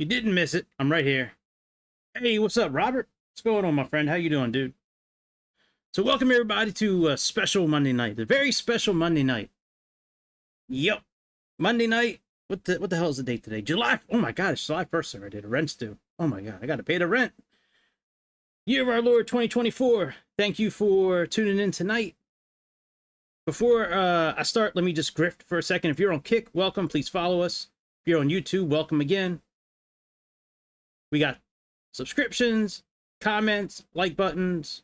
You didn't miss it. I'm right here. Hey, what's up, Robert? What's going on, my friend? How you doing, dude? So welcome everybody to a special Monday night. A very special Monday night. Yep. Monday night. What the hell is the date today? July. Oh my god, it's July 1st already. The rent's due. Oh my god, I gotta pay the rent. Year of our Lord 2024. Thank you for tuning in tonight. Before I start, let me just grift for a second. If you're on Kick, welcome. Please follow us. If you're on YouTube, welcome again. We got subscriptions, comments, like buttons,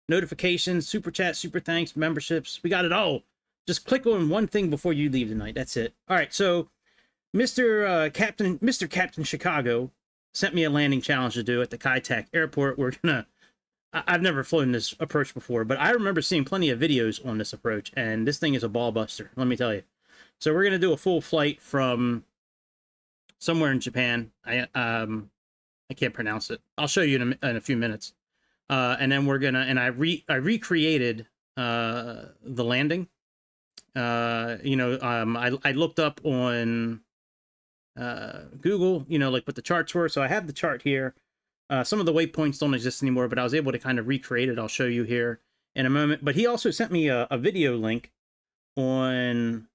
notifications, super chat, super thanks, memberships. We got it all. Just click on one thing before you leave tonight. That's it. All right. So, Mr. Captain Chicago sent me a landing challenge to do at the Kai-Tak Airport. I've never flown this approach before, but I remember seeing plenty of videos on this approach, and this thing is a ball buster. Let me tell you. So we're gonna do a full flight from somewhere in Japan. I can't pronounce it. I'll show you in a few minutes. And then we're gonna, and I recreated the landing. I looked up on Google, like what the charts were. So I have the chart here. Some of the waypoints don't exist anymore, but I was able to kind of recreate it. I'll show you here in a moment. But he also sent me a video link on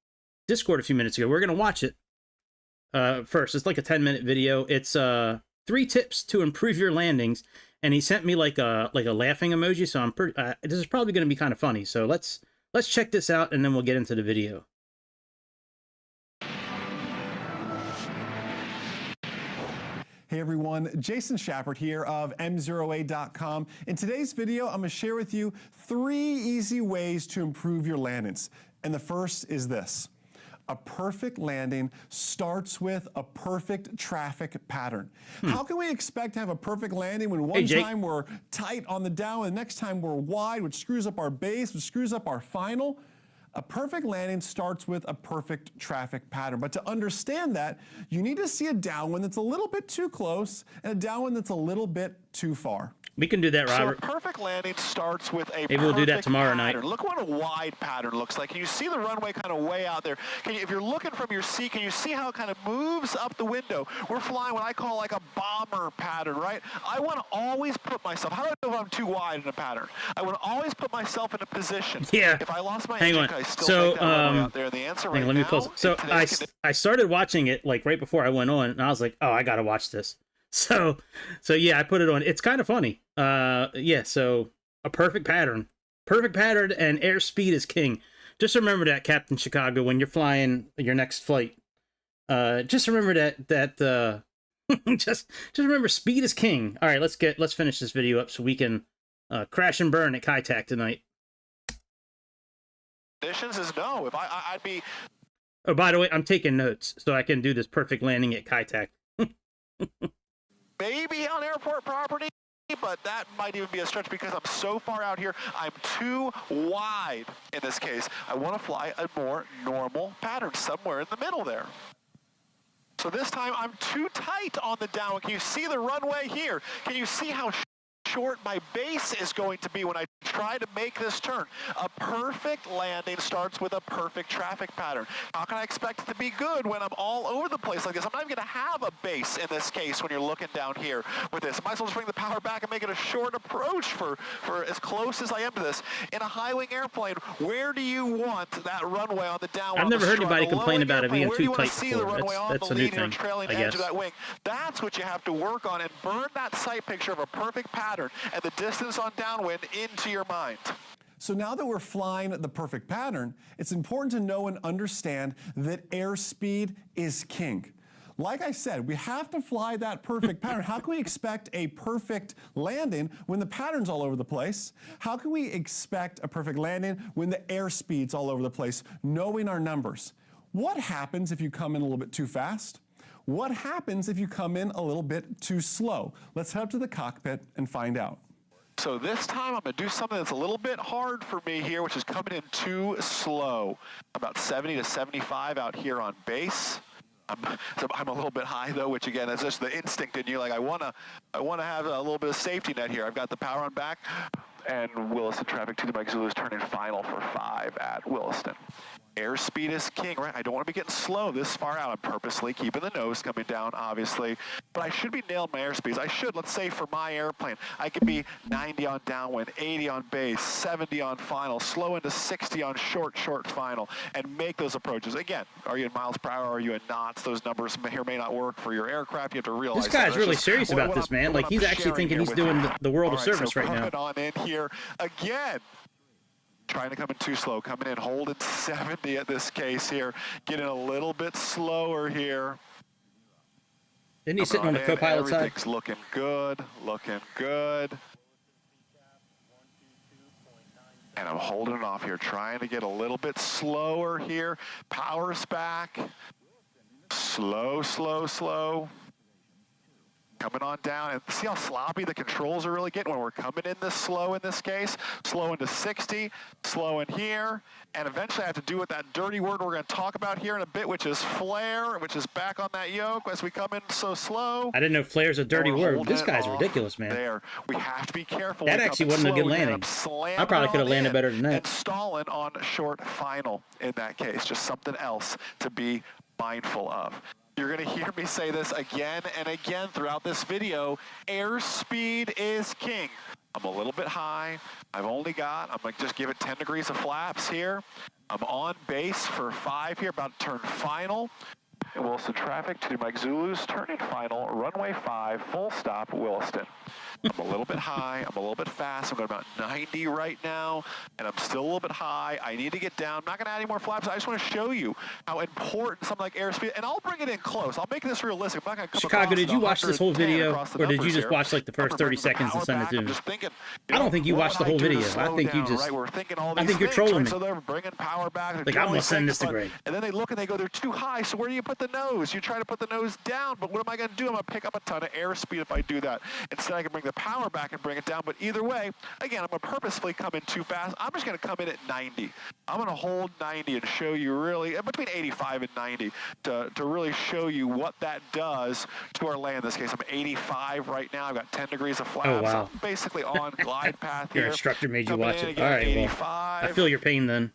Discord a few minutes ago. We're gonna watch it first. It's like a 10-minute video. It's 3 tips to improve your landings, and he sent me like a laughing emoji. So I'm pretty. This is probably going to be kind of funny. So let's check this out, and then we'll get into the video. Hey everyone, Jason Shepard here of M0A.com. In today's video, I'm going to share with you 3 easy ways to improve your landings. And the first is this. A perfect landing starts with a perfect traffic pattern. How can we expect to have a perfect landing when one time we're tight on the down and the next time we're wide, which screws up our base, which screws up our final? A perfect landing starts with a perfect traffic pattern. But to understand that, you need to see a downwind that's a little bit too close and a downwind that's a little bit too far. We can do that, Robert. So a perfect landing starts with a Maybe we'll do that tomorrow pattern. night. Look what a wide pattern looks like. Can you see the runway kind of way out there? If you're looking from your seat, can you see how it kind of moves up the window? We're flying what I call like a bomber pattern, right? I want to always put myself, how do I know if I'm too wide in a pattern? I want to always put myself in a position. Yeah. If I lost my Hang engine, on. can I still So, make that runway out there? And the answer right let me now, pause. So I started watching it like right before I went on, and I was like, oh, I gotta watch this. So yeah, I put it on. It's kind of funny. Yeah, so a perfect pattern, and airspeed is king. Just remember that, Captain Chicago, when you're flying your next flight. Just remember that just remember speed is king. All right, let's finish this video up so we can crash and burn at Kai-Tak tonight. Conditions is no. If I'd be. Oh, by the way, I'm taking notes so I can do this perfect landing at Kai-Tak. Maybe on airport property, but that might even be a stretch because I'm so far out here. I'm too wide in this case. I want to fly a more normal pattern somewhere in the middle there. So this time I'm too tight on the downwind. Can you see the runway here? Can you see how short my base is going to be when I try to make this turn? A perfect landing starts with a perfect traffic pattern. How can I expect it to be good when I'm all over the place like this? I'm not even going to have a base in this case when you're looking down here with this. I might as well just bring the power back and make it a short approach for as close as I am to this. In a high-wing airplane, where do you want that runway on the downwind? I've never heard anybody complain about it being too tight before. That's a new thing, I guess. That wing? That's what you have to work on and burn that sight picture of a perfect pattern and the distance on downwind into your mind. So now that we're flying the perfect pattern, it's important to know and understand that airspeed is king. Like I said, we have to fly that perfect pattern. How can we expect a perfect landing when the pattern's all over the place? How can we expect a perfect landing when the airspeed's all over the place, knowing our numbers? What happens if you come in a little bit too fast? What happens if you come in a little bit too slow? Let's head up to the cockpit and find out. So this time I'm going to do something that's a little bit hard for me here, which is coming in too slow. About 70 to 75 out here on base. I'm a little bit high though, which again is just the instinct in you. Like I want to have a little bit of safety net here. I've got the power on back. And Williston traffic to the Mike Zulu's turning final for 5 at Williston. Airspeed is king, right? I don't want to be getting slow this far out. I'm purposely keeping the nose coming down, obviously. But I should be nailing my airspeeds. I should, let's say for my airplane, I could be 90 on downwind, 80 on base, 70 on final, slow into 60 on short final, and make those approaches. Again, are you in miles per hour? Are you in knots? Those numbers may or may not work for your aircraft. You have to realize this guy's really serious about this, man. Like, he's actually thinking he's doing the world of service right now. Coming on in here again. Trying to come in too slow, coming in, holding 70 at this case here, getting a little bit slower here. Isn't he sitting on the co-pilot side? Everything's looking good, looking good. And I'm holding it off here, trying to get a little bit slower here. Power's back. Slow, slow, slow. Coming on down, and see how sloppy the controls are really getting when we're coming in this slow in this case. Slow into 60, slow in here, and eventually I have to do with that dirty word we're going to talk about here in a bit, which is flare, which is back on that yoke as we come in so slow. I didn't know flare's a dirty word. This guy's ridiculous, man. There, we have to be careful. That actually wasn't a good landing. I probably could have landed better than that. And stalling on short final in that case, just something else to be mindful of. You're going to hear me say this again and again throughout this video. Airspeed is king. I'm a little bit high. I'm going to just give it 10 degrees of flaps here. I'm on base for 5 here, about to turn final. And Williston traffic to Mike Zulu's turning final, runway 5, full stop, Williston. I'm a little bit high, I'm a little bit fast, I'm at about 90 right now, and I'm still a little bit high. I need to get down. I'm not gonna add any more flaps. I just wanna show you how important something like airspeed, and I'll bring it in close. I'll make this realistic. I'm not gonna come Chicago, did you watch this whole video, or did you just watch like the first 30 seconds and send it to me? I don't think you watched the whole video. I think you just, I think you're trolling me. So they're bringing power back. Like, I'm gonna send this to Greg. And then they look and they go, they're too high, so where do you put the nose? You try to put the nose down, but what am I gonna do? I'm gonna pick up a ton of airspeed if I do that. Instead, I can bring the power back and bring it down, but either way, again, I'm gonna purposefully come in too fast. I'm just gonna come in at 90. I'm gonna hold 90 and show you really, between 85 and 90, to really show you what that does to our land. In this case, I'm 85 right now. I've got 10 degrees of flaps. Oh, wow. I'm basically on glide path here. Your instructor made you watch it. Again, All right, 85. well, I feel your pain then.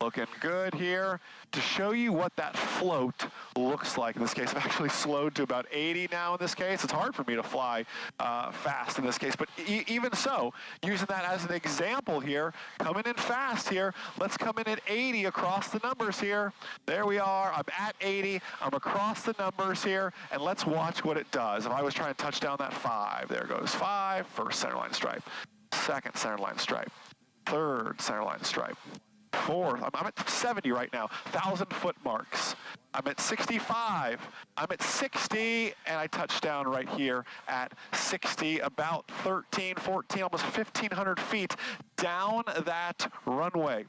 Looking good here to show you what that float looks like. In this case, I've actually slowed to about 80 now in this case. It's hard for me to fly fast in this case, but even so, using that as an example here, coming in fast here, let's come in at 80 across the numbers here. There we are. I'm at 80. I'm across the numbers here, and let's watch what it does. If I was trying to touch down that 5, there goes 5, first centerline stripe, second centerline stripe, third centerline stripe, fourth. I'm at 70 right now, 1,000-foot marks. I'm at 65, I'm at 60, and I touch down right here at 60, about 13, 14, almost 1,500 feet down that runway.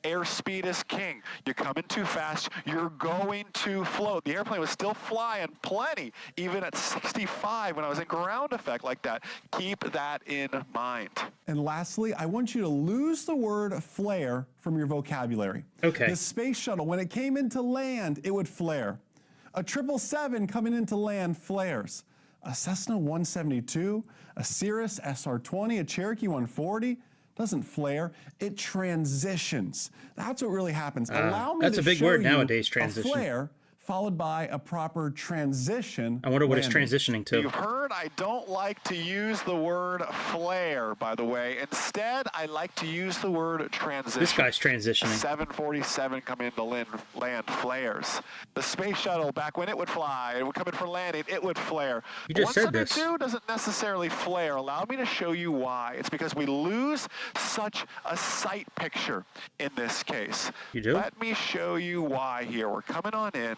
Airspeed is king. You're coming too fast, you're going to float. The airplane was still flying plenty, even at 65 when I was in ground effect like that. Keep that in mind. And lastly, I want you to lose the word flare from your vocabulary. Okay. The space shuttle, when it came into land, it would flare. A 777 coming into land flares. A Cessna 172, a Cirrus SR-20, a Cherokee 140, doesn't flare, it transitions. That's what really happens. Allow me that's to a big show word you nowadays, transition. A flare followed by a proper transition. I wonder what landing. it's transitioning to. You've heard I don't like to use the word flare, by the way. Instead, I like to use the word transition. This guy's transitioning. 747 coming into land flares. The space shuttle, back when it would fly, it would come in for landing, it would flare. You just said this. 172 doesn't necessarily flare. Allow me to show you why. It's because we lose such a sight picture in this case. You do? Let me show you why here. We're coming on in.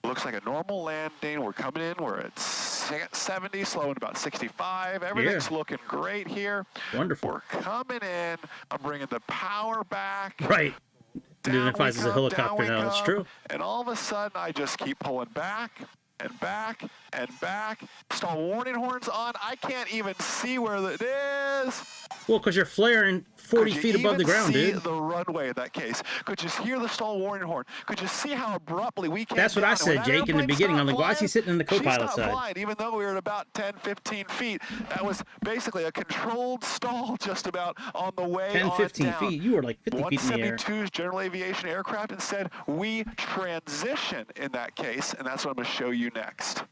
Looks like a normal landing. We're coming in. We're at 70, slowing about 65. Everything's looking great here. Wonderful. We're coming in. I'm bringing the power back. Right. It identifies as a helicopter now. It's true. And all of a sudden, I just keep pulling back. and back and back. Stall warning horns on. I can't even see where it is. Well, because you're flaring 40 feet above the ground, dude. Could you dude. see the runway in that case? Could you hear the stall warning horn? Could you see how abruptly we came That's what down? I said, Jake, in the beginning. I'm like, why is he sitting in the co-pilot side? Flying, even though we were at about 10, 15 feet. That was basically a controlled stall just about on the way 10, 15 down. feet. You were like 50 feet in the air. 172's general aviation aircraft. Instead, we transition in that case, and that's what I'm going to show you next.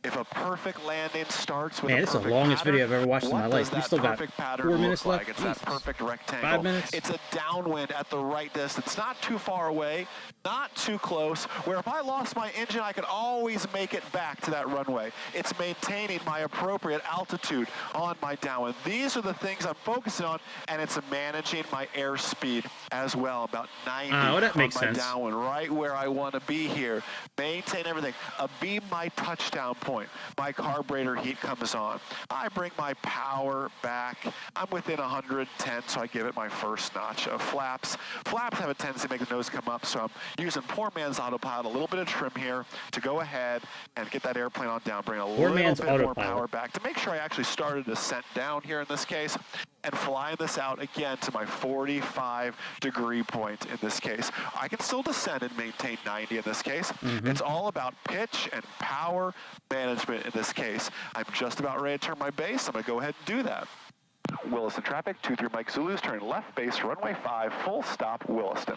If a perfect landing starts with Man, a this is the perfect longest pattern, video I've ever watched in my life. We still got 4 minutes left. It's that perfect rectangle. 5 minutes. It's a downwind at the right distance, not too far away, not too close, where if I lost my engine, I could always make it back to that runway. It's maintaining my appropriate altitude on my downwind. These are the things I'm focusing on, and it's managing my airspeed as well, about 90 that makes on my sense. downwind, right where I want to be here. Maintain everything. Be my touchdown point. My carburetor heat comes on. I bring my power back. I'm within 110, so I give it my first notch of flaps. Flaps have a tendency to make the nose come up, so I'm using poor man's autopilot, a little bit of trim here to go ahead and get that airplane on down, bring a little bit more power back to make sure I actually started descent down here in this case, and flying this out again to my 45-degree point in this case. I can still descend and maintain 90 in this case. It's all about pitch and power management in this case. I'm just about ready to turn my base. I'm going to go ahead and do that. Williston traffic, 23 Mike Zulu's turning left base, runway 5, full stop, Williston.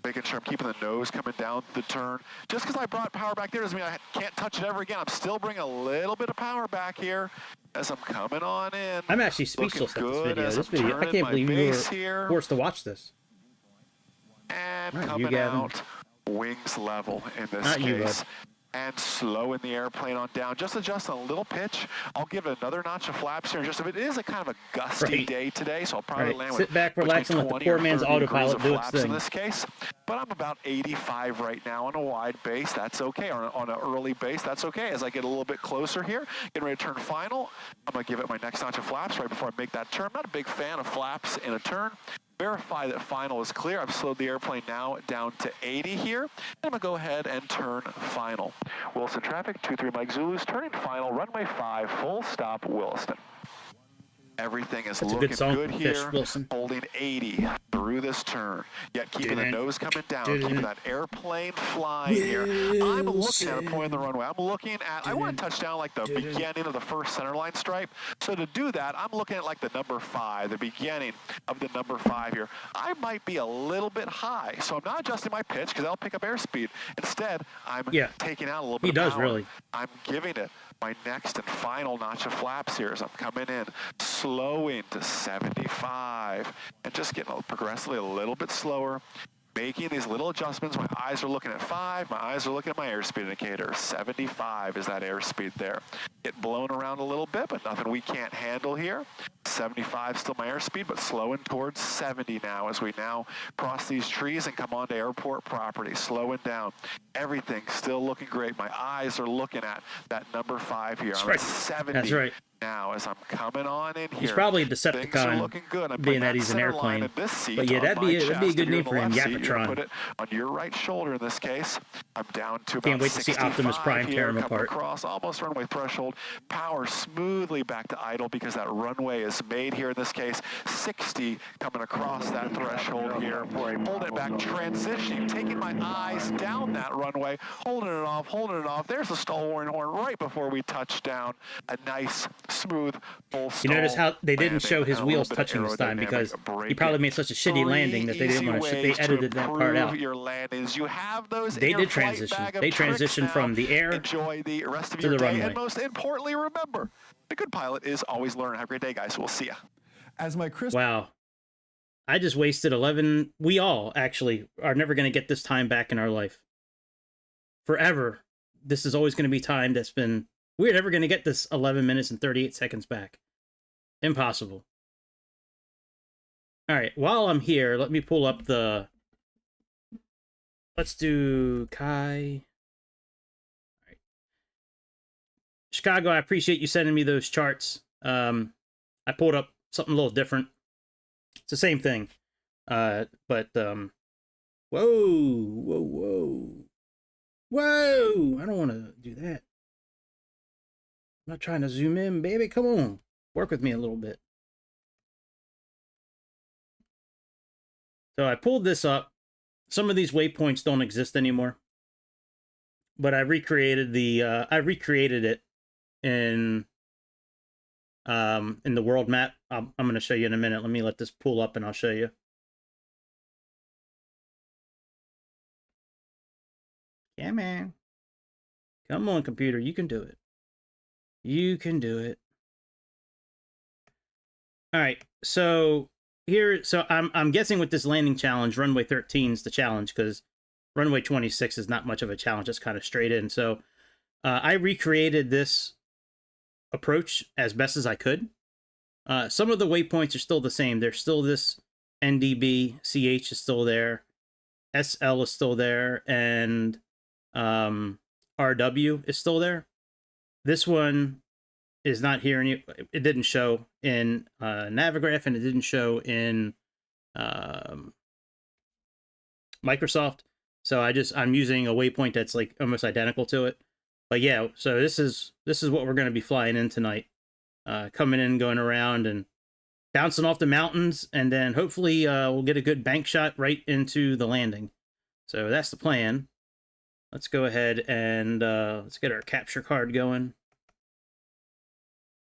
Making sure I'm keeping the nose coming down the turn. Just because I brought power back there doesn't mean I can't touch it ever again. I'm still bringing a little bit of power back here as I'm coming on in. I'm actually speechless at this video. I can't believe you were forced to watch this. And coming out, wings level in this case. And slow in the airplane on down. Just adjust a little pitch. I'll give it another notch of flaps here. Just if it is a kind of a gusty day today, so I'll probably land with sit back, relax, and let the poor man's autopilot do its thing. In this case, but I'm about 85 right now on a wide base. That's okay. On an early base, that's okay. As I get a little bit closer here, getting ready to turn final, I'm going to give it my next notch of flaps right before I make that turn. I'm not a big fan of flaps in a turn. Verify that final is clear. I've slowed the airplane now down to 80 here. And I'm going to go ahead and turn final. Wilson traffic, 23 Mike Zulu's turning final, runway 5, full stop, Williston. Everything is looking good here, holding 80 through this turn, yet keeping the nose coming down, keeping that airplane flying here. I'm looking at a point in the runway. I'm looking at, I want to touch down like the beginning of the first center line stripe. So to do that, I'm looking at like the number 5, the beginning of the number 5 here. I might be a little bit high, so I'm not adjusting my pitch because that'll pick up airspeed. Instead, I'm taking out a little bit of power. Really. I'm giving it my next and final notch of flaps here as I'm coming in, slowing to 75, and just getting progressively a little bit slower, making these little adjustments. My eyes are looking at 5, my eyes are looking at my airspeed indicator. 75 is that airspeed there. Get blown around a little bit, but nothing we can't handle here. 75 still my airspeed, but slowing towards 70 now as we now cross these trees and come onto airport property, slowing down. Everything still looking great. My eyes are looking at that number 5 here. I'm at 70. That's right. Now, as I'm coming on in here, he's probably a Decepticon, being that he's an airplane. But yeah, that'd be a good name for him, Yapatron. Put it on your right shoulder in this case. I'm down to about Can't wait to see Optimus Prime tear him apart. Across, almost runway threshold. Power smoothly back to idle because that runway is made here in this case. 60 coming across that threshold here. Holding it back, transitioning, taking my eyes down that runway, holding it off. There's the stall warning horn right before we touch down. A nice smooth full stall. You notice how they didn't show his wheels touching this time because he probably made such a shitty landing that they didn't want to. They edited that part out. Your landings. You have those. They did transition. They transitioned from the air Enjoy the rest of to your the day, runway. and most importantly, remember, the good pilot is always learning. Have a great day, guys. We'll see ya. As my Wow. I just wasted 11. We all actually are never going to get this time back in our life. Forever. This is always going to be time that's been. We're never going to get this 11 minutes and 38 seconds back. Impossible. All right. While I'm here, let me pull up the. Let's do Kai. All right. Chicago, I appreciate you sending me those charts. I pulled up something a little different. It's the same thing. Whoa. Whoa! I don't want to do that. I'm not trying to zoom in, baby. Come on. Work with me a little bit. So I pulled this up. Some of these waypoints don't exist anymore. But I recreated it in the world map. I'm going to show you in a minute. Let me let this pull up and I'll show you. Yeah, man. Come on, computer. You can do it. You can do it. All right. So here, I'm guessing with this landing challenge, runway 13 is the challenge because runway 26 is not much of a challenge. It's kind of straight in. So I recreated this approach as best as I could. Some of the waypoints are still the same. There's still this NDB, CH is still there, SL is still there, and RW is still there. This one is not here. It didn't show in Navigraph, and it didn't show in Microsoft. So I'm using a waypoint that's like almost identical to it. But yeah, so this is what we're going to be flying in tonight. Coming in, going around, and bouncing off the mountains, and then hopefully we'll get a good bank shot right into the landing. So that's the plan. Let's go ahead and let's get our capture card going.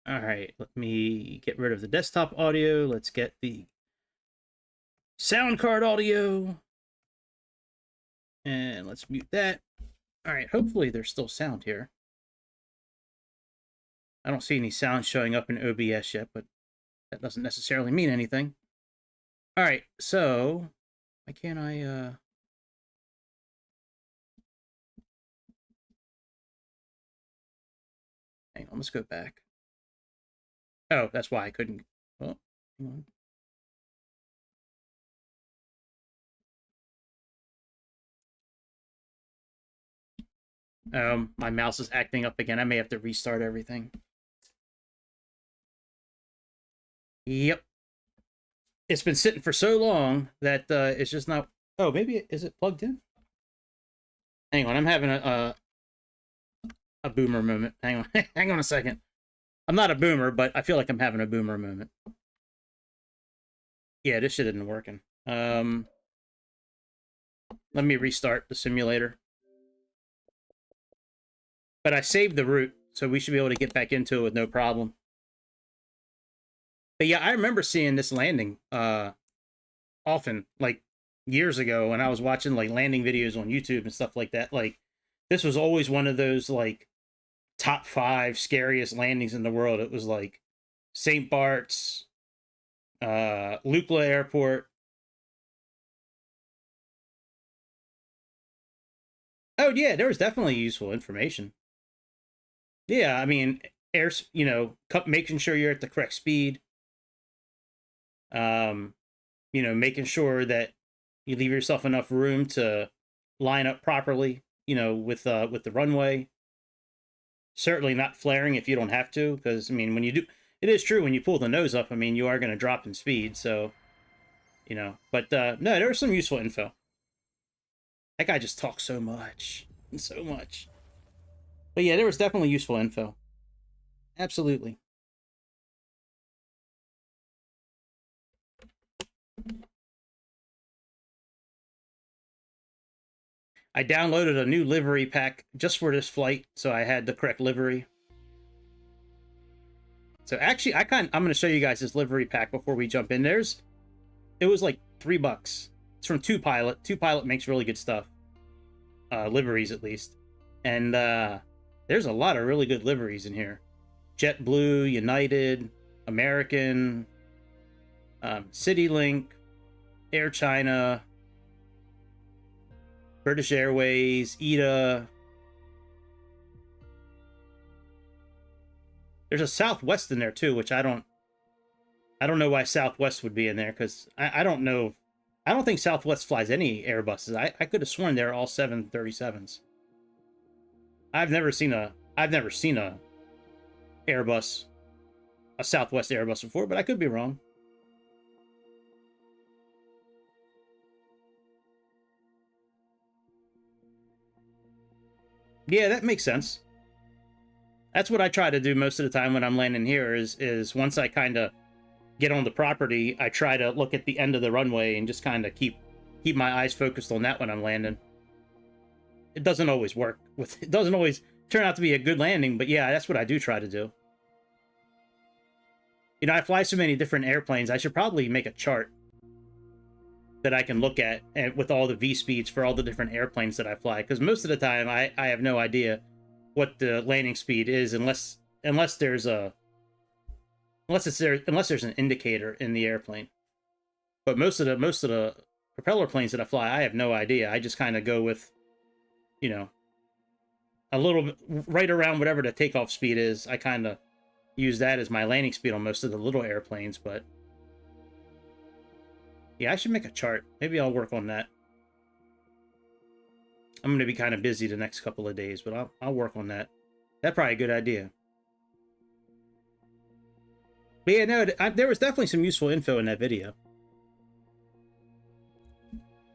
All right, let me get rid of the desktop audio. Let's get the sound card audio. And let's mute that. All right, hopefully there's still sound here. I don't see any sound showing up in OBS yet, but that doesn't necessarily mean anything. All right, so why can't I... Hang on, let's go back. Oh, that's why I couldn't... Oh, hang on. My mouse is acting up again. I may have to restart everything. Yep. It's been sitting for so long that it's just not... Oh, maybe is it plugged in? Hang on, I'm having a boomer moment. Hang on. Hang on a second. I'm not a boomer, but I feel like I'm having a boomer moment. Yeah, this shit isn't working. Let me restart the simulator. But I saved the route, so we should be able to get back into it with no problem. But yeah, I remember seeing this landing often, like years ago when I was watching like landing videos on YouTube and stuff like that. Like this was always one of those like top 5 scariest landings in the world. It was like St. Bart's, Lukla Airport. Oh yeah, there was definitely useful information. Yeah, I mean, making sure you're at the correct speed. Making sure that you leave yourself enough room to line up properly, with the runway. Certainly not flaring if you don't have to, because, I mean, when you do, it is true, when you pull the nose up, I mean, you are going to drop in speed, so, But, no, there was some useful info. That guy just talks so much. So much. But yeah, there was definitely useful info. Absolutely. I downloaded a new livery pack just for this flight, so I had the correct livery. So actually, I'm going to show you guys this livery pack before we jump in. It was like $3. It's from 2Pilot. 2Pilot makes really good stuff. Liveries, at least. And there's a lot of really good liveries in here. JetBlue, United, American, CityLink, Air China, British Airways, ETA. There's a Southwest in there too, which I don't know why Southwest would be in there, because I don't know. I don't think Southwest flies any Airbuses. I could have sworn they're all 737s. I've never seen a Airbus, a Southwest Airbus before, but I could be wrong. Yeah, that makes sense. That's what I try to do most of the time when I'm landing here is once I kind of get on the property, I try to look at the end of the runway and just kind of keep my eyes focused on that when I'm landing. It doesn't always work. It doesn't always turn out to be a good landing, but yeah, that's what I do try to do. You know, I fly so many different airplanes, I should probably make a chart that I can look at and with all the V speeds for all the different airplanes that I fly, because most of the time I have no idea what the landing speed is unless there's an indicator in the airplane. But most of the propeller planes that I fly, I have no idea. I just kind of go with, you know, a little bit right around whatever the takeoff speed is. I kind of use that as my landing speed on most of the little airplanes, but yeah, I should make a chart. Maybe I'll work on that. I'm going to be kind of busy the next couple of days, but I'll work on that. That's probably a good idea. But yeah, no, there was definitely some useful info in that video.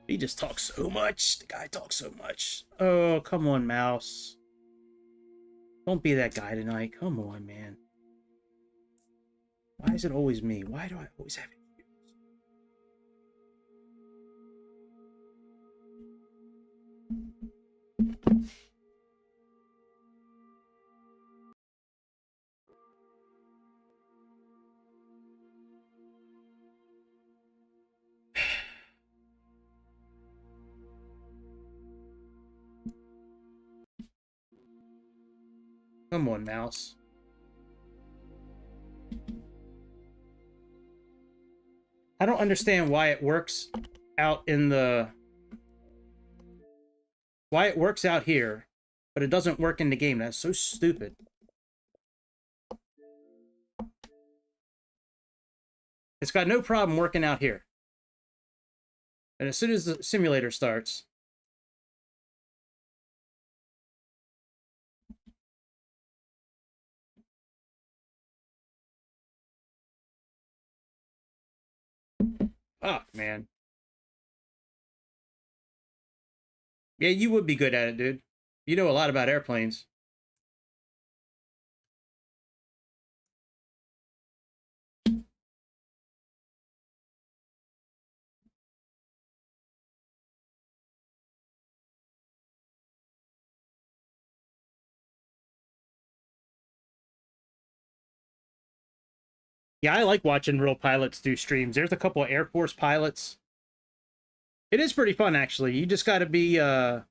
He just talks so much. The guy talks so much. Oh, come on, Mouse. Don't be that guy tonight. Come on, man. Why is it always me? Why do I always have it? Come on, Mouse. I don't understand why it works out in the... Why it works out here, but it doesn't work in the game. That's so stupid. It's got no problem working out here. And as soon as the simulator starts... Oh, man. Yeah, you would be good at it, dude. You know a lot about airplanes. Yeah, I like watching real pilots do streams. There's a couple of Air Force pilots. It is pretty fun, actually. You just got to be, I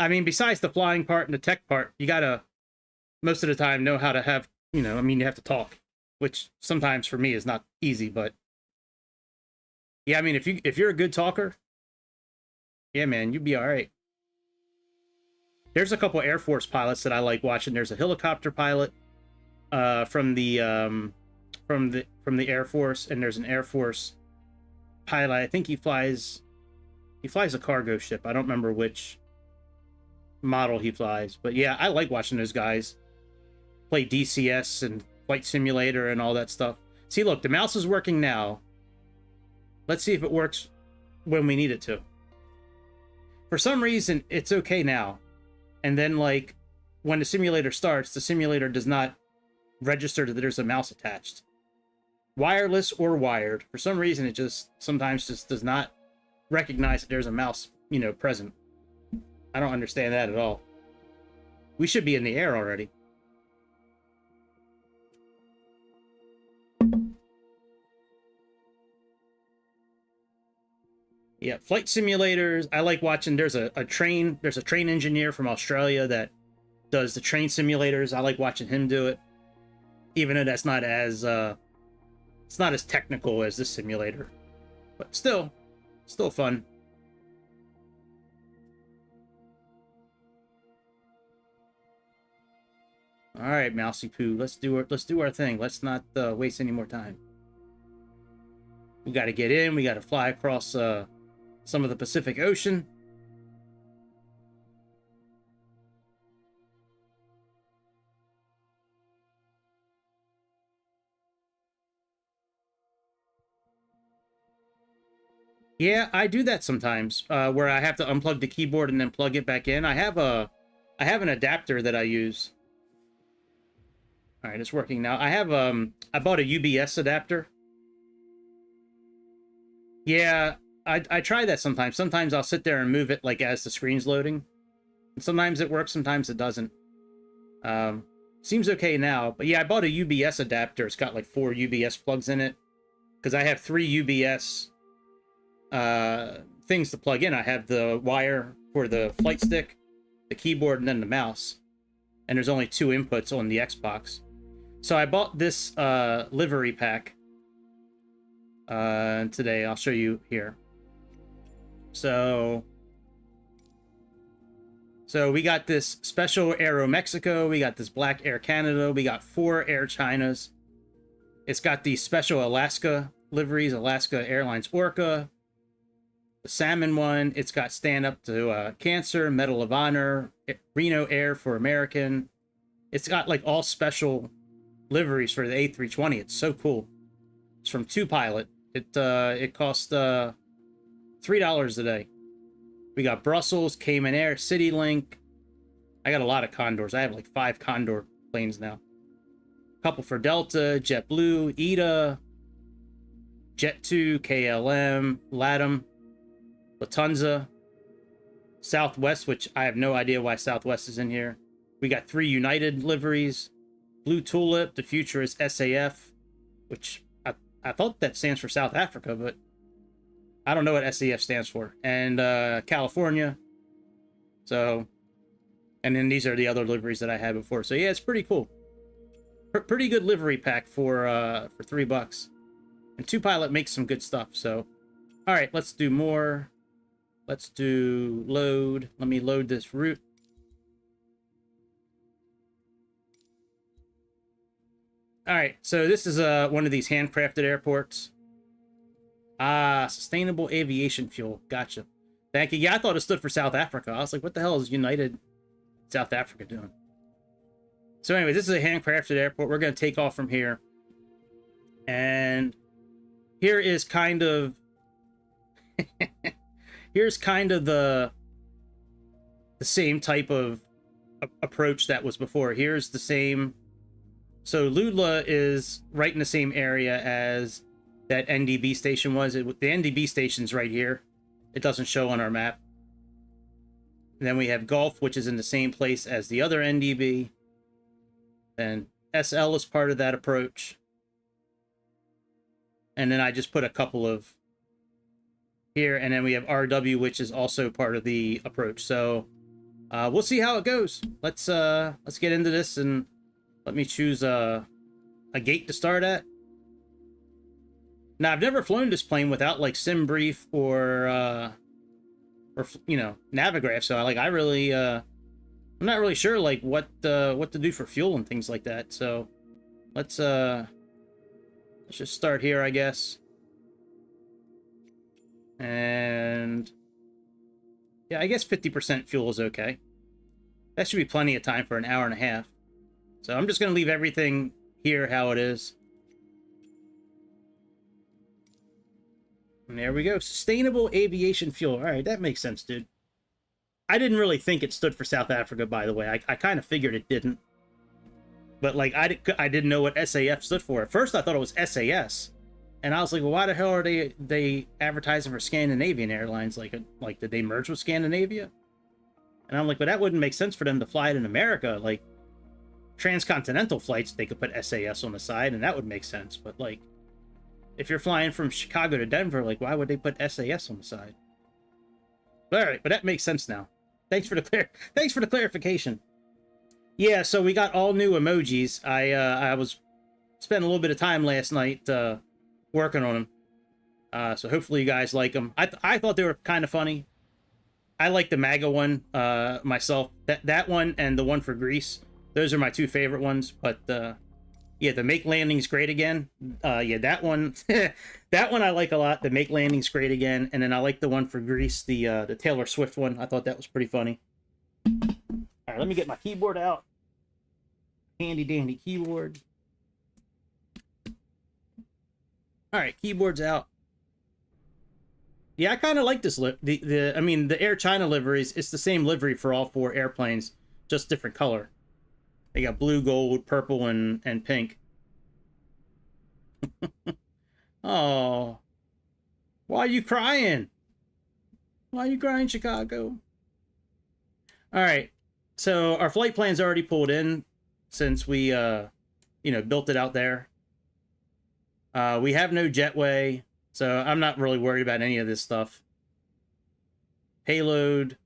mean, besides the flying part and the tech part, you got to, most of the time, know how to have, you know, I mean, you have to talk, which sometimes for me is not easy, but yeah, I mean, if you're a good talker, yeah, man, you'd be all right. There's a couple Air Force pilots that I like watching. There's a helicopter pilot from the Air Force, and there's an Air Force pilot. I think he flies a cargo ship. I don't remember which model he flies, but yeah, I like watching those guys play DCS and Flight Simulator and all that stuff. See, look, the mouse is working now. Let's see if it works when we need it to. For some reason, it's okay now. And then, like, when the simulator starts, the simulator does not register that there's a mouse attached. Wireless or wired. For some reason, it just sometimes just does not recognize that there's a mouse, you know, present. I don't understand that at all. We should be in the air already. Yeah, flight simulators. I like watching. There's a train engineer from Australia that does the train simulators. I like watching him do it, even though that's not as it's not as technical as this simulator, but still fun. All right, Mousy Poo, let's do our thing. Let's not waste any more time. We got to get in. We got to fly across some of the Pacific Ocean. Yeah, I do that sometimes, where I have to unplug the keyboard and then plug it back in. I have I have an adapter that I use. All right, it's working now. I have I bought a UBS adapter. Yeah, I try that sometimes. Sometimes I'll sit there and move it like as the screen's loading. Sometimes it works, sometimes it doesn't. Seems okay now, but yeah, I bought a UBS adapter. It's got like 4 UBS plugs in it because I have 3 UBS things to plug in. I have the wire for the flight stick, the keyboard, and then the mouse. And there's only 2 inputs on the Xbox. So I bought this livery pack today. I'll show you here. So we got this special Aero Mexico, we got this black Air Canada, we got 4 Air Chinas. It's got the special Alaska liveries, Alaska Airlines Orca, the salmon one. It's got stand up to Cancer, Medal of Honor, Reno Air for American. It's got like all special liveries for the A320. It's so cool. It's from 2Pilot. It cost $3 a day. We got Brussels, Cayman Air, CityLink. I got a lot of Condors. I have like 5 Condor planes now. A couple for Delta, JetBlue, ETA, Jet2, KLM, LATAM, Lufthansa, Southwest, which I have no idea why Southwest is in here. We got 3 United liveries. Blue Tulip, the future is SAF, which I thought that stands for South Africa, but I don't know what SAF stands for. And California. So, and then these are the other liveries that I had before. So yeah, it's pretty cool. Pretty good livery pack for $3. And 2Pilot makes some good stuff. So, all right, let's do more. Let's do load. Let me load this route. All right, so this is one of these handcrafted airports. Ah, sustainable aviation fuel. Gotcha. Thank you. Yeah, I thought it stood for South Africa. I was like, what the hell is United South Africa doing? So anyway, this is a handcrafted airport. We're going to take off from here. And here is kind of... here's kind of the same type of approach that was before. Here's the same... So Ludla is right in the same area as that NDB station was. The NDB station's right here. It doesn't show on our map. And then we have Gulf, which is in the same place as the other NDB. And SL is part of that approach. And then I just put a couple of here. And then we have RW, which is also part of the approach. So we'll see how it goes. Let's get into this, and let me choose a gate to start at. Now, I've never flown this plane without like SimBrief or you know, Navigraph. So I really I'm not really sure like what to do for fuel and things like that. So let's just start here, I guess. And yeah, I guess 50% fuel is okay. That should be plenty of time for an hour and a half. So I'm just going to leave everything here how it is. And there we go. Sustainable aviation fuel. All right, that makes sense, dude. I didn't really think it stood for South Africa, by the way. I kind of figured it didn't. But, like, I didn't know what SAF stood for. At first, I thought it was SAS. And I was like, well, why the hell are they advertising for Scandinavian Airlines? Like, did they merge with Scandinavia? And I'm like, but that wouldn't make sense for them to fly it in America. Like, transcontinental flights, they could put SAS on the side, and that would make sense. But, like, if you're flying from Chicago to Denver, like, why would they put SAS on the side? But, all right, but that makes sense now. Thanks for the clarification. Yeah, so we got all new emojis. I was spending a little bit of time last night working on them. So hopefully you guys like them. I thought they were kind of funny. I like the MAGA one myself. That one and the one for Greece. Those are my 2 favorite ones. But yeah, the Make Landings Great Again. Yeah, that one that one I like a lot. The Make Landings Great Again. And then I like the one for Greece, the Taylor Swift one. I thought that was pretty funny. All right, let me get my keyboard out. Handy dandy keyboard. All right, keyboard's out. Yeah, I kind of like this. I mean, the Air China liveries, it's the same livery for all 4 airplanes. just different color. They got blue, gold, purple, and pink. Oh, why are you crying? Why are you crying, Chicago? All right, so our flight plan's already pulled in since we, built it out there. We have no jetway, so I'm not really worried about any of this stuff. Payload.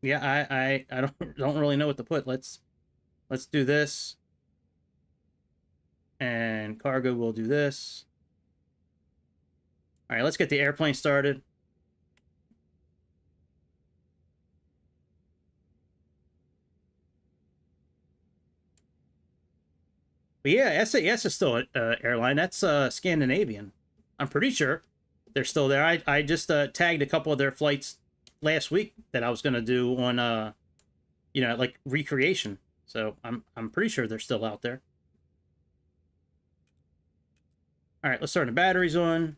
Yeah, I don't really know what to put. Let's do this. And cargo will do this. All right, let's get the airplane started. But yeah, SAS is still an airline. That's Scandinavian. I'm pretty sure they're still there. I just tagged a couple of their flights last week that I was going to do on, like recreation. So I'm pretty sure they're still out there. All right, let's turn the batteries on.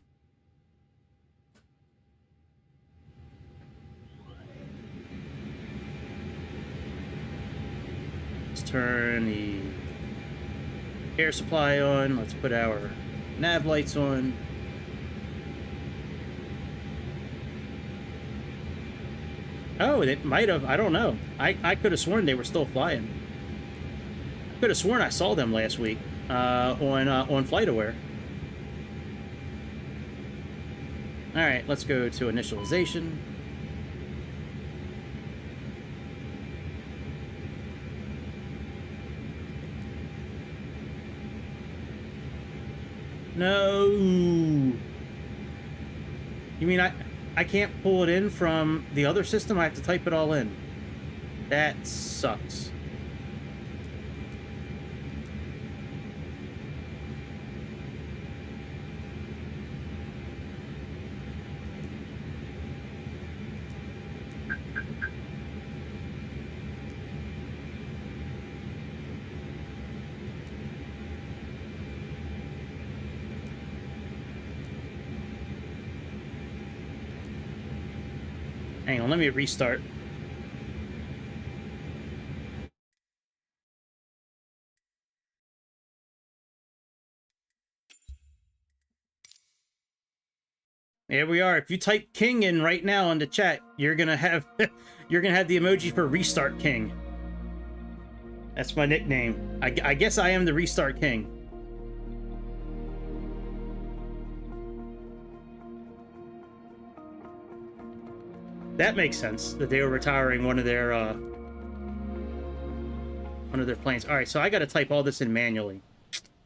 Let's turn the air supply on. Let's put our nav lights on. Oh, it might have. I don't know. I could have sworn they were still flying. I could have sworn I saw them last week on FlightAware. All right, let's go to initialization. No. You mean I can't pull it in from the other system? I have to type it all in. That sucks. Hang on, let me restart. Here we are. If you type King in right now in the chat, you're gonna have the emoji for Restart King. That's my nickname. I guess I am the Restart King. That makes sense, that they were retiring one of their planes. All right, so I got to type all this in manually.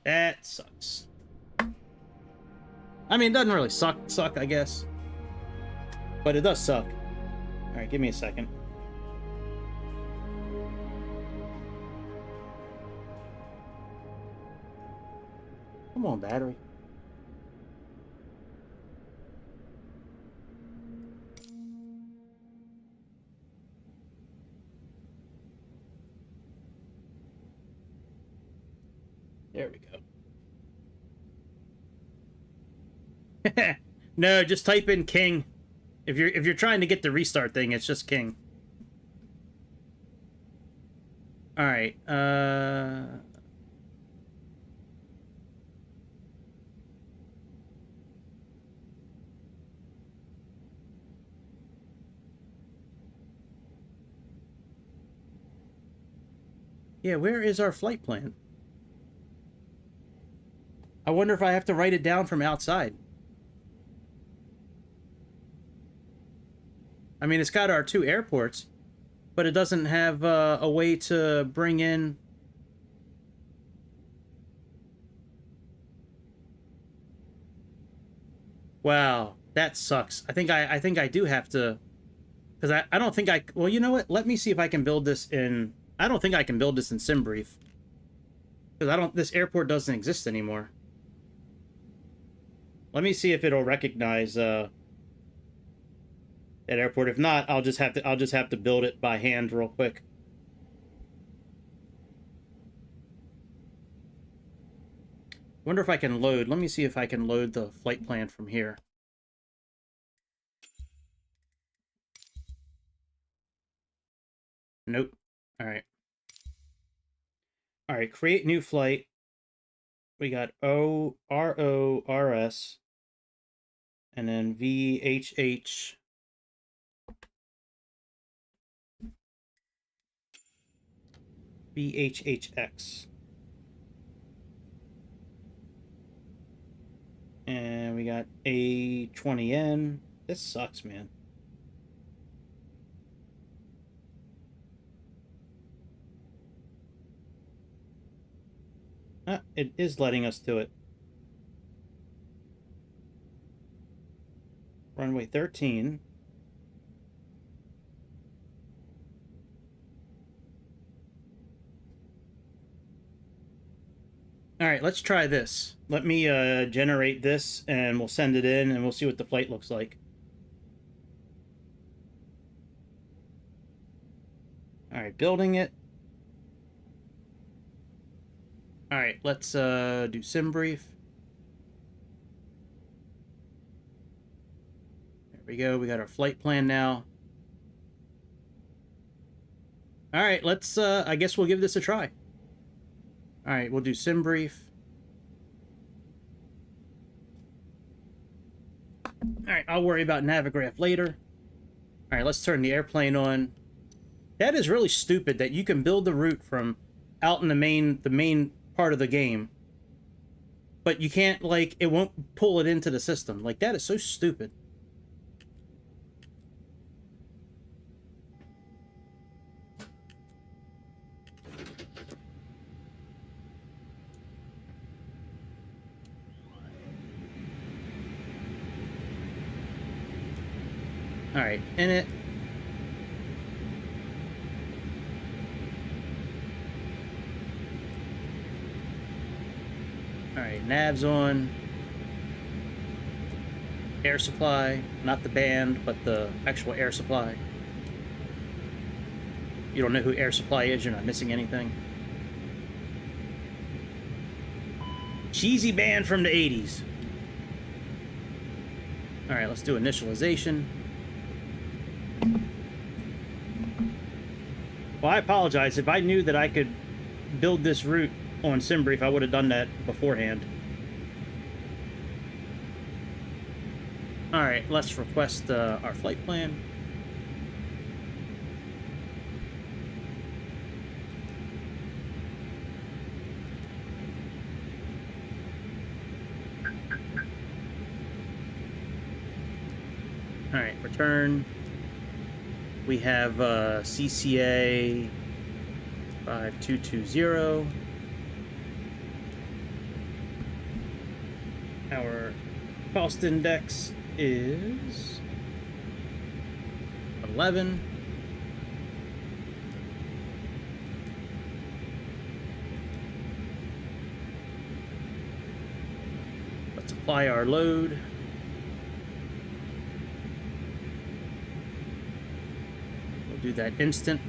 That sucks. I mean, it doesn't really suck, I guess. But it does suck. All right, give me a second. Come on, battery. There we go. No, just type in King. If you're trying to get the restart thing, it's just King. All right. Yeah, where is our flight plan? I wonder if I have to write it down from outside. I mean, it's got our 2 airports, but it doesn't have a way to bring in... Wow, that sucks. I think I do have to... Because I don't think I... Well, you know what? Let me see if I can build this in... I don't think I can build this in SimBrief. Because this airport doesn't exist anymore. Let me see if it'll recognize that airport. If not, I'll just have to build it by hand real quick. Wonder if I can load. Let me see if I can load the flight plan from here. Nope. All right. All right, create new flight. We got RORS, and then VHH. VHHX. And we got A20N. This sucks, man. It is letting us do it. Runway 13. All right, let's try this. Let me generate this, and we'll send it in, and we'll see what the flight looks like. All right, building it. All right, let's do sim brief. There we go. We got our flight plan now. All right, let's, I guess we'll give this a try. All right, we'll do sim brief. All right, I'll worry about Navigraph later. All right, let's turn the airplane on. That is really stupid that you can build the route from out in the main part of the game, but you can't, like, it won't pull it into the system. Like, that is so stupid. All right, in it. All right, nav's on. Air supply, not the band, but the actual air supply. You don't know who air supply is, you're not missing anything. Cheesy band from the 80s. All right, let's do initialization. Well, I apologize. If I knew that I could build this route on SimBrief, I would have done that beforehand. All right, let's request our flight plan. All right, return. We have CCA 5220. Our cost index is 11. Let's apply our load. We'll do that instant.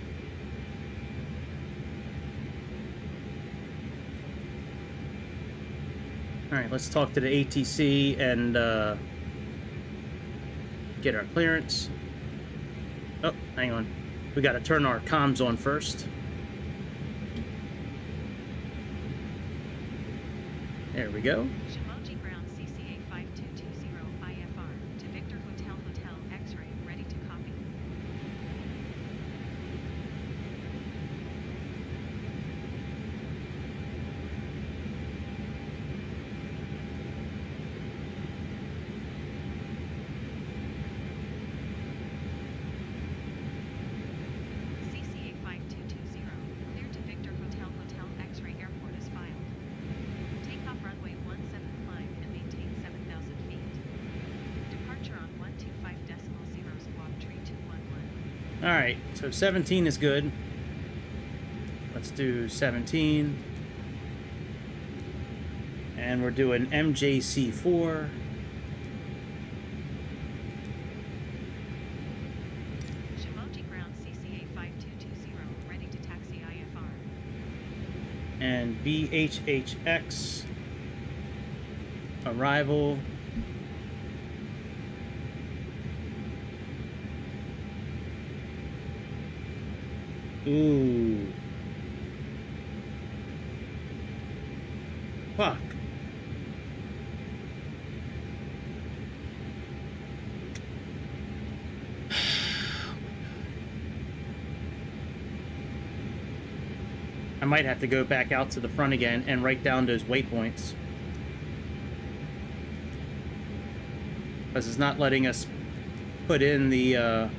All right, let's talk to the ATC and get our clearance. Oh, hang on. We got to turn our comms on first. There we go. Ground CCA 5220 IFR to Victor Hotel X-ray, ready to copy. CCA 5220, clear to Victor Hotel X-ray, airport is filed. Take off runway 17 climb and maintain 7,000 feet. Departure on 125.0 squawk tree 211. All right, so 17 is good. Let's do 17. And we're doing MJC4. Shimoji Ground CCA 5220, ready to taxi IFR. And VHHX. Arrival. Ooh. Fuck. I might have to go back out to the front again and write down those waypoints. Because it's not letting us put in the,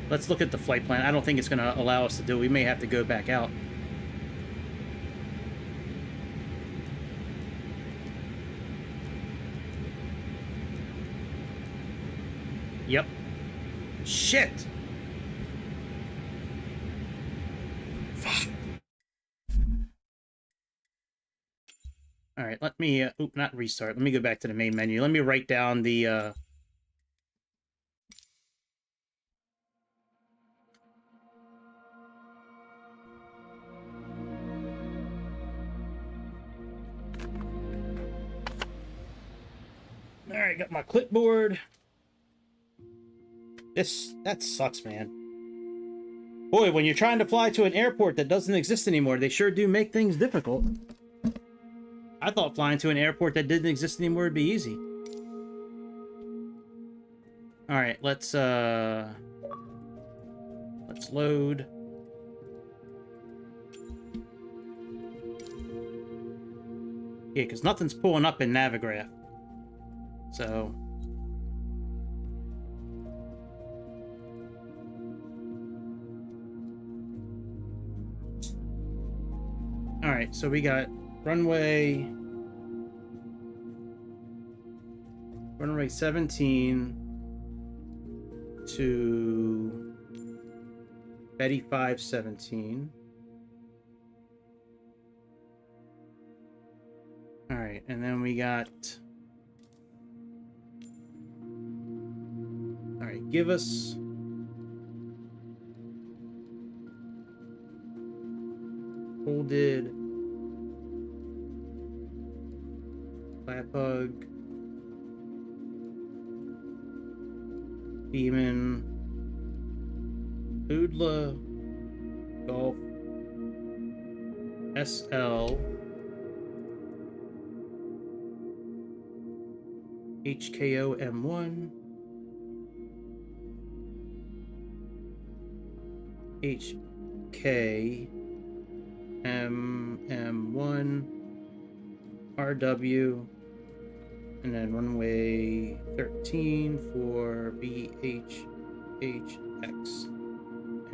Let's look at the flight plan. I don't think it's going to allow us to do it. We may have to go back out. Yep. Shit! Fuck. Alright, let me, not restart. Let me go back to the main menu. Let me write down the, Alright, got my clipboard. That sucks, man. Boy, when you're trying to fly to an airport that doesn't exist anymore, they sure do make things difficult. I thought flying to an airport that didn't exist anymore would be easy. Alright, let's load. Yeah, because nothing's pulling up in Navigraph. So... Alright, so we got runway 17 to Betty 517. Alright, and then we got... Alright, give us... Folded... Lapug... Demon... Oodla... Golf... SL... HKO M1... HK... M1... RW... and then runway 13 for VHHX.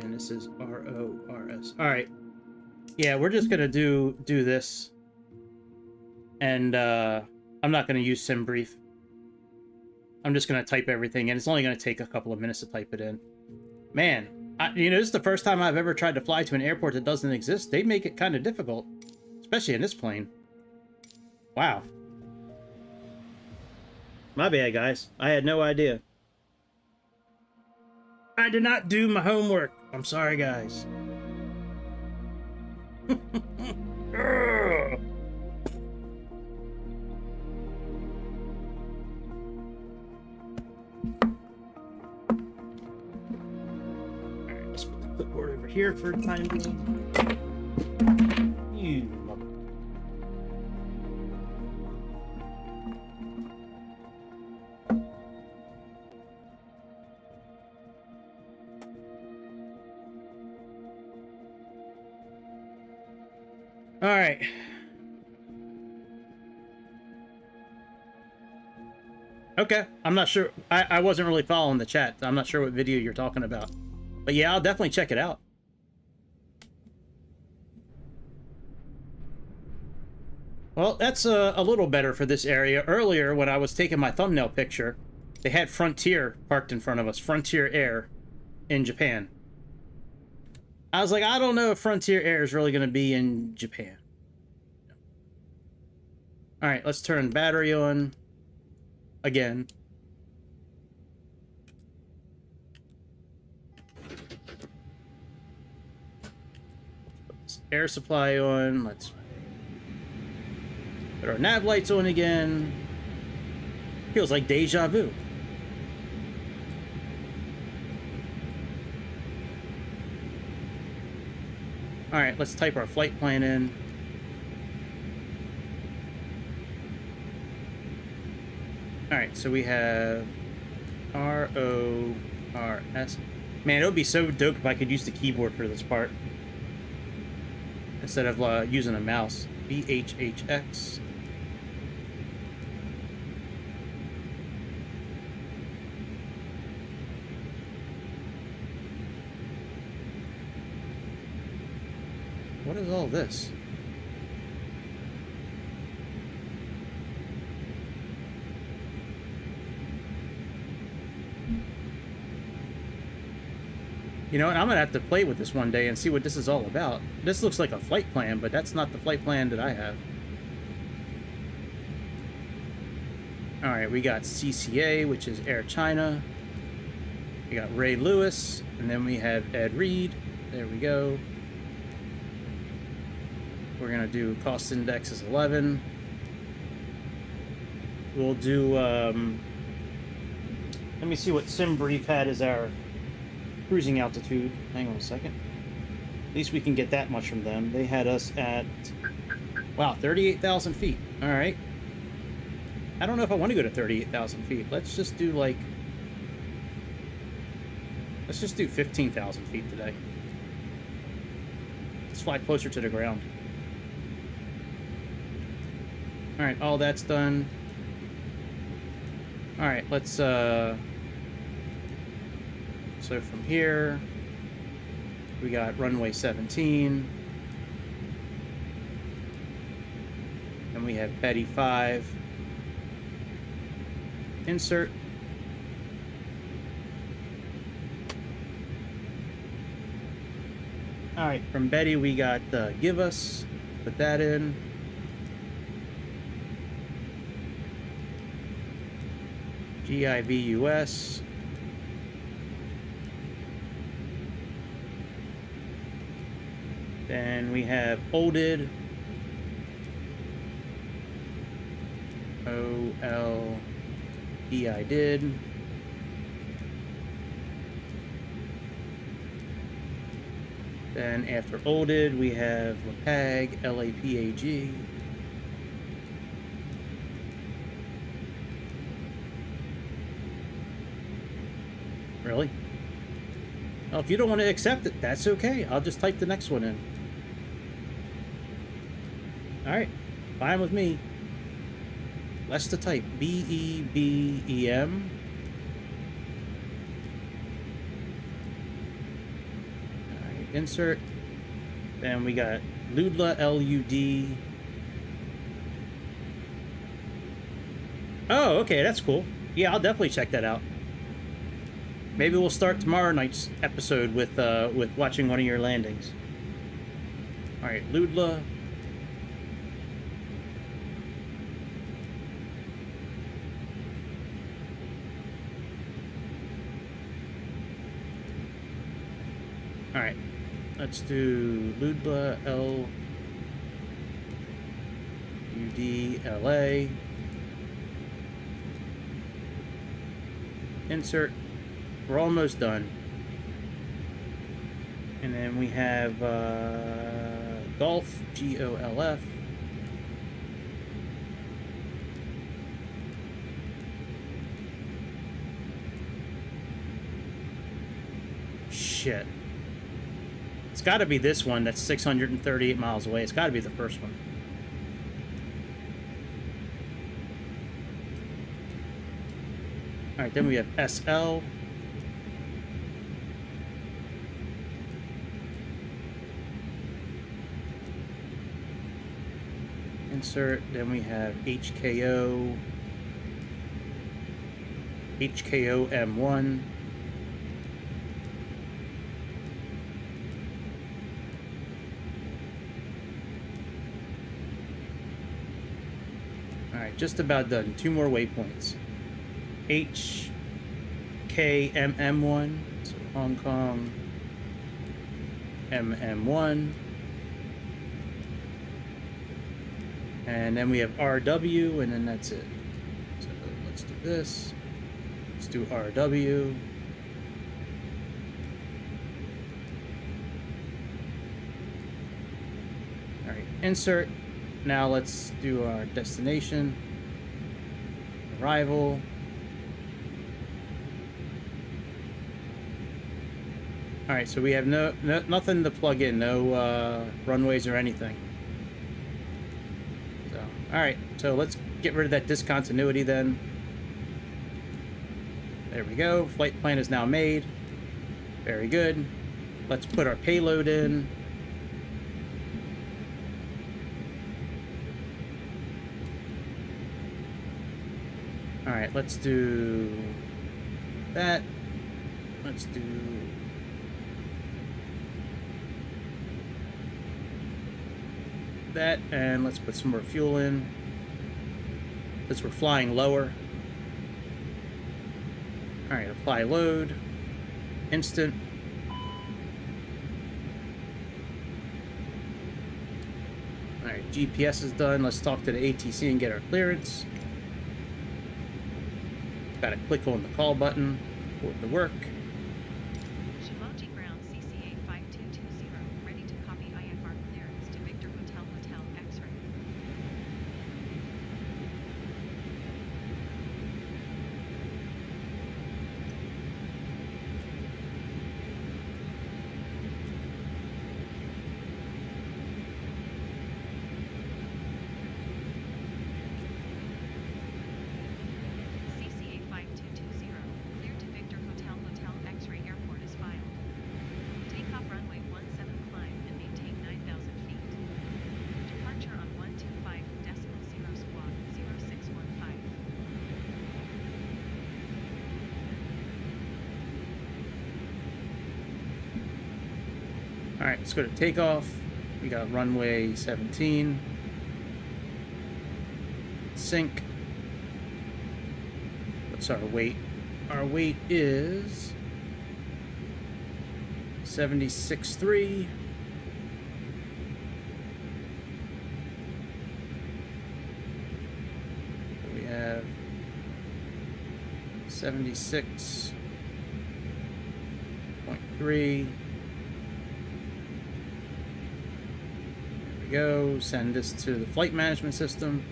And this is RORS. Alright. Yeah, we're just gonna do this. And I'm not gonna use SimBrief. I'm just gonna type everything in. It's only gonna take a couple of minutes to type it in. Man, you know, this is the first time I've ever tried to fly to an airport that doesn't exist. They make it kind of difficult. Especially in this plane. Wow. My bad, guys. I had no idea. I did not do my homework. I'm sorry, guys. Alright, let's put the clipboard over here for the time being. All right. Okay, I'm not sure. I wasn't really following the chat. I'm not sure what video you're talking about. But yeah, I'll definitely check it out. Well, that's a little better for this area. Earlier, when I was taking my thumbnail picture, they had Frontier parked in front of us. Frontier Air in Japan. I was like, I don't know if Frontier Air is really going to be in Japan. All right, let's turn battery on again. Put this air supply on. Let's put our nav lights on again. Feels like deja vu. All right, let's type our flight plan in. All right, so we have RORS. Man, it would be so dope if I could use the keyboard for this part instead of using a mouse. VHHX. What is all this? You know, and I'm gonna have to play with this one day and see what this is all about. This looks like a flight plan, but that's not the flight plan that I have. All right, we got CCA, which is Air China. We got Ray Lewis, and then we have Ed Reed. There we go. We're gonna do cost index is 11. We'll do, let me see what SimBrief had as our cruising altitude. Hang on a second. At least we can get that much from them. They had us at, wow, 38,000 feet. All right. I don't know if I want to go to 38,000 feet. Let's just do like, let's just do 15,000 feet today. Let's fly closer to the ground. All right, all that's done. All right, let's, so from here, we got runway 17. And we have Betty 5. Insert. All right, from Betty, we got give us. Put that in. GIVUS. Then we have olded. OLD I did. Then after olded, we have LAPAG, LAPAG. Really? Well, if you don't want to accept it, that's okay. I'll just type the next one in. Alright, fine with me. Less to type. BEBEM. Alright, insert. Then we got Ludla, LUD. Oh, okay, that's cool. Yeah, I'll definitely check that out. Maybe we'll start tomorrow night's episode with watching one of your landings. Alright, Ludla. Alright, let's do Ludla, LUDLA. Insert. We're almost done. And then we have Golf, GOLF. Shit. It's got to be this one that's 638 miles away. It's got to be the first one. All right, then we have SL. Insert. Then we have HKO. HKO M1. Alright, just about done. 2 more waypoints. HKMM1, so Hong Kong MM1. And then we have RW, and then that's it. So let's do this. Let's do RW. All right, insert. Now let's do our destination. Arrival. All right, so we have nothing to plug in, no runways or anything. So, all right, so let's get rid of that discontinuity then. There we go. Flight plan is now made. Very good. Let's put our payload in. All right, let's do that. Let's do that, and let's put some more fuel in since we're flying lower. All right, apply load. Instant. All right, GPS is done. Let's talk to the ATC and get our clearance. Gotta click on the call button for it to work. Shimaji Ground CCA 5220, ready to copy IFR clearance to Victor Hotel Hotel X-ray. CCA 5220, clear to Victor Hotel Hotel X-ray airport is filed. Takeoff runway 17 climb and maintain 9,000 feet. Departure on 125.0 squawk 0615. All right, let's go to takeoff. We got runway 17. Sync. What's our weight? Our weight is 76.3. We have 76.3. Go send this to the flight management system.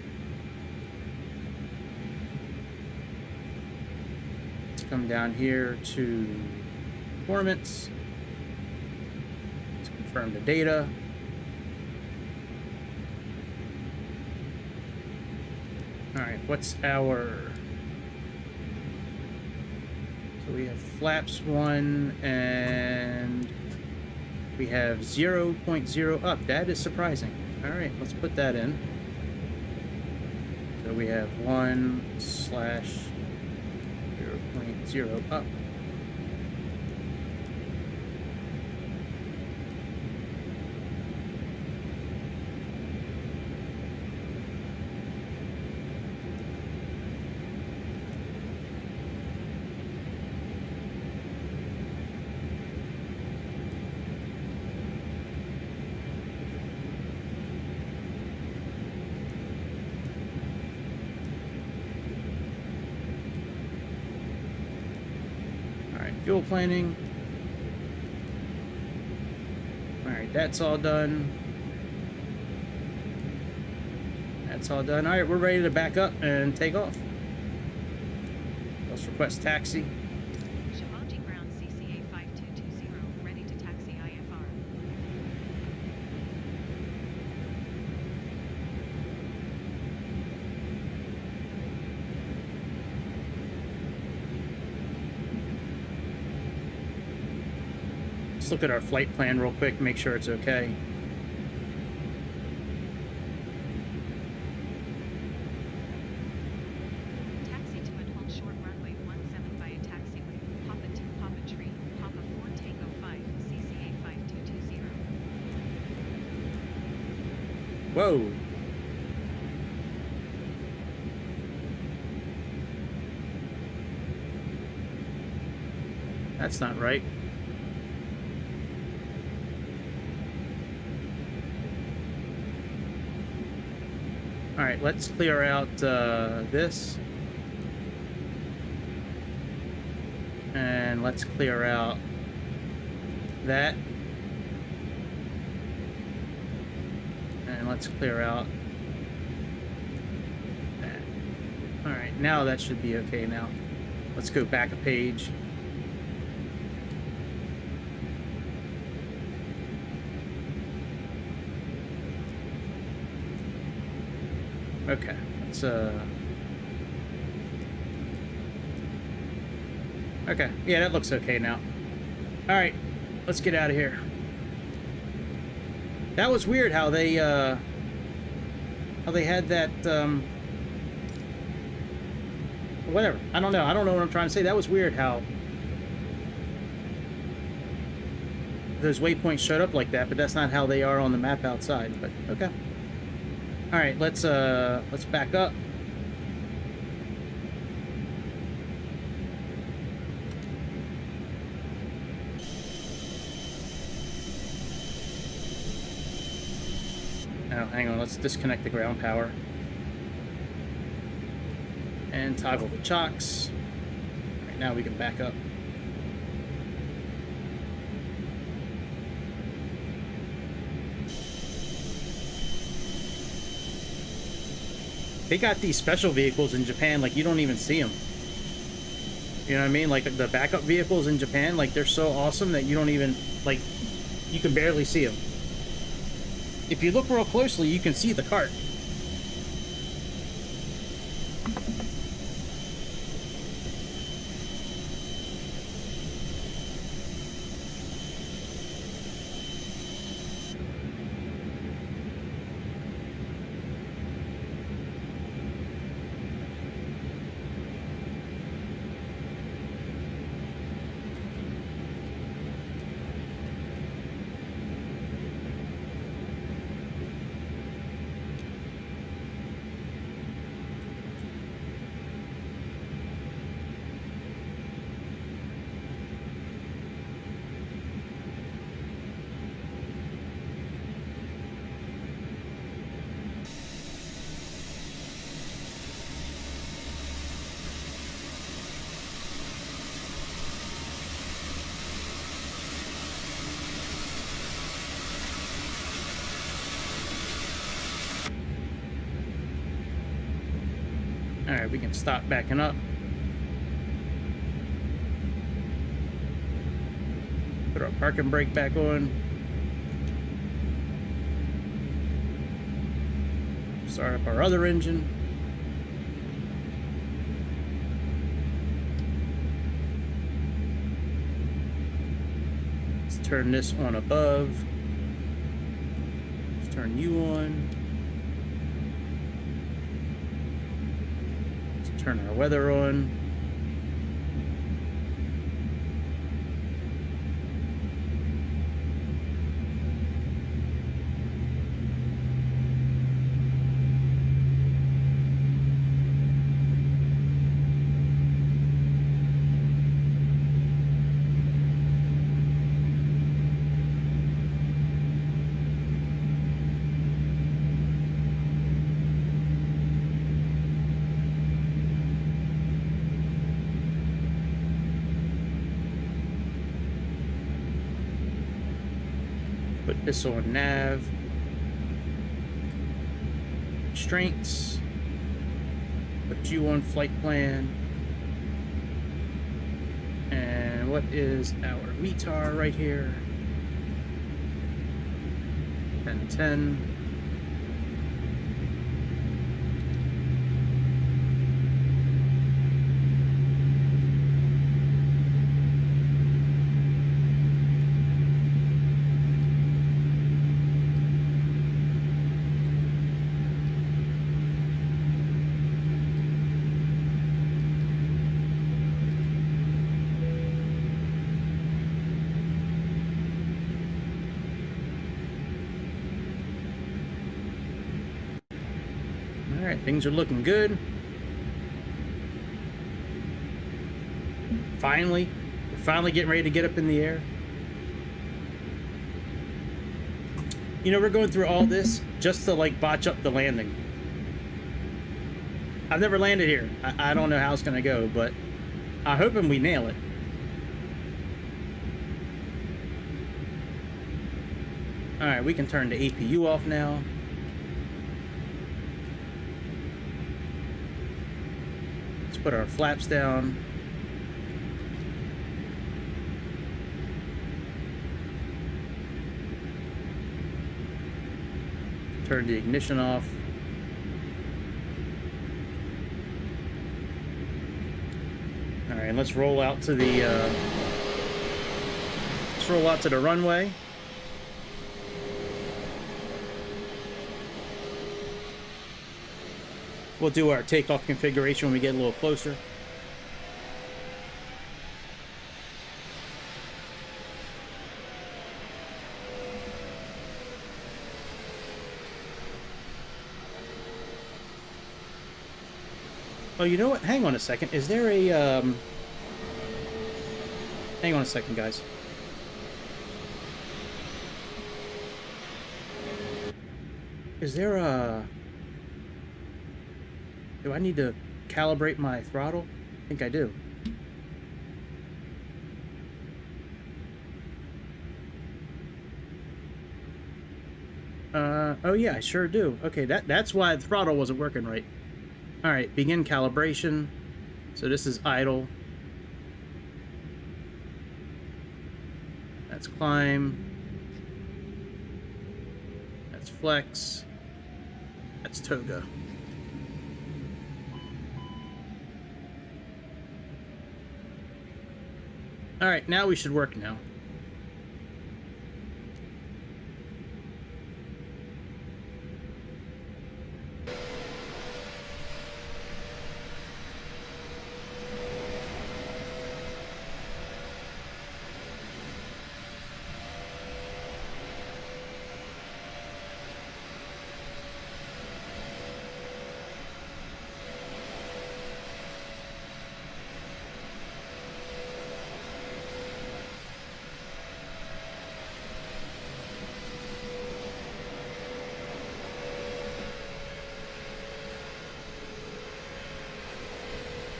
Let's come down here to performance. Let's confirm the data. All right, what's our, so we have flaps 1 and we have 0.0 up. That is surprising. All right, let's put that in. So we have 1/0.0 up. Fuel planning. Alright, that's all done. That's all done. Alright, we're ready to back up and take off. Let's request taxi. Shimaji Ground CCA 5220, ready to taxi IFR. Let's look at our flight plan real quick, make sure it's okay. Taxi to and hold short runway 17 via taxiway. Papa 2 Papa Tree. Papa 4 Tango 5. CCA 5220. Whoa. That's not right. All right, let's clear out this. And let's clear out that. And And let's clear out that. All right, now that should be okay now. Let's go back a page. Okay, let's okay, yeah, that looks okay now. All right, let's get out of here. That was weird how they had that whatever. I don't know what I'm trying to say. That was weird how those waypoints showed up like that, but that's not how they are on the map outside. But okay. All right, let's back up. Oh, hang on, let's disconnect the ground power. And toggle the chocks. Right, now we can back up. They got these special vehicles in Japan, like you don't even see them. You know what I mean? Like the backup vehicles in Japan, like they're so awesome that you don't even, like, you can barely see them. If you look real closely, you can see the cart. Alright, we can stop backing up. Put our parking brake back on. Start up our other engine. Let's turn this on above. Let's turn you on. Turn our weather on. Put this on nav. Strengths. Put you on flight plan. And what is our METAR right here? 1010. Alright, things are looking good. Finally, we're finally getting ready to get up in the air. You know, we're going through all this just to, like, botch up the landing. I've never landed here. I don't know how it's going to go, but I'm hoping we nail it. Alright, we can turn the APU off now. put our flaps down. Turn the ignition off. All right, let's roll out to the runway. We'll do our takeoff configuration when we get a little closer. Oh, you know what? Hang on a second. Is there a, Hang on a second, guys. Is there a... Do I need to calibrate my throttle? I think I do. Oh yeah, I sure do. Okay, that's why the throttle wasn't working right. All right, begin calibration. So this is idle. That's climb. That's flex. That's toga. All right, now we should work now.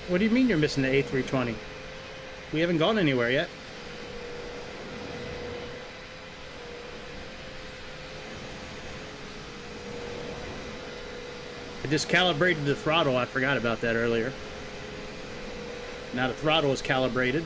What do you mean you're missing the A320? We haven't gone anywhere yet. I just calibrated the throttle. I forgot about that earlier. Now the throttle is calibrated.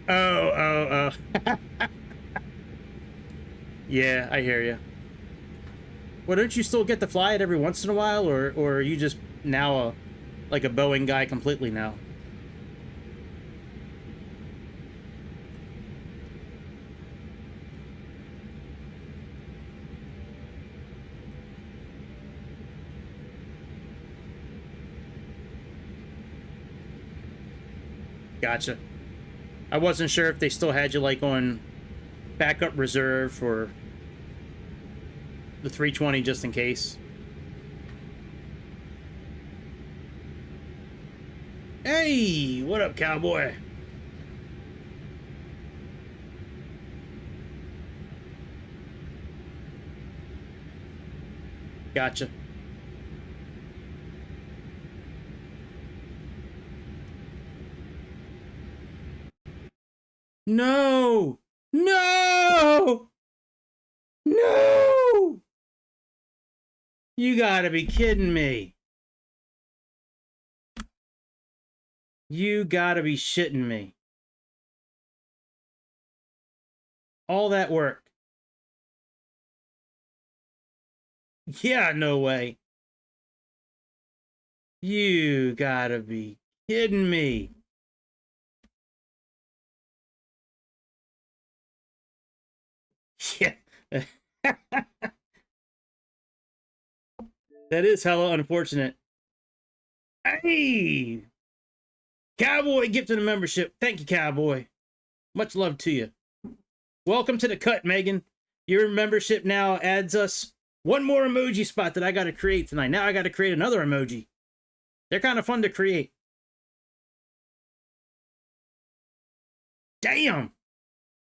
Oh. Yeah, I hear you. Well, don't you still get to fly it every once in a while, or are you just now like a Boeing guy completely now? Gotcha. I wasn't sure if they still had you like on backup reserve for the 320 just in case. Hey, what up, cowboy? Gotcha. No! No! No! You gotta be kidding me. You gotta be shitting me. All that work. Yeah, no way. You gotta be kidding me. Yeah. That is hella unfortunate. Hey! Cowboy gifted a membership. Thank you, Cowboy. Much love to you. Welcome to the cut, Megan. Your membership now adds us one more emoji spot that I got to create tonight. Now I got to create another emoji. They're kind of fun to create. Damn!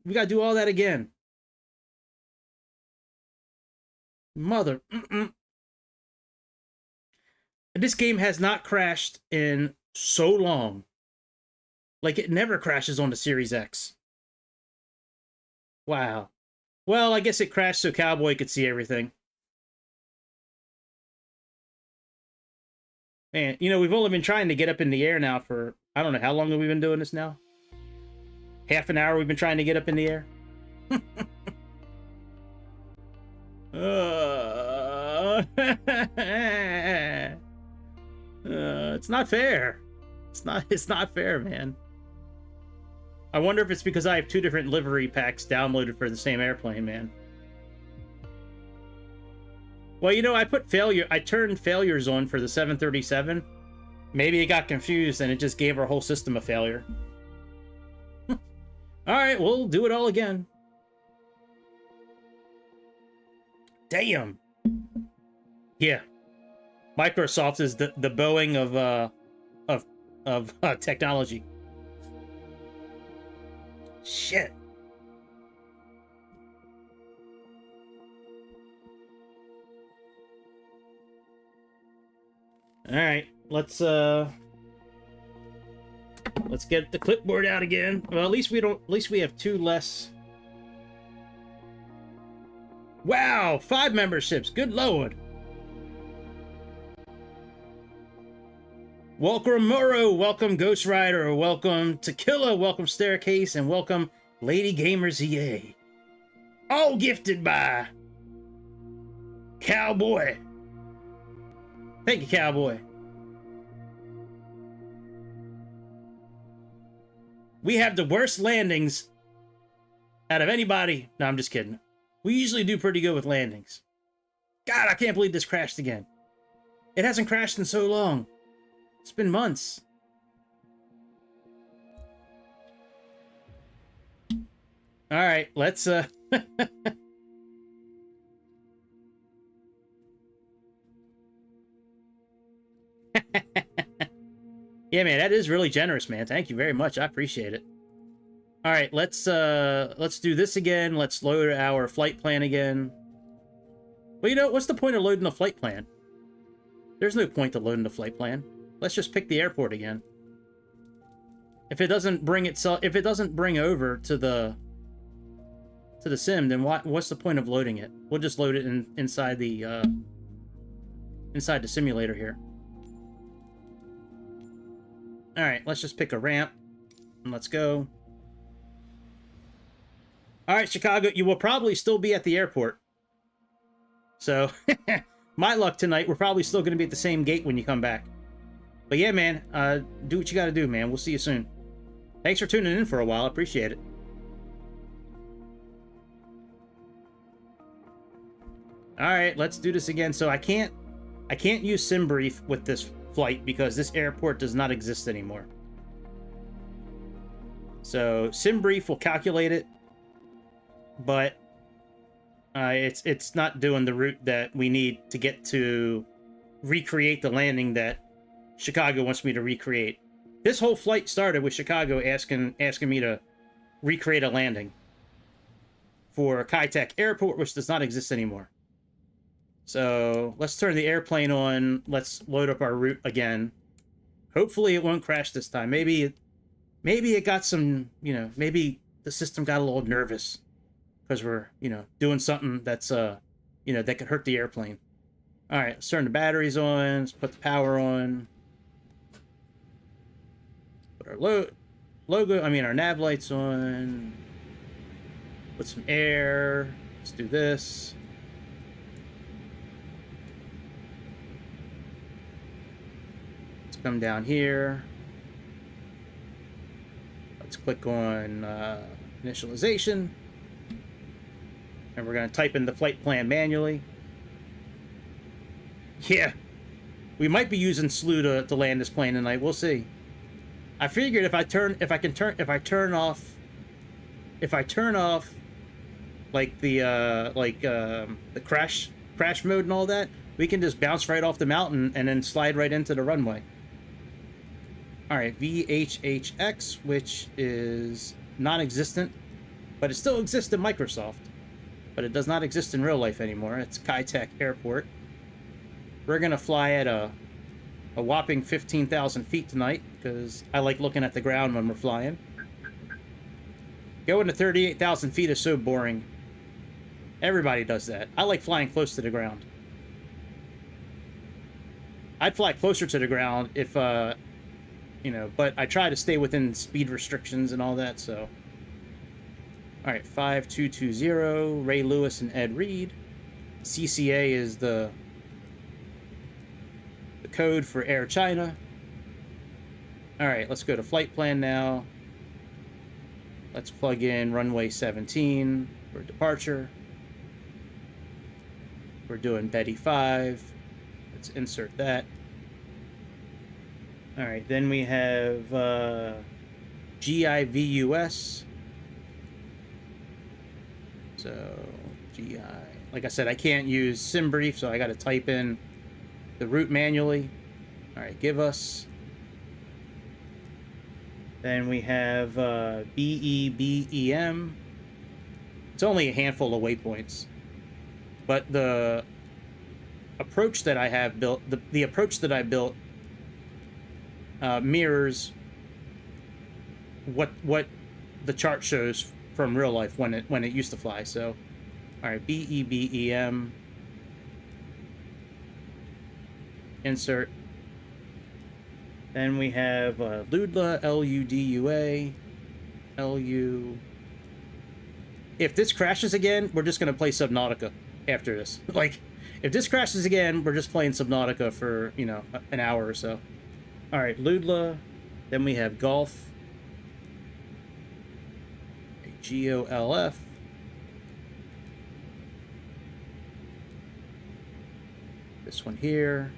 We got to do all that again. Mother. This game has not crashed in so long. Like, it never crashes on the Series X. Wow. Well, I guess it crashed so Cowboy could see everything. Man, you know, we've only been trying to get up in the air now for, I don't know, how long have we been doing this now? Half an hour we've been trying to get up in the air? It's not fair. It's not fair, man. I wonder if it's because I have 2 different livery packs downloaded for the same airplane, man. Well, you know, I turned failures on for the 737. Maybe it got confused and it just gave our whole system a failure. All right, we'll do it all again. Damn. Yeah. Microsoft is the Boeing of technology. Shit. All right, let's get the clipboard out again. Well, at least we have 2 less. Wow, 5 memberships. Good lord. Welcome Moro, welcome Ghost Rider, welcome Tequila, welcome Staircase, and welcome Lady Gamers EA. All gifted by Cowboy. Thank you, Cowboy. We have the worst landings out of anybody. No, I'm just kidding. We usually do pretty good with landings. God, I can't believe this crashed again. It hasn't crashed in so long. It's been months. All right, let's yeah, man, that is really generous, man. Thank you very much. I appreciate it. All right, let's do this again. Let's load our flight plan again. Well, you know, what's the point of loading the flight plan? There's no point to loading the flight plan. Let's just pick the airport again. If it doesn't bring over to the sim, then what's the point of loading it? We'll just load it inside the simulator here. All right, let's just pick a ramp and let's go. All right, Chicago, you will probably still be at the airport. So, my luck tonight, we're probably still going to be at the same gate when you come back. But yeah, man, do what you got to do, man. We'll see you soon. Thanks for tuning in for a while. I appreciate it. All right, let's do this again. So I can't use SimBrief with this flight because this airport does not exist anymore. So SimBrief will calculate it, but it's not doing the route that we need to get to recreate the landing that Chicago wants me to recreate. This whole flight started with Chicago asking me to recreate a landing for Kai-Tak Airport, which does not exist anymore. So let's turn the airplane on. Let's load up our route again. Hopefully it won't crash this time. Maybe it got some, you know, maybe the system got a little nervous because we're, you know, doing something that's, you know, that could hurt the airplane. All right, let's turn the batteries on. Let's put the power on. Put our our nav lights on. Put some air. Let's do this. Let's come down here. Let's click on initialization. And we're going to type in the flight plan manually. Yeah. We might be using SLU to land this plane tonight. We'll see. I figured if I turn off like the crash mode and all that, we can just bounce right off the mountain and then slide right into the runway. All right, VHHX, which is non-existent, but it still exists in Microsoft, but it does not exist in real life anymore. It's Kai-Tak Airport. We're gonna fly at a a whopping 15,000 feet tonight, because I like looking at the ground when we're flying. Going to 38,000 feet is so boring. Everybody does that. I like flying close to the ground. I'd fly closer to the ground if, you know, but I try to stay within speed restrictions and all that, so. All right, 5220, Ray Lewis and Ed Reed. CCA is the code for Air China. All right, let's go to flight plan now. Let's plug in runway 17 for departure. We're doing Betty 5. Let's insert that. All right, then we have GIVUS. So, GI. Like I said, I can't use SimBrief, so I got to type in the route manually. All right, give us. Then we have BEBEM. It's only a handful of waypoints, but the approach that I have built, the approach that I built, mirrors what the chart shows from real life when it used to fly. So, all right, BEBEM. Insert. Then we have LUDLA, LUDUA, LU. If this crashes again, we're just going to play Subnautica after this. Like, if this crashes again, we're just playing Subnautica for, you know, an hour or so. All right, LUDLA. Then we have Golf. GOLF. This one here.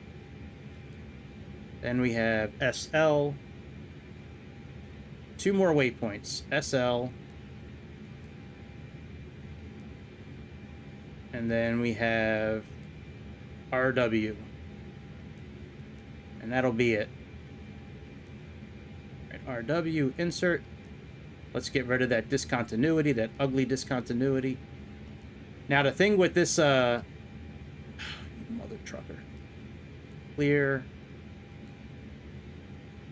Then we have SL. 2 more waypoints. SL. And then we have RW. And that'll be it. All right, RW, insert. Let's get rid of that discontinuity, that ugly discontinuity. Now, the thing with this, mother trucker. Clear.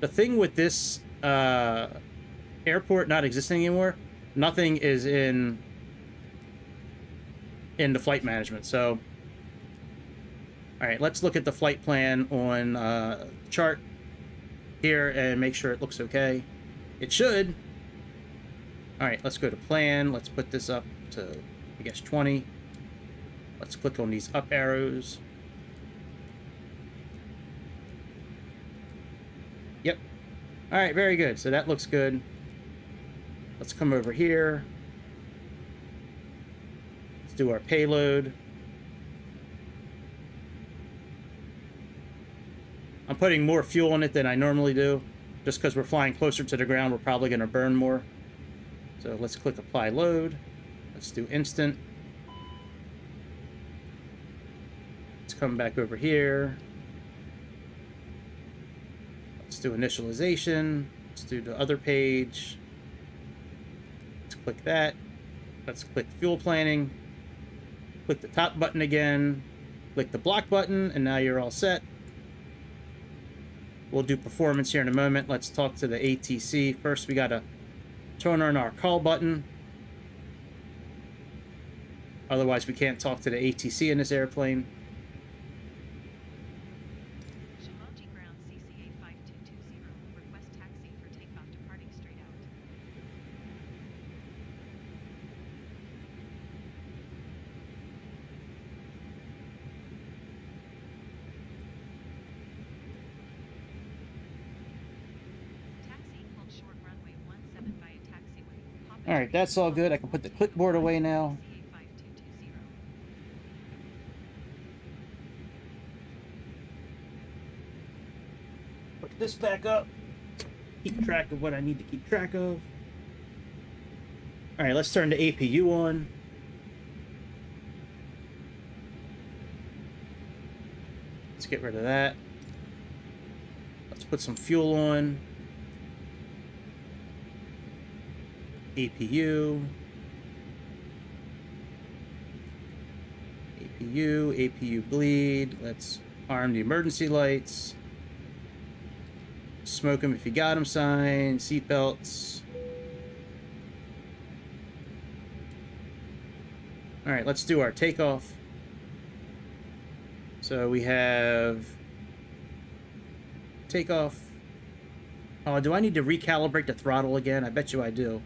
The thing with this airport not existing anymore, nothing is in the flight management. So, all right, let's look at the flight plan on chart here and make sure it looks okay. It should. All right, let's go to plan. Let's put this up to, I guess, 20. Let's click on these up arrows. Yep. All right, very good. So that looks good. Let's come over here. Let's do our payload. I'm putting more fuel in it than I normally do. Just because we're flying closer to the ground, we're probably going to burn more. So let's click apply load. Let's do instant. Let's come back over here. Let's do initialization. Let's do the other page. Let's click that. Let's click fuel planning. Click the top button again. Click the block button, and now you're all set. We'll do performance here in a moment. Let's talk to the ATC. First, we got to turn on our call button. Otherwise, we can't talk to the ATC in this airplane. Shimoji Ground CCA 5220. Request taxi for takeoff departing straight out. Taxi, hold short runway 17 via taxiway. Hop All right, that's all good. I can put the clipboard away now. CCA 5220. Put this back up. Keep track of what I need to keep track of. All right, let's turn the APU on. Let's get rid of that. Let's put some fuel on. APU. APU bleed. Let's arm the emergency lights. smoke them if you got them sign, seatbelts. All right, let's do our takeoff. So we have takeoff. Oh, do I need to recalibrate the throttle again? I bet you I do.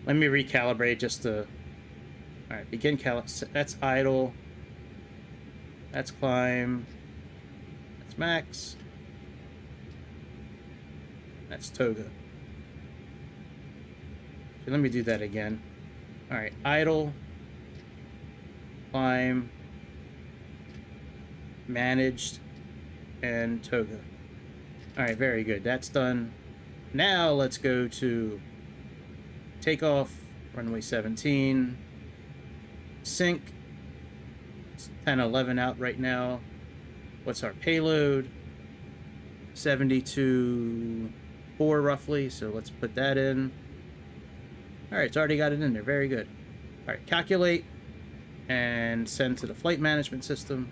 Let me recalibrate just to... All right, begin that's idle. That's climb. That's max. That's toga. So let me do that again. All right, idle. Climb. Managed. And toga. All right, very good. That's done. Now let's go to takeoff, runway 17. Sync. It's 10-11 out right now. What's our payload? 72.4 roughly, so let's put that in. All right, it's already got it in there. Very good. All right, calculate and send to the flight management system.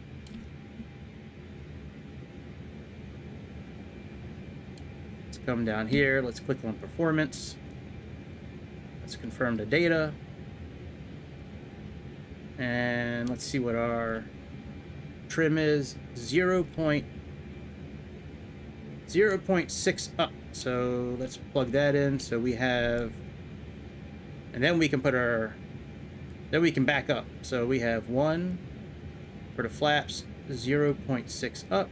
Let's come down here. Let's click on performance. Let's confirm the data. And let's see what our trim is. 0.6 up. So let's plug that in. So we have, and then we can put our, then we can back up. So we have 1 for the flaps, 0.6 up.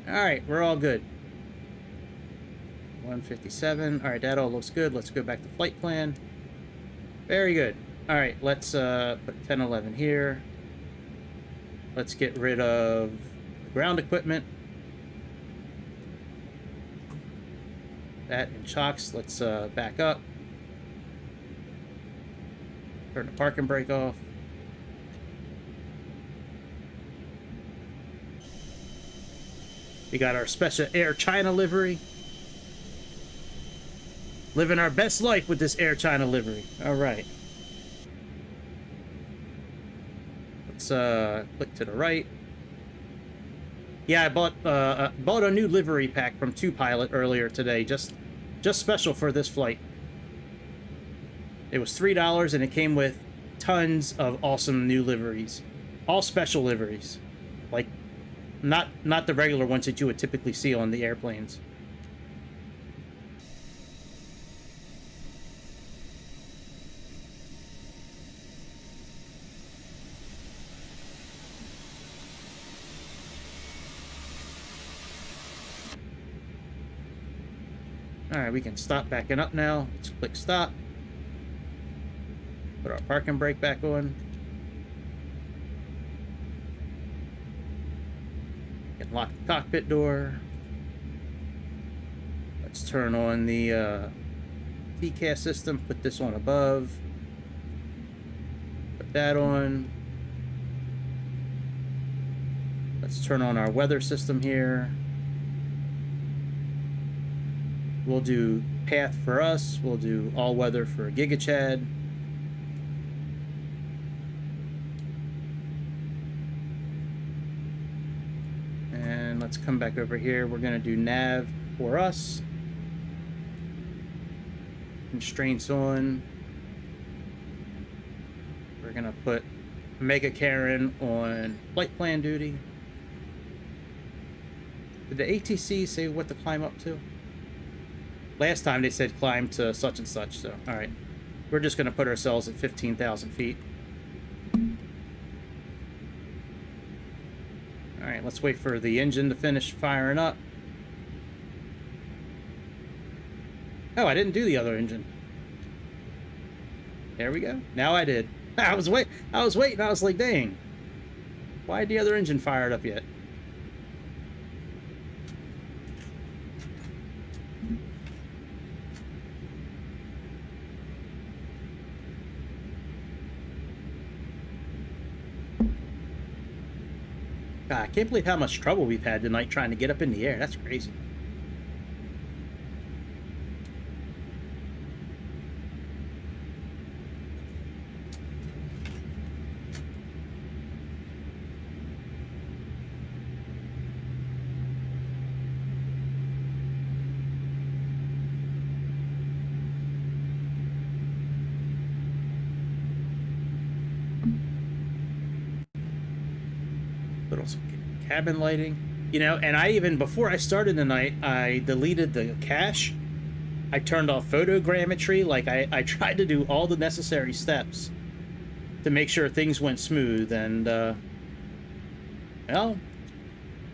All right, we're all good. 157. All right, that all looks good. Let's go back to flight plan. Very good. All right, let's put 10-11 here. Let's get rid of the ground equipment. That in chocks. Let's back up. Turn the parking brake off. We got our special Air China livery. Living our best life with this Air China livery. All right. Let's click to the right. Yeah, I bought a new livery pack from 2Pilot earlier today, just special for this flight. It was $3 and it came with tons of awesome new liveries, all special liveries, like not the regular ones that you would typically see on the airplanes. Alright, we can stop backing up now. Let's click stop. Put our parking brake back on. Can lock the cockpit door. Let's turn on the TCAS system. Put this on above. Put that on. Let's turn on our weather system here. We'll do path for us. We'll do all weather for GigaChad. And let's come back over here. We're going to do nav for us. Constraints on. We're going to put Mega Karen on flight plan duty. Did the ATC say what to climb up to? Last time they said climb to such and such, so alright. We're just going to put ourselves at 15,000 feet. Alright, let's wait for the engine to finish firing up. Oh, I didn't do the other engine. There we go. Now I did. I was waiting. I was like, dang. Why the other engine fired up yet? God, I can't believe how much trouble we've had tonight trying to get up in the air. That's crazy. Put on some cabin lighting. You know, and I even, before I started the night, I deleted the cache. I turned off photogrammetry. Like, I tried to do all the necessary steps to make sure things went smooth. And, well,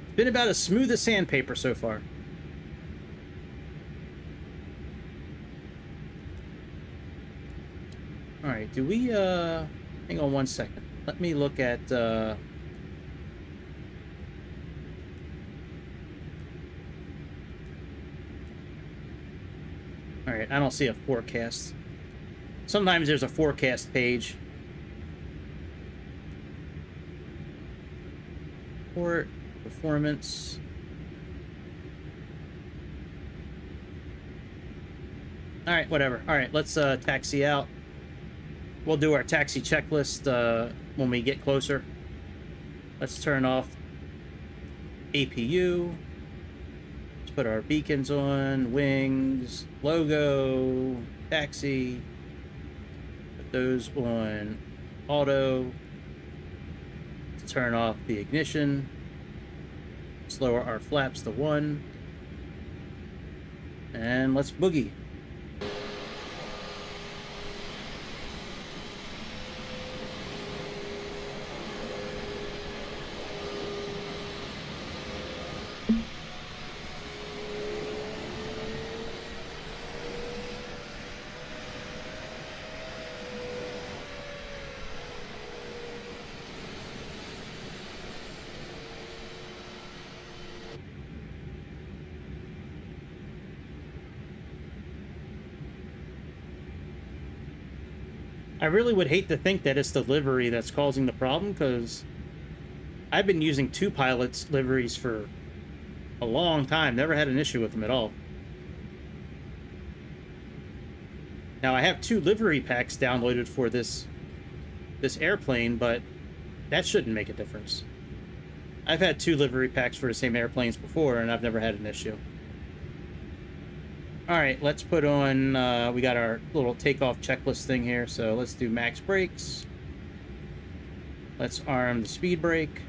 it's been about as smooth as sandpaper so far. All right, do we, hang on one second. Let me look at, all right, I don't see a forecast. Sometimes there's a forecast page. Port, performance. All right, whatever. All right, let's taxi out. We'll do our taxi checklist when we get closer. Let's turn off APU. Let's put our beacons on, wings, logo, taxi. Put those on auto. Let's turn off the ignition. Let's lower our flaps to 1. And let's boogie. I really would hate to think that it's the livery that's causing the problem, because I've been using 2 pilots liveries for a long time. Never had an issue with them at all. Now, I have 2 livery packs downloaded for this airplane, but that shouldn't make a difference. I've had 2 livery packs for the same airplanes before, and I've never had an issue. All right, let's put on, we got our little takeoff checklist thing here, so let's do max brakes. Let's arm the speed brake.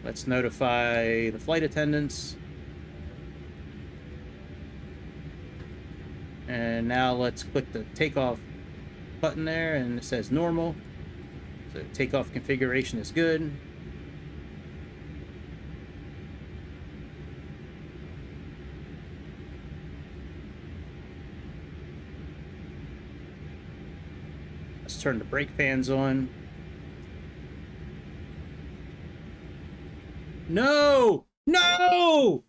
Let's notify the flight attendants. And now let's click the takeoff button there, and it says normal. So takeoff configuration is good. Let's turn the brake fans on. No! No!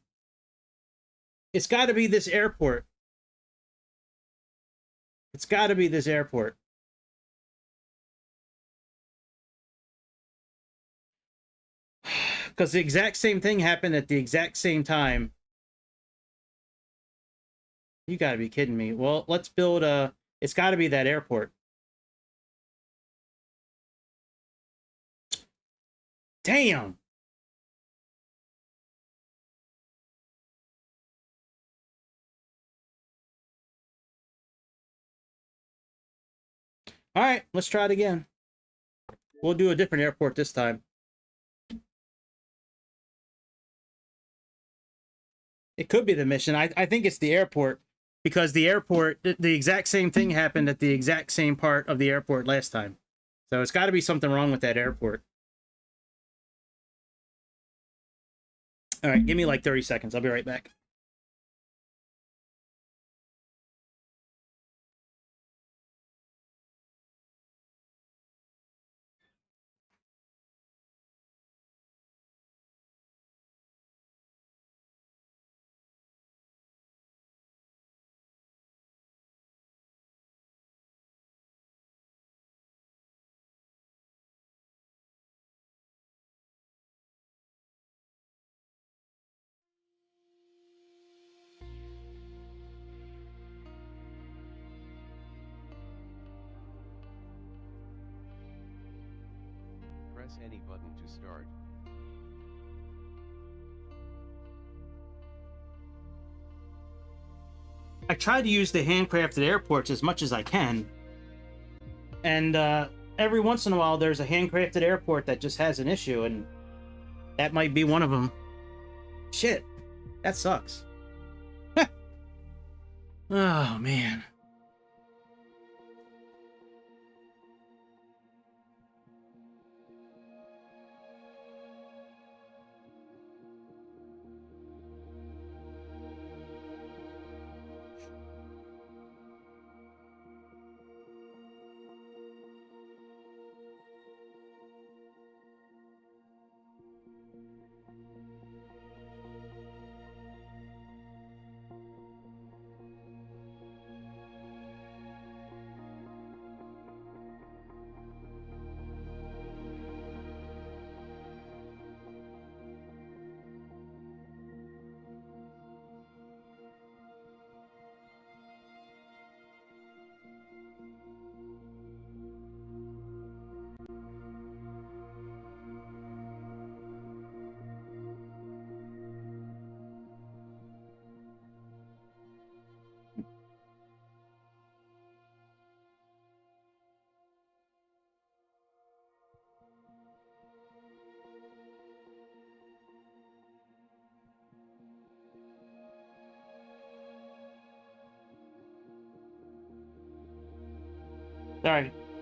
It's got to be this airport. It's got to be this airport. Because the exact same thing happened at the exact same time. You got to be kidding me. Well, let's build a... It's got to be that airport. Damn! All right, let's try it again. We'll do a different airport this time. It could be the mission. I think it's the airport, because the airport, the exact same thing happened at the exact same part of the airport last time. So it's got to be something wrong with that airport. All right, give me like 30 seconds. I'll be right back. Press any button to start. I try to use the handcrafted airports as much as I can. And every once in a while there's a handcrafted airport that just has an issue, and that might be one of them. Shit, that sucks. Oh, man.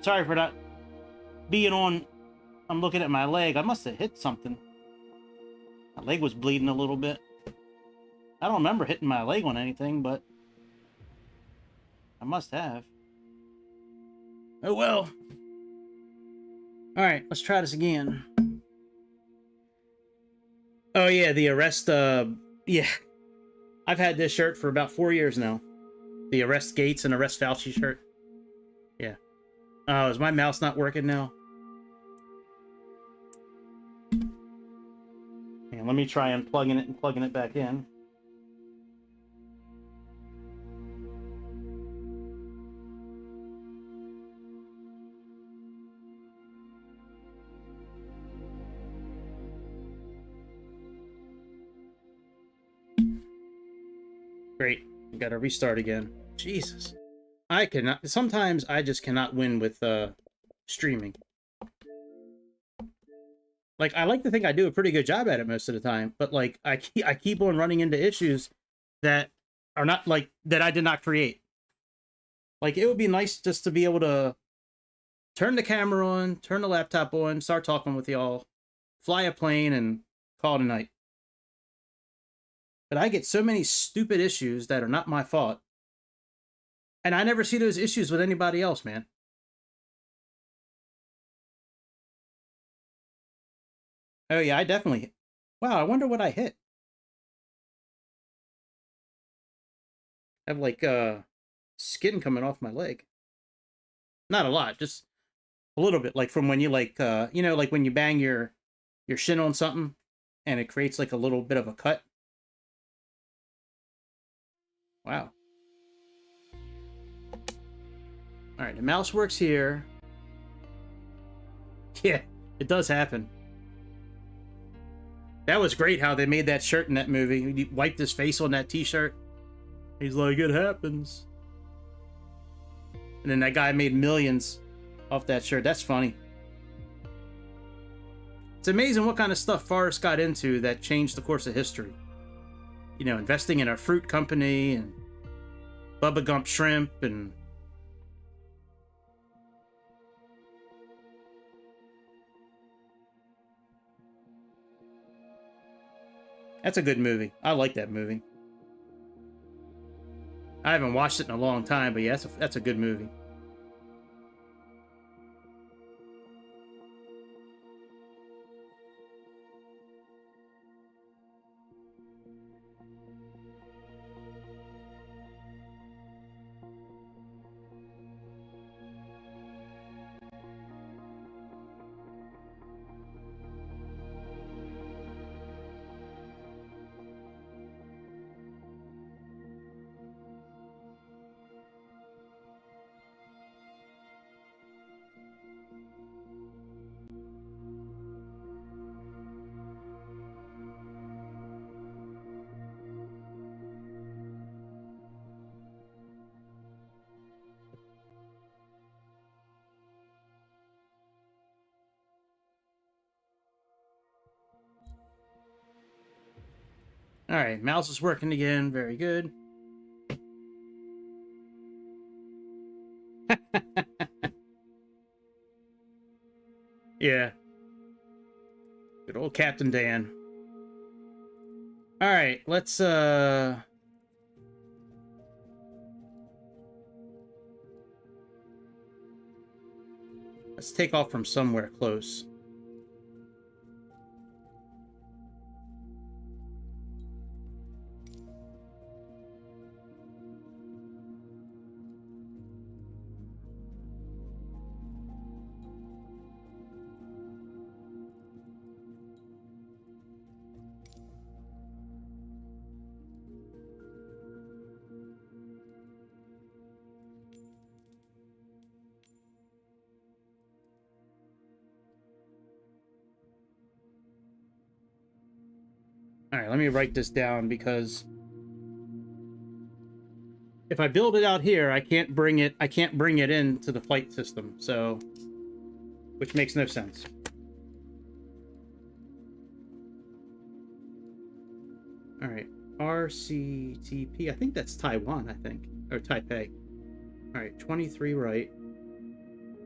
Sorry for not being on. I'm looking at my leg. I must have hit something. My leg was bleeding a little bit. I don't remember hitting my leg on anything, but I must have. Oh well. Alright, let's try this again. Oh yeah, the arrest, yeah. I've had this shirt for about 4 years now. The Arrest Gates and Arrest Fauci shirt. Yeah. Oh, is my mouse not working now? And let me try unplugging it and plugging it back in. Great. We gotta restart again. Jesus. I cannot... Sometimes I just cannot win with, streaming. Like, I like to think I do a pretty good job at it most of the time, but, like, I keep on running into issues that are not, like, that I did not create. Like, it would be nice just to be able to turn the camera on, turn the laptop on, start talking with y'all, fly a plane, and call it a night. But I get so many stupid issues that are not my fault. And I never see those issues with anybody else, man. Oh, yeah, I definitely... Wow, I wonder what I hit. I have, like, skin coming off my leg. Not a lot, just a little bit. Like, from when you, like, you know, like when you bang your shin on something, and it creates, like, a little bit of a cut. Wow. Alright, the mouse works here. Yeah, it does happen. That was great how they made that shirt in that movie. He wiped his face on that t-shirt. He's like, it happens. And then that guy made millions off that shirt. That's funny. It's amazing what kind of stuff Forrest got into that changed the course of history. You know, investing in a fruit company and Bubba Gump Shrimp and... That's a good movie. I like that movie. I haven't watched it in a long time, but yeah, that's a good movie. Alright, mouse is working again. Very good. Yeah. Good old Captain Dan. Alright, let's take off from somewhere close. Alright, let me write this down because if I build it out here, I can't bring it into the flight system, so which makes no sense. Alright, RCTP, I think that's Taiwan, I think. Or Taipei. Alright, 23 right.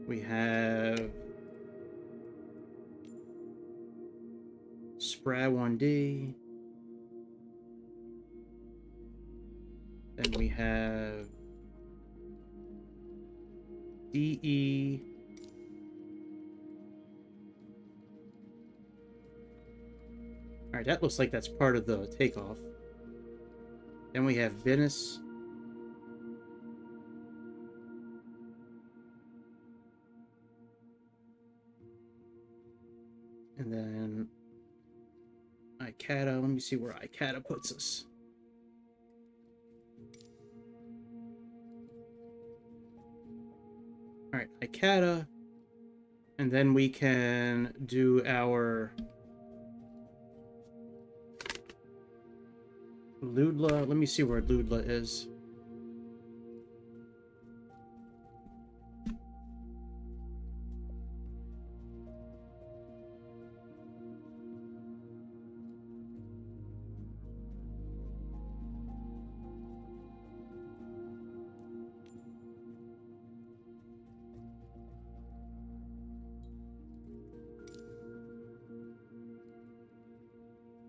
We have SPRA-1D. Then we have DE. Alright, that looks like that's part of the takeoff. Then we have Venice. And then ICATA. Let me see where ICATA puts us. Alright, ICATA. And then we can do our Ludla. Let me see where Ludla is.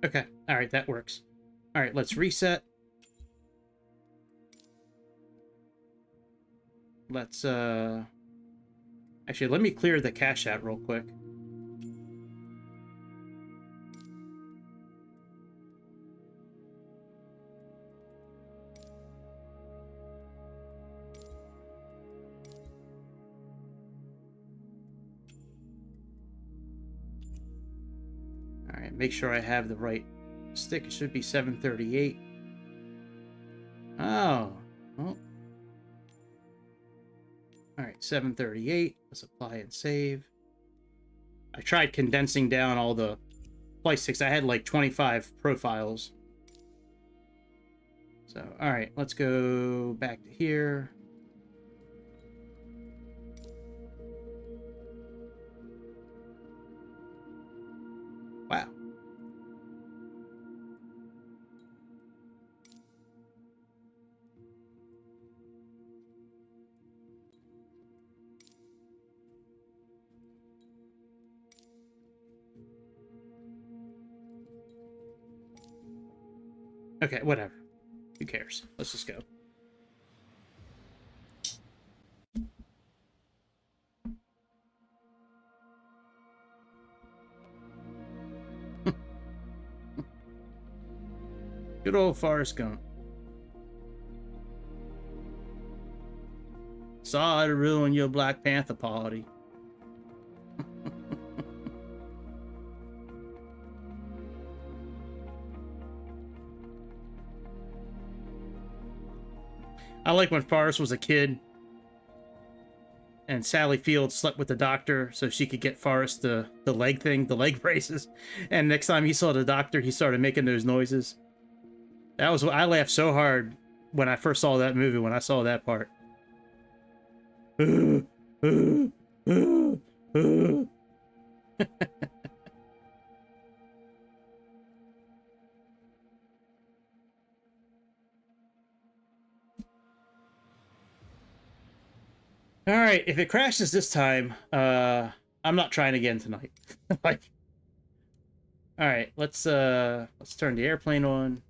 Okay, alright, that works. Alright, let's reset. Let's, actually, let me clear the cache out real quick. Alright, make sure I have the right stick. It should be 738. Oh. Well. Alright, 738. Let's apply and save. I tried condensing down all the flight sticks. I had like 25 profiles. So, alright, let's go back to here. Wow. Okay, whatever. Who cares? Let's just go. Good old Forrest Gump. Sorry to ruin your Black Panther party. I like when Forrest was a kid and Sally Field slept with the doctor so she could get Forrest the leg thing, the leg braces. And next time he saw the doctor, he started making those noises. That was what I laughed so hard when I first saw that movie, when I saw that part. All right, if it crashes this time, I'm not trying again tonight. Like, all right, let's turn the airplane on.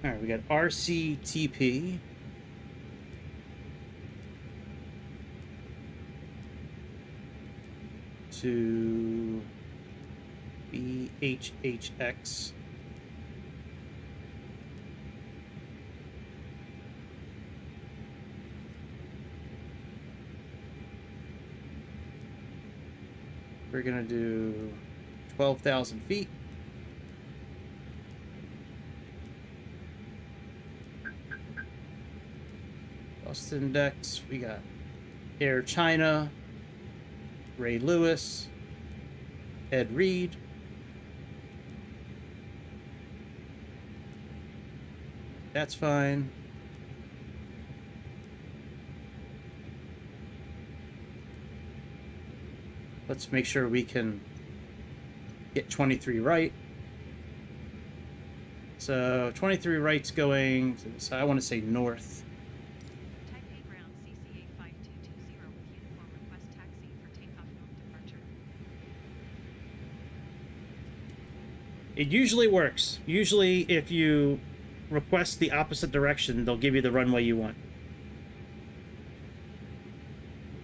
All right, we got RCTP. To BHHX. We're gonna do 12,000 feet. Cost index, we got Air China, Ray Lewis, Ed Reed. That's fine. Let's make sure we can get 23 right. So 23 right's going to, so I want to say north. Taipei ground CCA 5220 with uniform request taxi for takeoff north departure. It usually works. Usually if you request the opposite direction, they'll give you the runway you want.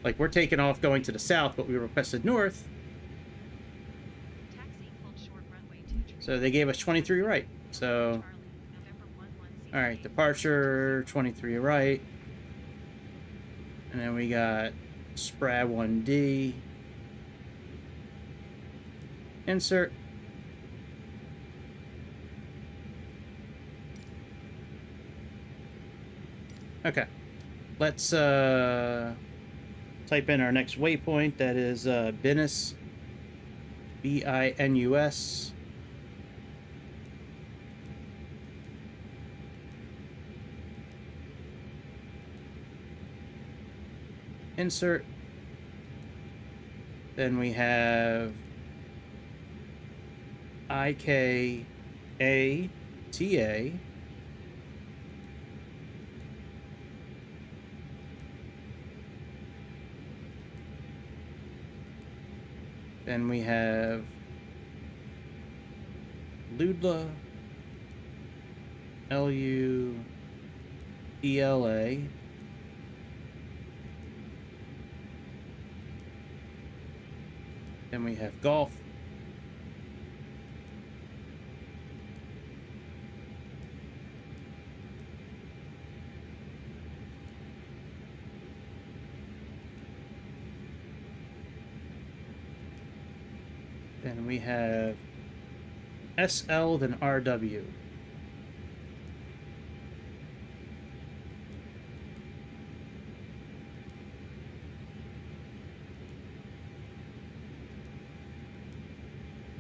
Like, we're taking off going to the south, but we requested north. Taxi hold short runway 23. So they gave us 23 right. So, Charlie, November 11 all right, departure 23 right. And then we got SPRAD 1D. Insert. Okay. Let's type in our next waypoint. That is Binus. BINUS. Insert. Then we have IKATA. Then we have Ludla, LUDLA. Then we have Golf. Then we have SL, then RW.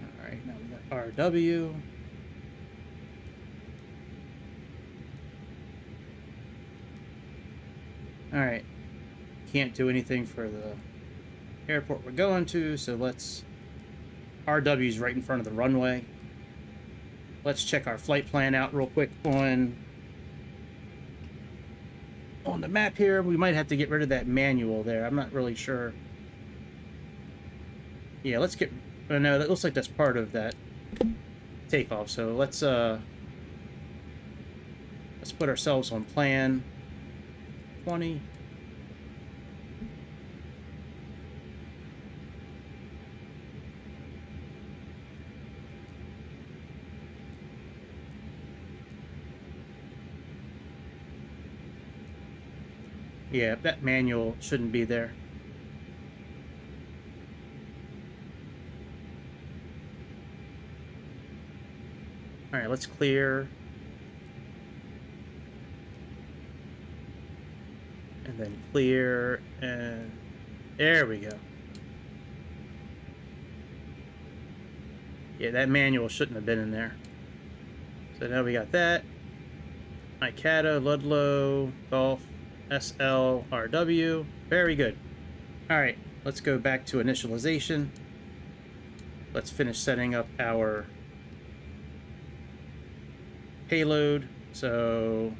All right, now we got RW. All right, can't do anything for the airport we're going to, so let's... RW's right in front of the runway. Let's check our flight plan out real quick on the map here. We might have to get rid of that manual there. I'm not really sure. Yeah, let's get... Oh, no, that looks like that's part of that takeoff. So let's put ourselves on plan 20. Yeah, that manual shouldn't be there. All right, let's clear. And then clear, and there we go. Yeah, that manual shouldn't have been in there. So now we got that. Icata, Ludlow, Golf, SL, RW. Very good. All right, let's go back to initialization. Let's finish setting up our payload. So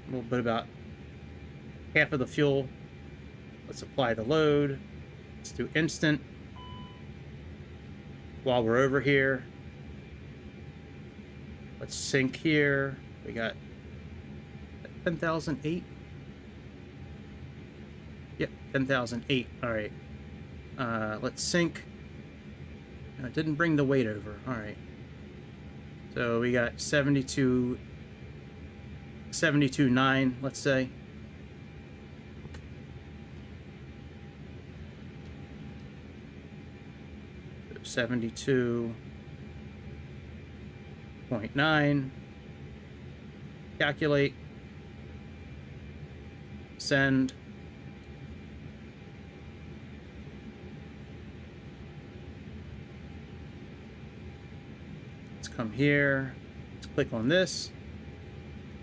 a little bit about half of the fuel. Let's apply the load. Let's do instant. While we're over here, let's sync here. We got 10,008. Yep, 10,008. All right. Let's sync. No, it didn't bring the weight over. All right. So we got 72.9, let's say. So 72.9. Calculate. Send. Let's come here. Let's click on this.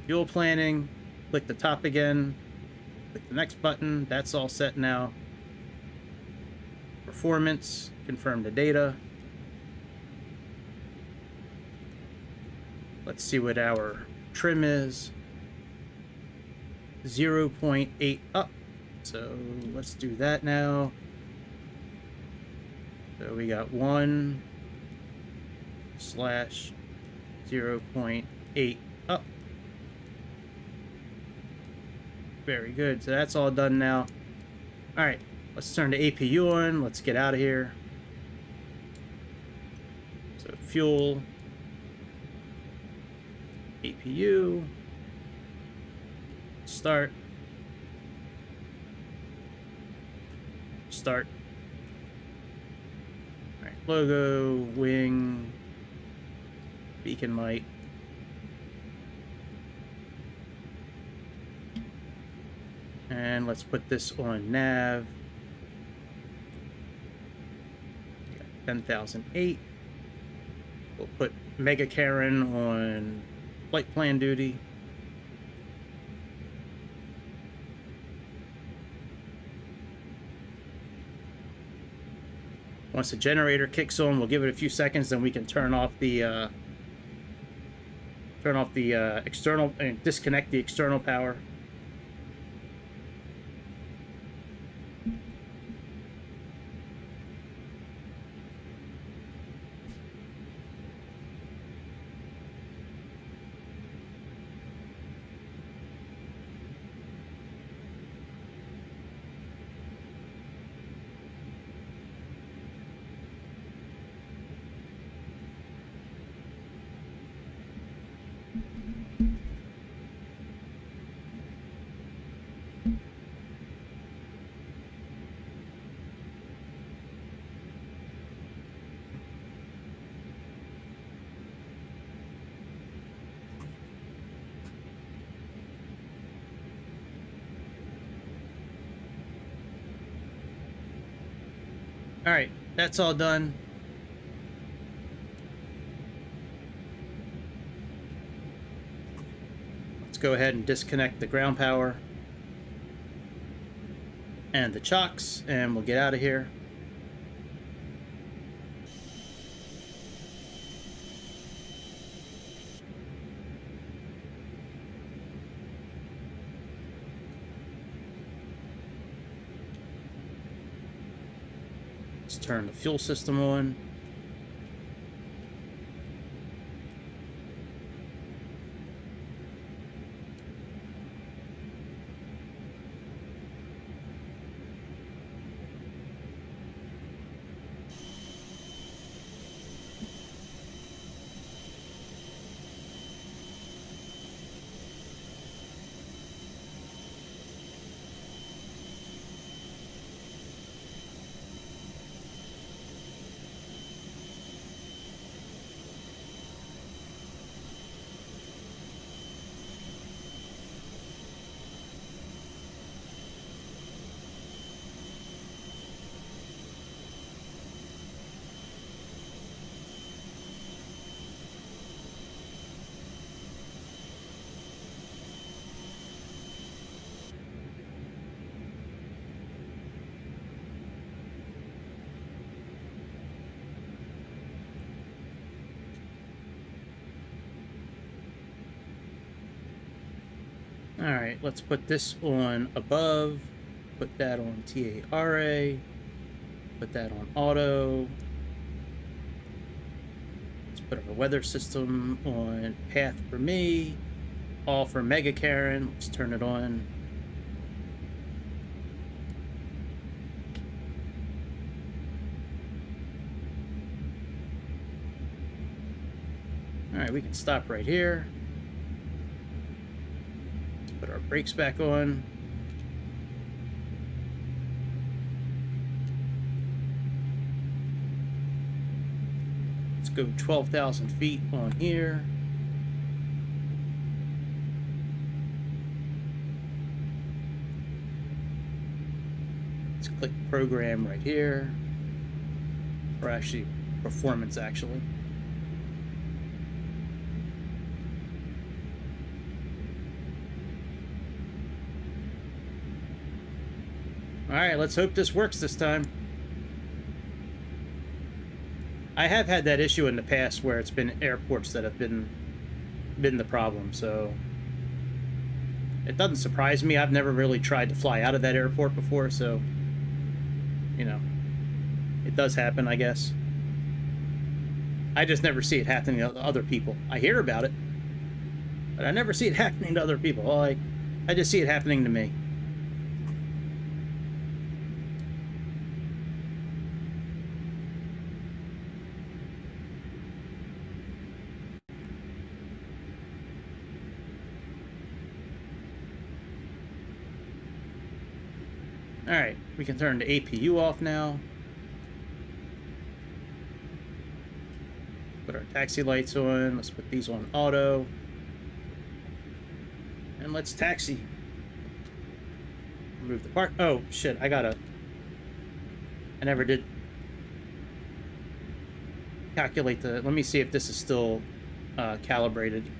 Fuel planning. Click the top again. Click the next button. That's all set now. Performance. Confirm the data. Let's see what our trim is. 0.8 up. So let's do that now. So we got 1/0.8 up. Very good. So that's all done now. All right, let's turn the APU on. Let's get out of here. So fuel, APU, start. All right, logo, wing, beacon light. And let's put this on nav. 10,008. We'll put Mega Karen on flight plan duty. Once the generator kicks on, we'll give it a few seconds, then we can turn off the external and disconnect the external power. All right, that's all done. Let's go ahead and disconnect the ground power and the chocks, and we'll get out of here. Let's turn the fuel system on. All right, let's put this on above, put that on TARA, put that on auto. Let's put our weather system on path for me, all for Mega Karen. Let's turn it on. All right, we can stop right here. Put our brakes back on. Let's go 12,000 feet on here. Let's click program right here. Or actually, performance actually. All right, let's hope this works this time. I have had that issue in the past where it's been airports that have been the problem, so it doesn't surprise me. I've never really tried to fly out of that airport before, so you know, it does happen, I guess. I just never see it happening to other people. I hear about it, but I never see it happening to other people. Well, I just see it happening to me. Alright, we can turn the APU off now. Put our taxi lights on. Let's put these on auto. And let's taxi. Remove the park. Oh, shit, I never did calculate the... Let me see if this is still calibrated,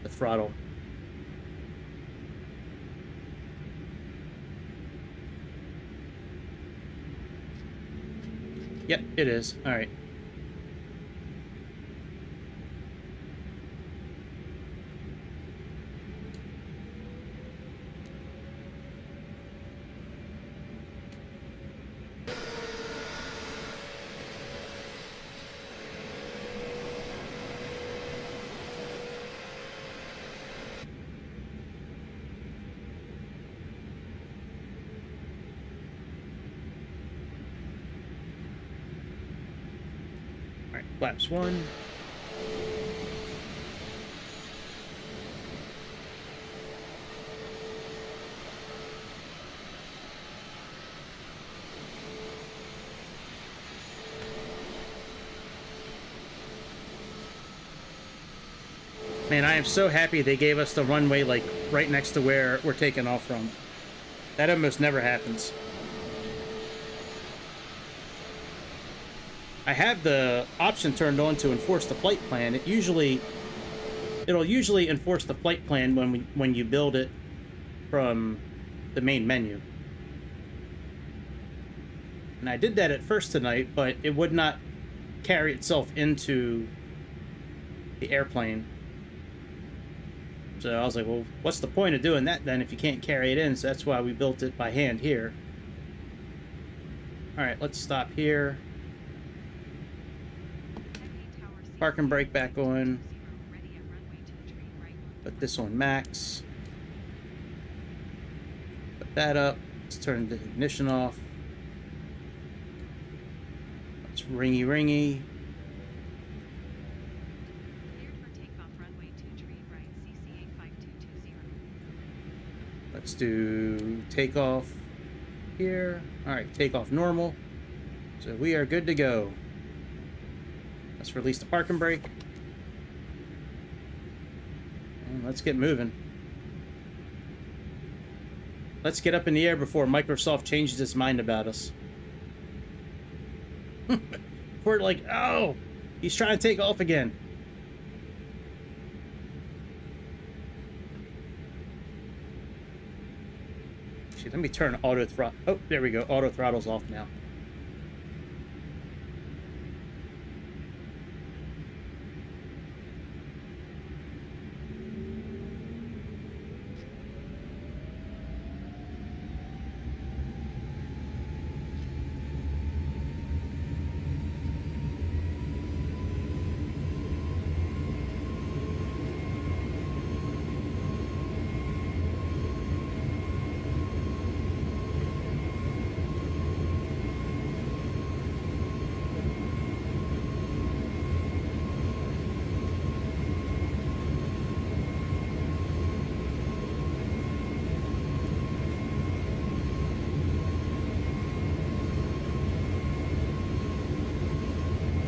the throttle. Yep, it is. All right. Flaps 1. Man, I am so happy they gave us the runway like right next to where we're taking off from. That almost never happens. I have the option turned on to enforce the flight plan. It'll usually enforce the flight plan when you build it from the main menu. And I did that at first tonight, but it would not carry itself into the airplane. So I was like, well, what's the point of doing that then if you can't carry it in? So that's why we built it by hand here. All right, let's stop here. Park and brake back on. Put this on max. Put that up. Let's turn the ignition off. Let's ringy ringy. Let's do takeoff here. All right, takeoff normal. So we are good to go. Let's release the parking brake. And let's get moving. Let's get up in the air before Microsoft changes its mind about us. We're like, oh, he's trying to take off again. Actually, let me turn auto throttle. Oh, there we go. Auto throttle's off now.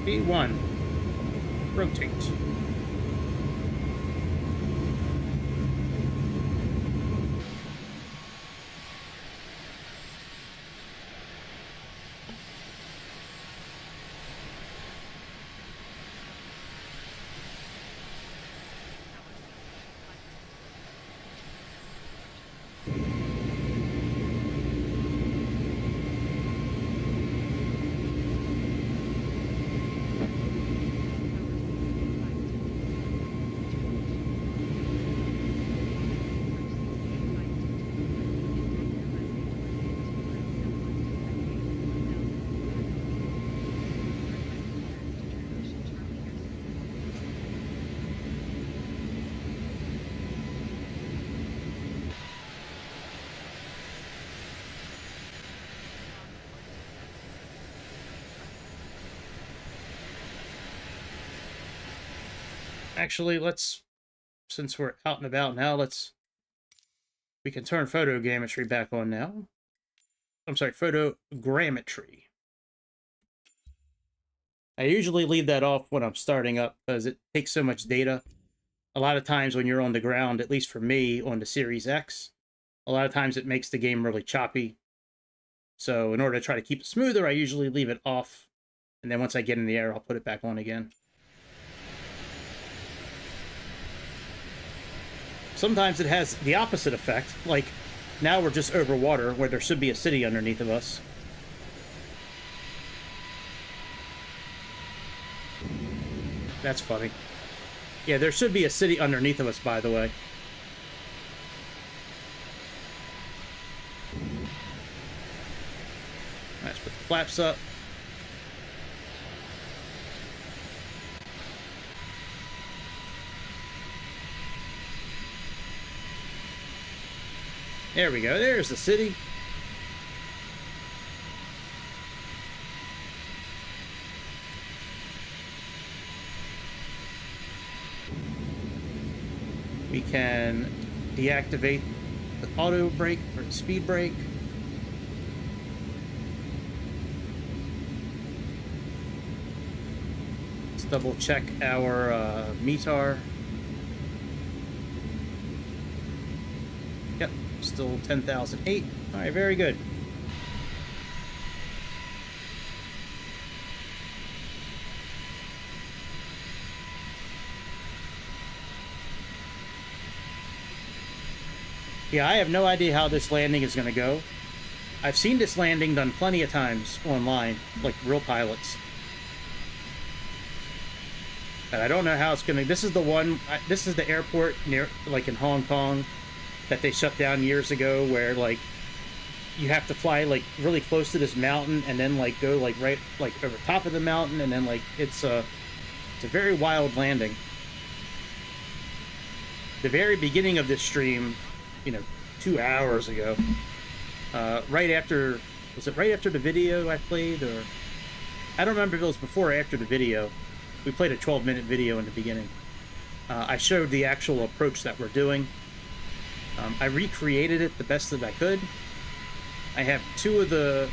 A1. Rotate. Actually, since we're out and about now, we can turn photogrammetry back on now. I'm sorry, photogrammetry. I usually leave that off when I'm starting up because it takes so much data. A lot of times when you're on the ground, at least for me on the Series X, a lot of times it makes the game really choppy. So in order to try to keep it smoother, I usually leave it off. And then once I get in the air, I'll put it back on again. Sometimes it has the opposite effect, like now we're just over water where there should be a city underneath of us. That's funny. Yeah, there should be a city underneath of us, by the way. Let's put the flaps up. There we go. There's the city. We can deactivate the auto brake for the speed brake. Let's double check our METAR. Yep, still 10,008. All right, very good. Yeah, I have no idea how this landing is going to go. I've seen this landing done plenty of times online, like real pilots. But I don't know how it's going to... This is the one... This is the airport near, like in Hong Kong, that they shut down years ago, where, like, you have to fly, like, really close to this mountain and then, like, go, like, right, like, over top of the mountain, and then, like, it's a very wild landing. The very beginning of this stream... You know, 2 hours ago, right after, was it right after the video I played, or I don't remember if it was before or after the video. We played a 12-minute video in the beginning. I showed the actual approach that we're doing. I recreated it the best that I could. I have 2 of the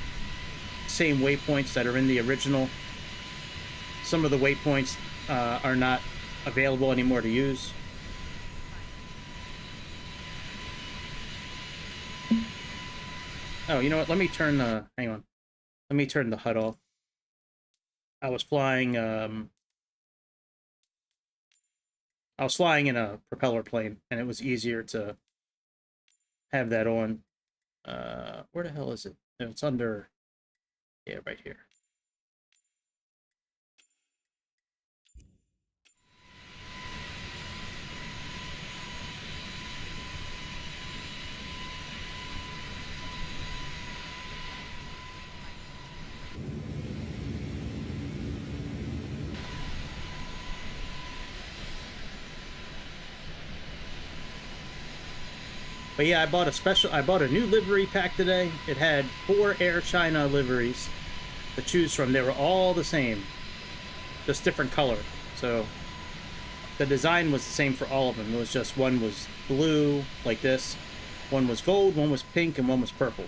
same waypoints that are in the original. Some of the waypoints are not available anymore to use. Oh, you know what? Let me turn the... Hang on. Let me turn the HUD off. I was flying in a propeller plane, and it was easier to have that on. Where the hell is it? No, it's under... Yeah, right here. But yeah, I bought a new livery pack today. It had 4 Air China liveries to choose from. They were all the same, just different color. So the design was the same for all of them. It was just one was blue, like this. One was gold, one was pink, and one was purple.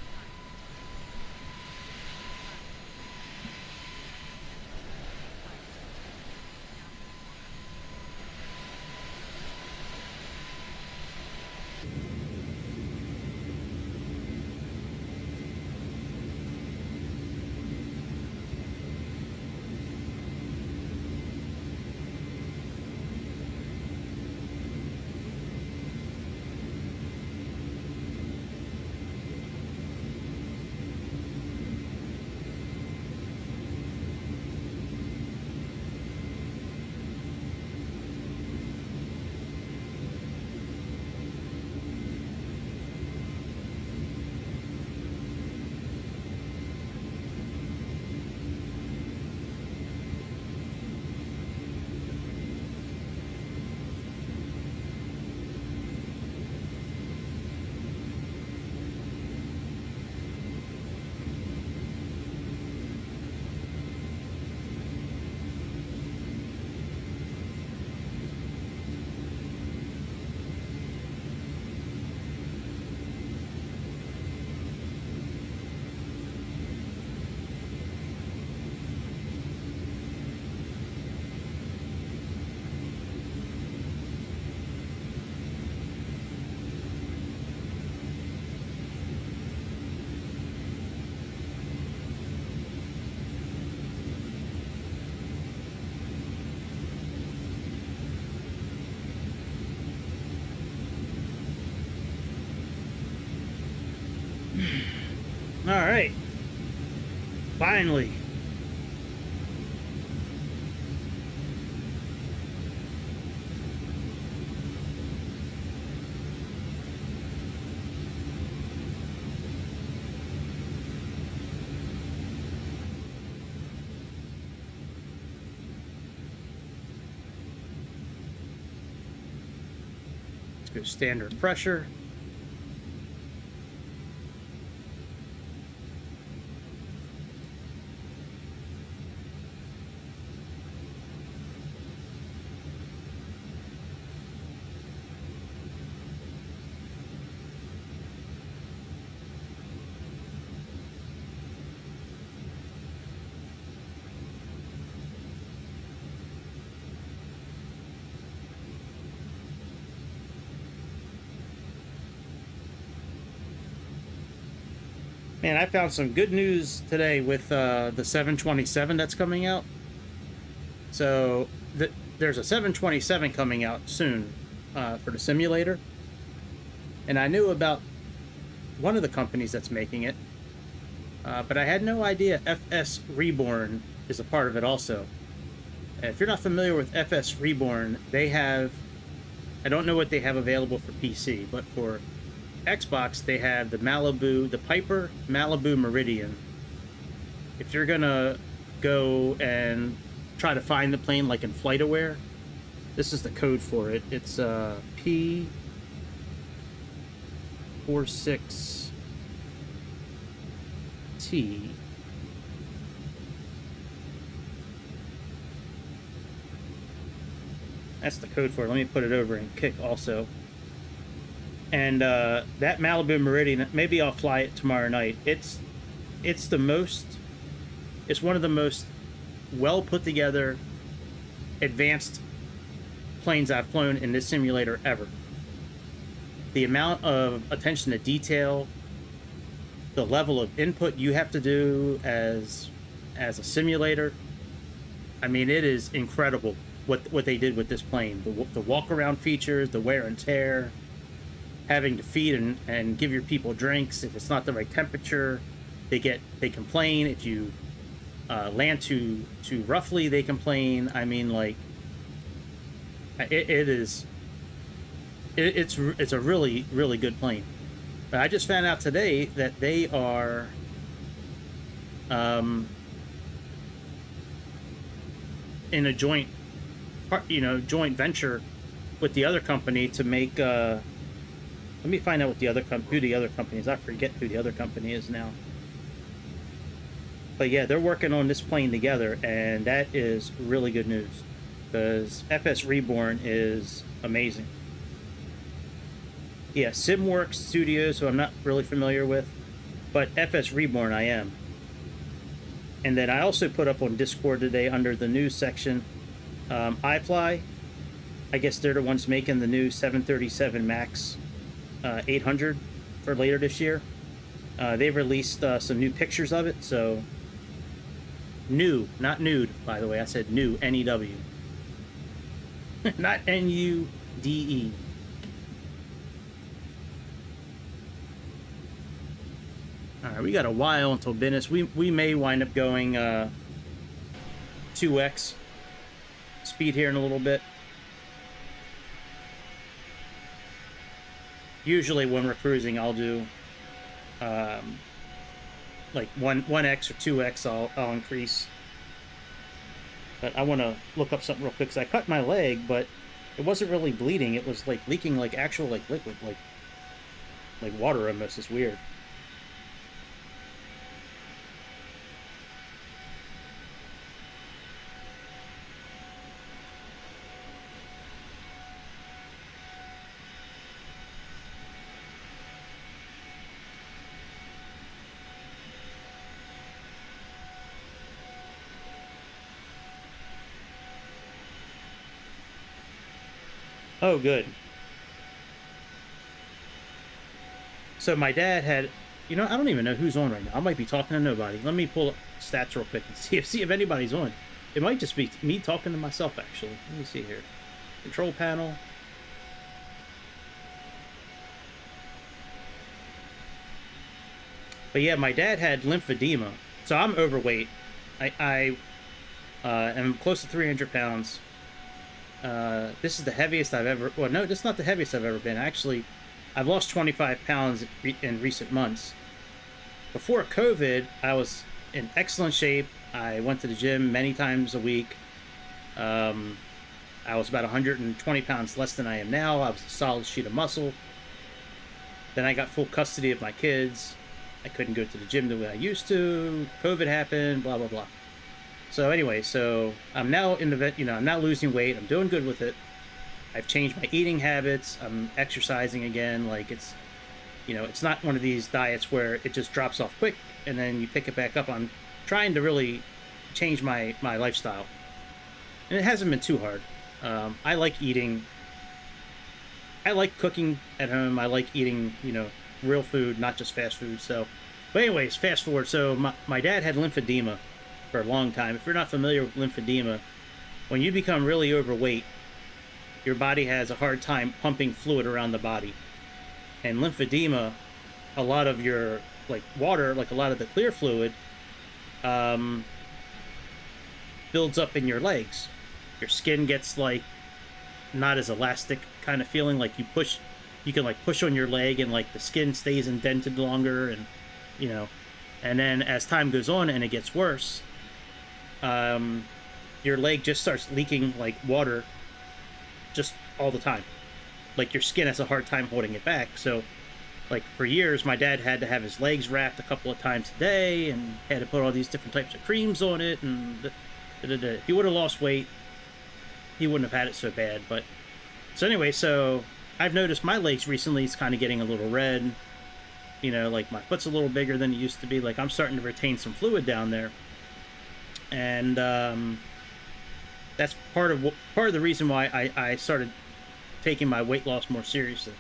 All right. Finally. Let's go standard pressure. Man, I found some good news today with the 727 that's coming out. So there's a 727 coming out soon for the simulator. And I knew about one of the companies that's making it. But I had no idea FS Reborn is a part of it also. If you're not familiar with FS Reborn, they have... I don't know what they have available for PC, but for Xbox, they have the Piper Malibu Meridian. If you're gonna go and try to find the plane like in FlightAware, this is the code for it. It's P46T. That's the code for it. Let me put it over in Kick also. And that Malibu Meridian, maybe I'll fly it tomorrow night. It's one of the most well put together, advanced planes I've flown in this simulator ever. The amount of attention to detail, the level of input you have to do as a simulator. I mean, it is incredible what they did with this plane. The walk around features, the wear and tear, having to feed and give your people drinks if it's not the right temperature. They complain if you land too roughly. They complain. I mean, like, it's a really, really good plane. But I just found out today that they are in a joint venture with the other company to make let me find out who the other company is. I forget who the other company is now. But yeah, they're working on this plane together, and that is really good news because FS Reborn is amazing. Yeah, SimWorks Studios, who I'm not really familiar with, but FS Reborn I am. And then I also put up on Discord today under the news section, iFly. I guess they're the ones making the new 737 MAX 800 for later this year. They've released some new pictures of it, so new, not nude, by the way. I said new, N-E-W. Not N-U-D-E. Alright, we got a while until business. We may wind up going 2x speed here in a little bit. Usually when we're cruising, I'll do like 1x or 2x I'll increase. But I want to look up something real quick because I cut my leg, but it wasn't really bleeding. It was like leaking like actual like liquid, like water almost. It's weird. Oh, good. So my dad had, I don't even know who's on right now. I might be talking to nobody. Let me pull up stats real quick and see if anybody's on. It might just be me talking to myself, actually. Let me see here. Control panel. But yeah, my dad had lymphedema, so I'm overweight. I am close to 300 pounds. This is the heaviest I've ever... Well, no, this is not the heaviest I've ever been. Actually, I've lost 25 pounds in recent months. Before COVID, I was in excellent shape. I went to the gym many times a week. I was about 120 pounds less than I am now. I was a solid sheet of muscle. Then I got full custody of my kids. I couldn't go to the gym the way I used to. COVID happened, blah, blah, blah. So anyway, so I'm now in the vet, I'm now losing weight. I'm doing good with it. I've changed my eating habits. I'm exercising again. Like it's not one of these diets where it just drops off quick and then you pick it back up. I'm trying to really change my lifestyle. And it hasn't been too hard. I like eating. I like cooking at home. I like eating, real food, not just fast food. So, but anyways, fast forward. So my dad had lymphedema for a long time. If you're not familiar with lymphedema, when you become really overweight, your body has a hard time pumping fluid around the body. And lymphedema, a lot of your water, like a lot of the clear fluid, builds up in your legs. Your skin gets not as elastic kind of feeling. Like you can push on your leg and the skin stays indented longer, and and then as time goes on and it gets worse, your leg just starts leaking water just all the time. Your skin has a hard time holding it back. So for years my dad had to have his legs wrapped a couple of times a day and had to put all these different types of creams on it, and if he would have lost weight, he wouldn't have had it so bad. But so anyway, so I've noticed my legs recently is kind of getting a little red. My foot's a little bigger than it used to be. I'm starting to retain some fluid down there. And that's part of the reason why I started taking my weight loss more seriously.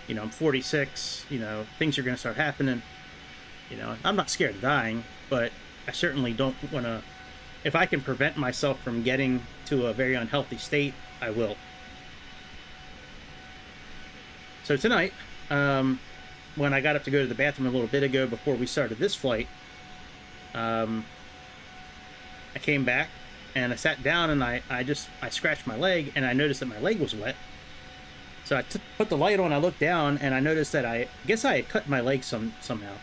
I'm 46, things are going to start happening. I'm not scared of dying, but I certainly don't want to... If I can prevent myself from getting to a very unhealthy state, I will. So tonight, when I got up to go to the bathroom a little bit ago before we started this flight, I came back and I sat down and I scratched my leg, and I noticed that my leg was wet. So I put the light on, I looked down, and I noticed that I guess I had cut my leg somehow.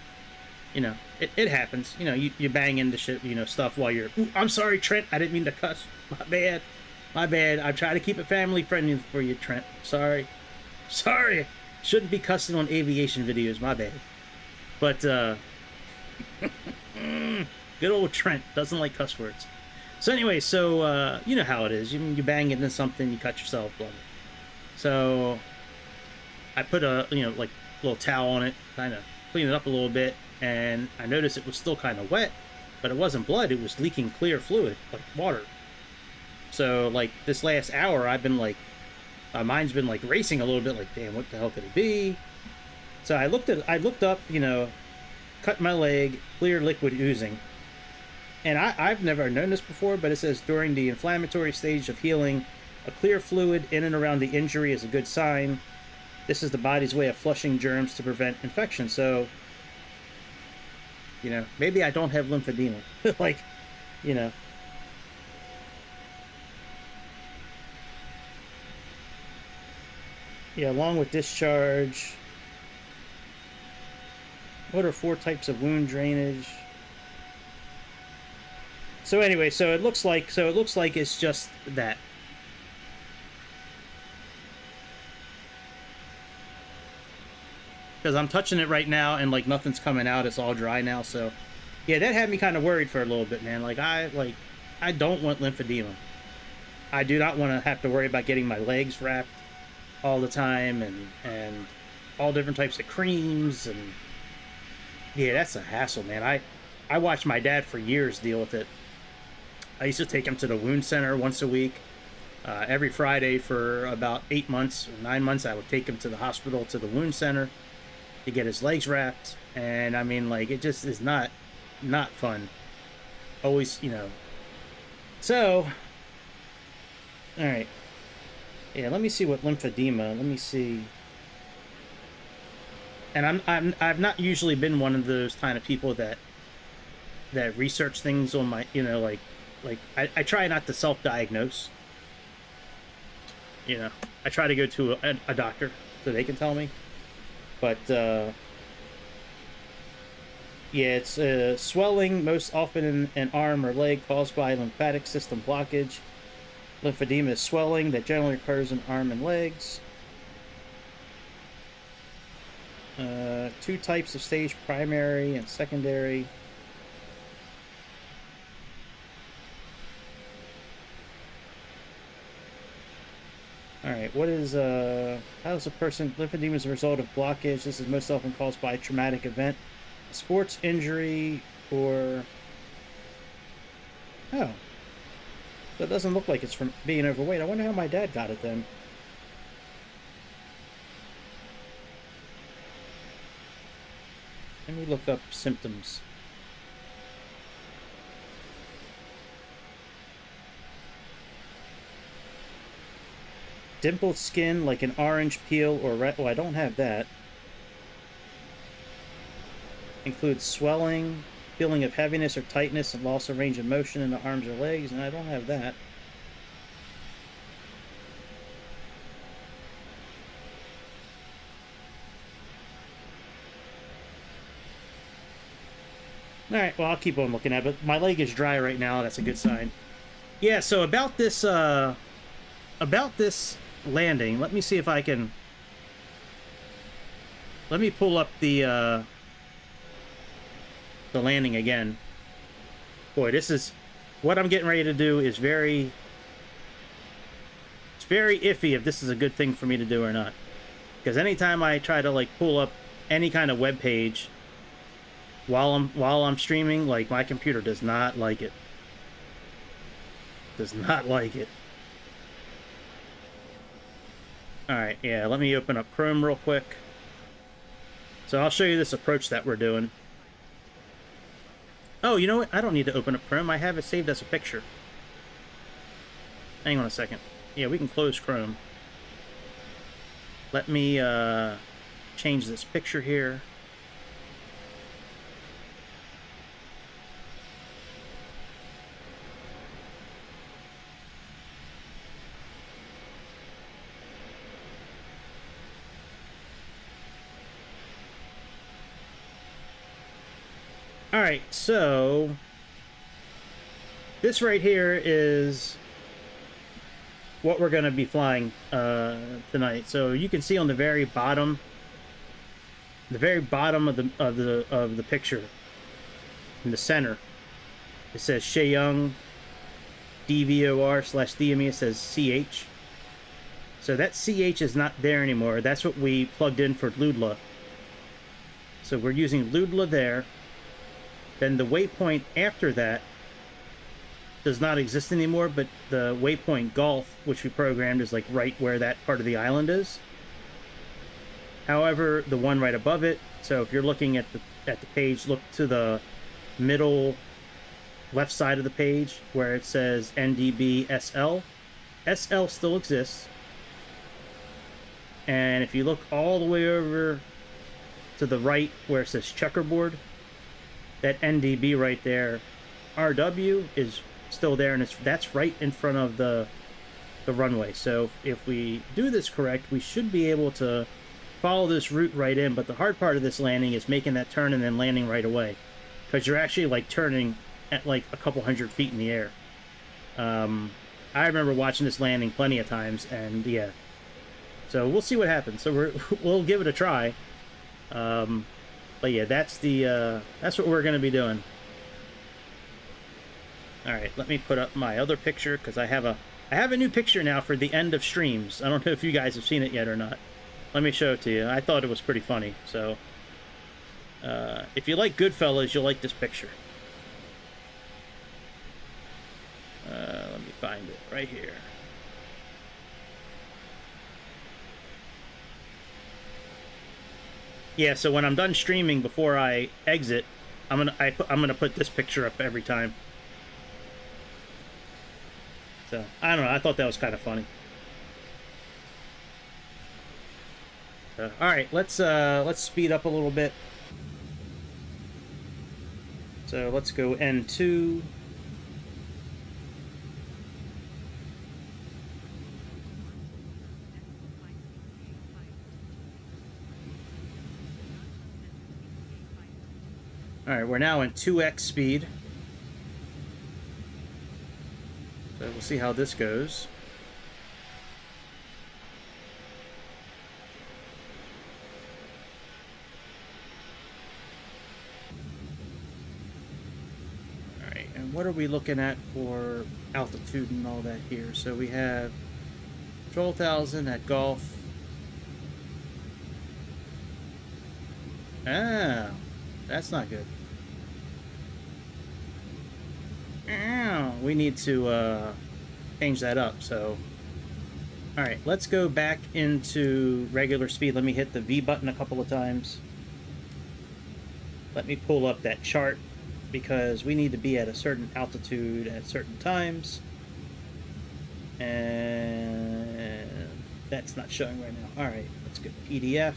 It happens. You bang into shit, stuff while you're... Ooh, I'm sorry, Trent. I didn't mean to cuss. My bad. I try to keep it family friendly for you, Trent. Sorry. Shouldn't be cussing on aviation videos. My bad. But, good old Trent doesn't like cuss words. So anyway, so, you know how it is. You bang into something, you cut yourself, blah, blah. So I put a, little towel on it, kind of clean it up a little bit, and I noticed it was still kind of wet, but it wasn't blood. It was leaking clear fluid, like water. So, this last hour, I've been, my mind's been, racing a little bit, damn, what the hell could it be? So I looked up, cut my leg, clear liquid oozing. And I've never known this before, but it says during the inflammatory stage of healing, a clear fluid in and around the injury is a good sign. This is the body's way of flushing germs to prevent infection. So, maybe I don't have lymphedema. Yeah, along with discharge. What are 4 types of wound drainage? So anyway, so it looks like it's just that. Because I'm touching it right now and nothing's coming out. It's all dry now. So yeah, that had me kind of worried for a little bit, man. I don't want lymphedema. I do not want to have to worry about getting my legs wrapped all the time and all different types of creams, and yeah, that's a hassle, man. I watched my dad for years deal with it. I used to take him to the wound center once a week. Every Friday for about 8 months or 9 months, I would take him to the hospital, to the wound center, to get his legs wrapped. And I mean, it just is not fun. Always, So, all right. Yeah, let me see what lymphedema. Let me see. and I've not usually been one of those kind of people that research things on my, you know, like I try not to self-diagnose. You know, I try to go to a doctor so they can tell me. But yeah, it's swelling most often in an arm or leg caused by lymphatic system blockage. Lymphedema is swelling that generally occurs in arm and legs. 2 types of stage: primary and secondary. Alright, what is, how does a person, lymphedema is a result of blockage. This is most often caused by a traumatic event, sports injury, or, oh, so it doesn't look like it's from being overweight. I wonder how my dad got it then. Let me look up symptoms. Dimpled skin like an orange peel or red. Oh, I don't have that. Includes swelling, feeling of heaviness or tightness, and loss of range of motion in the arms or legs, and I don't have that. Alright, well, I'll keep on looking at it, but my leg is dry right now. That's a good sign. Yeah, so about this landing, let me see if I can... Let me pull up the landing again. Boy, this is... What I'm getting ready to do is very... It's very iffy if this is a good thing for me to do or not. Because anytime I try to, like, pull up any kind of web page while I'm streaming, like, my computer does not like it. Does not like it. Alright, yeah, let me open up Chrome real quick. So I'll show you this approach that we're doing. Oh, you know what? I don't need to open up Chrome. I have it saved as a picture. Hang on a second. Yeah, we can close Chrome. Let me change this picture here. Alright, so this right here is what we're going to be flying tonight. So you can see on the very bottom of the picture, in the center, it says Sheyoung DVOR/DME. It says CH. So that CH is not there anymore. That's what we plugged in for Ludla. So we're using Ludla there. Then the waypoint after that does not exist anymore, but the waypoint Golf, which we programmed, is like right where that part of the island is. However, the one right above it, so if you're looking at the page, look to the middle left side of the page where it says NDB SL. SL still exists. And if you look all the way over to the right where it says checkerboard, that NDB right there, RW, is still there, and that's right in front of the runway. So if we do this correct, we should be able to follow this route right in. But the hard part of this landing is making that turn and then landing right away, because you're actually like turning at like a couple hundred feet in the air. I remember watching this landing plenty of times, and yeah. So we'll see what happens. So we'll give it a try. But yeah, that's what we're gonna be doing. All right, let me put up my other picture, because I have a new picture now for the end of streams. I don't know if you guys have seen it yet or not. Let me show it to you. I thought it was pretty funny. So if you like Goodfellas, you'll like this picture. Let me find it right here. Yeah, so when I'm done streaming, before I exit, I'm gonna put this picture up every time. So I don't know. I thought that was kind of funny. All right, let's speed up a little bit. So let's go N2. All right, we're now in 2x speed. So we'll see how this goes. All right, and what are we looking at for altitude and all that here? So we have 12,000 at Golf. Ah, that's not good. We need to change that up. So, all right, let's go back into regular speed. Let me hit the V button a couple of times. Let me pull up that chart because we need to be at a certain altitude at certain times. And that's not showing right now. All right, let's go PDF.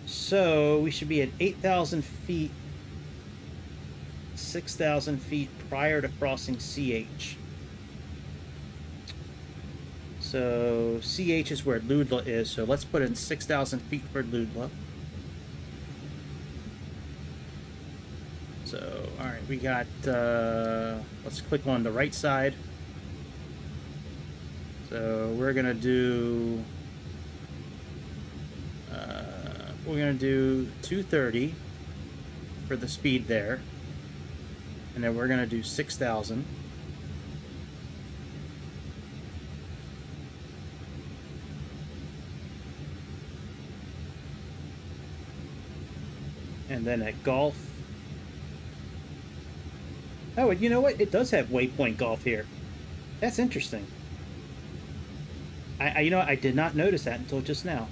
So we should be at 8,000 feet, 6,000 feet prior to crossing CH. So CH is where Ludla is, so let's put in 6,000 feet for Ludla. So, all right, we got, let's click on the right side. So we're gonna do, 230 for the speed there. And then we're gonna do 6,000. And then at Golf. Oh, and you know what? It does have waypoint Golf here. That's interesting. You know what? I did not notice that until just now.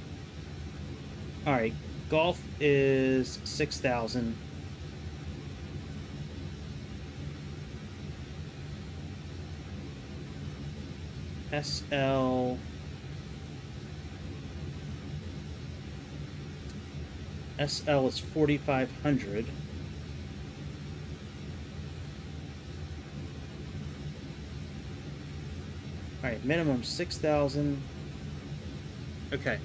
All right, Golf is 6,000. SL is 4,500. All right, minimum 6,000. Okay,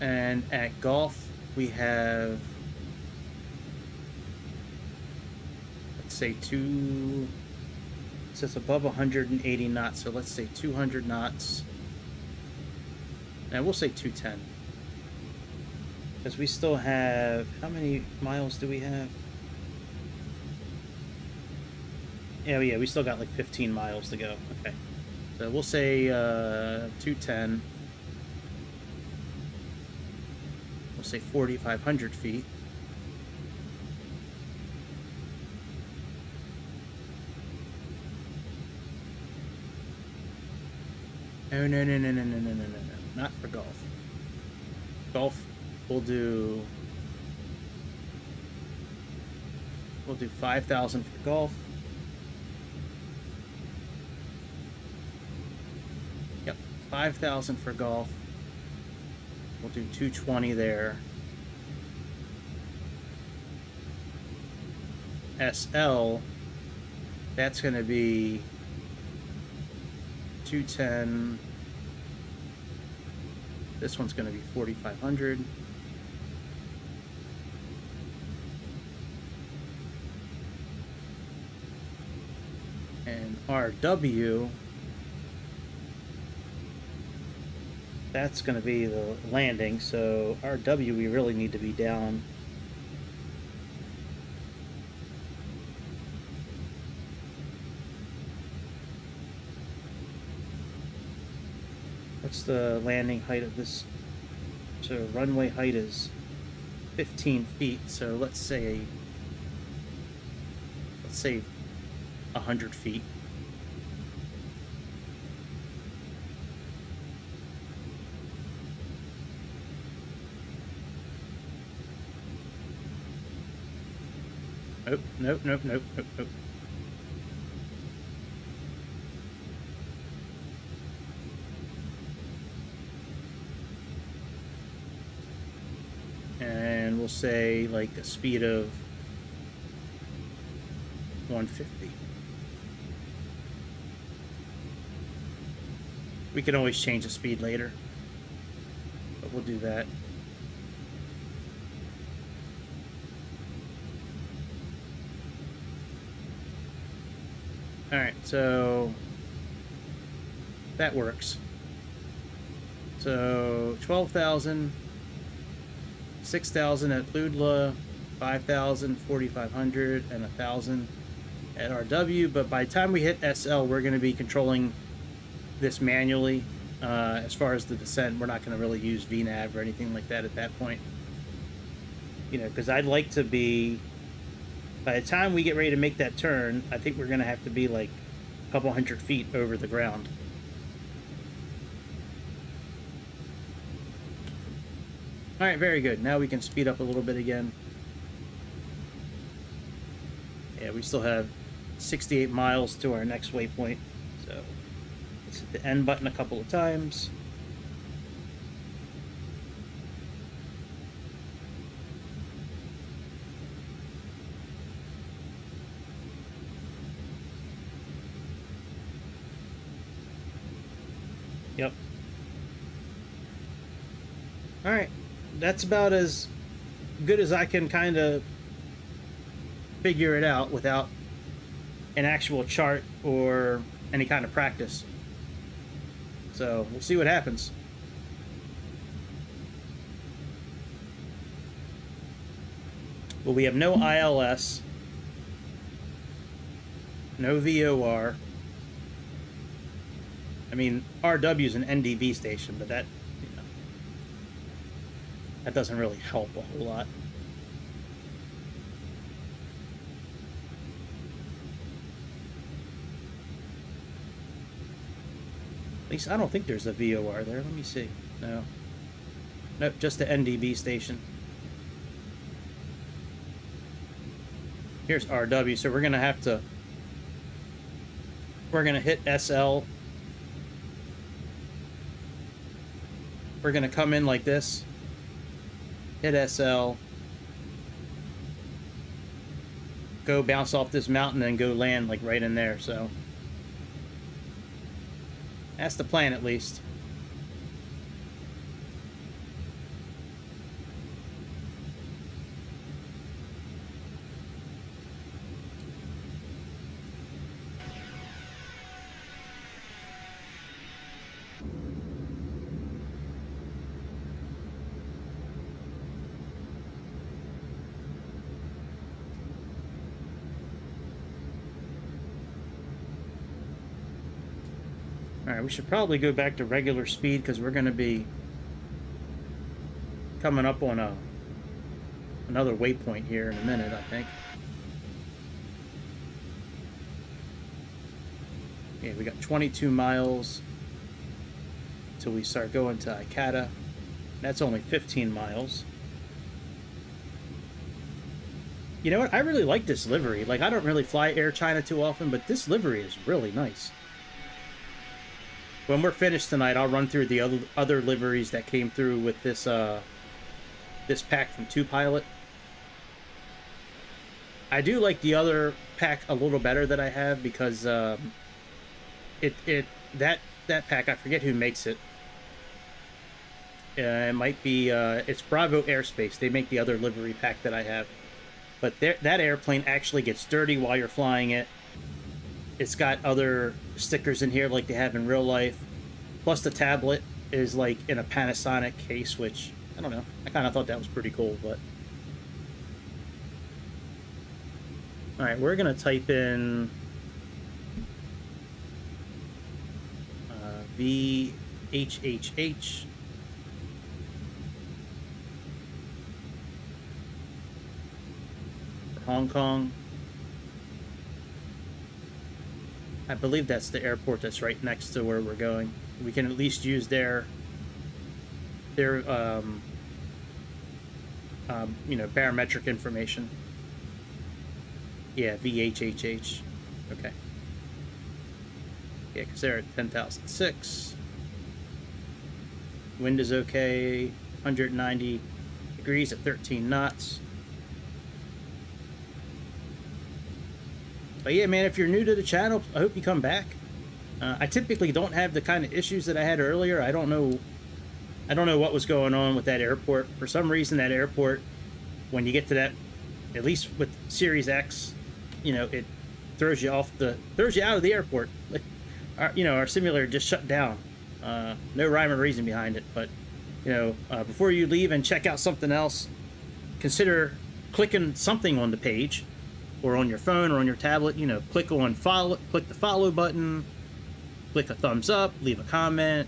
and at Golf we have, let's say it says above 180 knots, so let's say 200 knots. And we'll say 210. Because we still have, how many miles do we have? Yeah, we still got like 15 miles to go. Okay. So we'll say 210. We'll say 4,500 feet. No, not for Golf. Golf, we'll do 5,000 for Golf. Yep, 5,000 for Golf. We'll do 220 there. SL, that's going to be 210. This one's going to be 4,500. And RW, that's going to be the landing. So RW, we really need to be down. What's the landing height of this? So runway height is 15 feet. So let's say 100 feet. Nope. we'll say like a speed of 150. We can always change the speed later, but we'll do that. All right, so that works. So 12,000, 6,000 at Ludla, 5,000, 4,500, and 1,000 at RW. But by the time we hit SL, we're going to be controlling this manually. As far as the descent, we're not going to really use VNav or anything like that at that point. You know, because I'd like to be, by the time we get ready to make that turn, I think we're going to have to be like a couple hundred feet over the ground. All right, very good. Now we can speed up a little bit again. Yeah, we still have 68 miles to our next waypoint. So let's hit the N button a couple of times. Yep. All right. That's about as good as I can kind of figure it out without an actual chart or any kind of practice. So we'll see what happens. Well, we have no ILS, no VOR. I mean, RW is an NDV station, but that, you know, that doesn't really help a whole lot. At least I don't think there's a VOR there. Let me see. No. Nope, just the NDB station. Here's RW, so we're going to have to... We're going to hit SL. We're going to come in like this. Hit SL. Go bounce off this mountain and go land like right in there, so... That's the plan, at least. Alright, we should probably go back to regular speed because we're going to be coming up on another waypoint here in a minute, I think. Yeah, we got 22 miles till we start going to Ikata. That's only 15 miles. You know what? I really like this livery. Like, I don't really fly Air China too often, but this livery is really nice. When we're finished tonight, I'll run through the other liveries that came through with this this pack from 2Pilot. I do like the other pack a little better that I have because that pack, I forget who makes it. It might be it's Bravo Airspace. They make the other livery pack that I have, but that airplane actually gets dirty while you're flying it. It's got other stickers in here like they have in real life. Plus the tablet is like in a Panasonic case, which, I don't know. I kind of thought that was pretty cool, but... Alright, we're going to type in... VHHH. For Hong Kong. I believe that's the airport that's right next to where we're going. We can at least use their you know, barometric information. Yeah, VHHH. Okay. Yeah, because they're at 10,006. Wind is okay. 190. degrees at 13 knots. But yeah, man, if you're new to the channel, I hope you come back. I typically don't have the kind of issues that I had earlier. I don't know what was going on with that airport. For some reason, that airport, when you get to that, at least with Series X, you know, it throws you out of the airport. Like, our simulator just shut down. No rhyme or reason behind it, but before you leave and check out something else, consider clicking something on the page, or on your phone or on your tablet. Click on follow, click the follow button, click a thumbs up, leave a comment,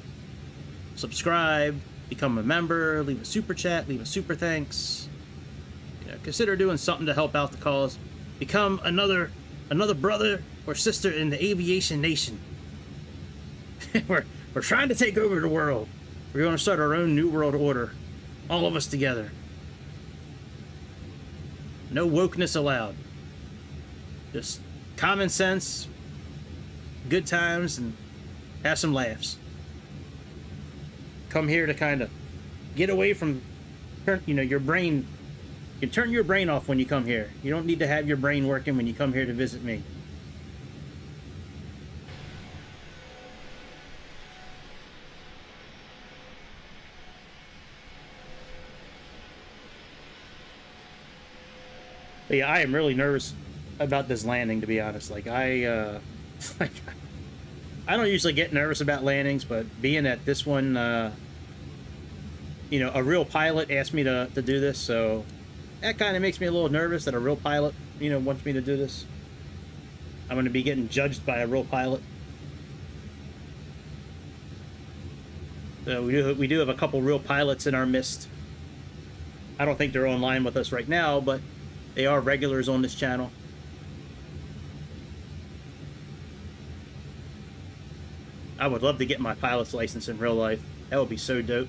subscribe, become a member, leave a super chat, leave a super thanks. Consider doing something to help out the cause. Become another brother or sister in the aviation nation. We're trying to take over the world. We're going to start our own new world order. All of us together. No wokeness allowed. Just common sense, good times, and have some laughs. Come here to kind of get away from, your brain. You can turn your brain off when you come here. You don't need to have your brain working when you come here to visit me. But yeah, I am really nervous about this landing, to be honest. Like, I don't usually get nervous about landings, but being that this one, a real pilot asked me to do this, so that kind of makes me a little nervous that a real pilot, wants me to do this. I'm going to be getting judged by a real pilot. So we do have a couple real pilots in our midst. I don't think they're online with us right now, but they are regulars on this channel. I would love to get my pilot's license in real life. That would be so dope.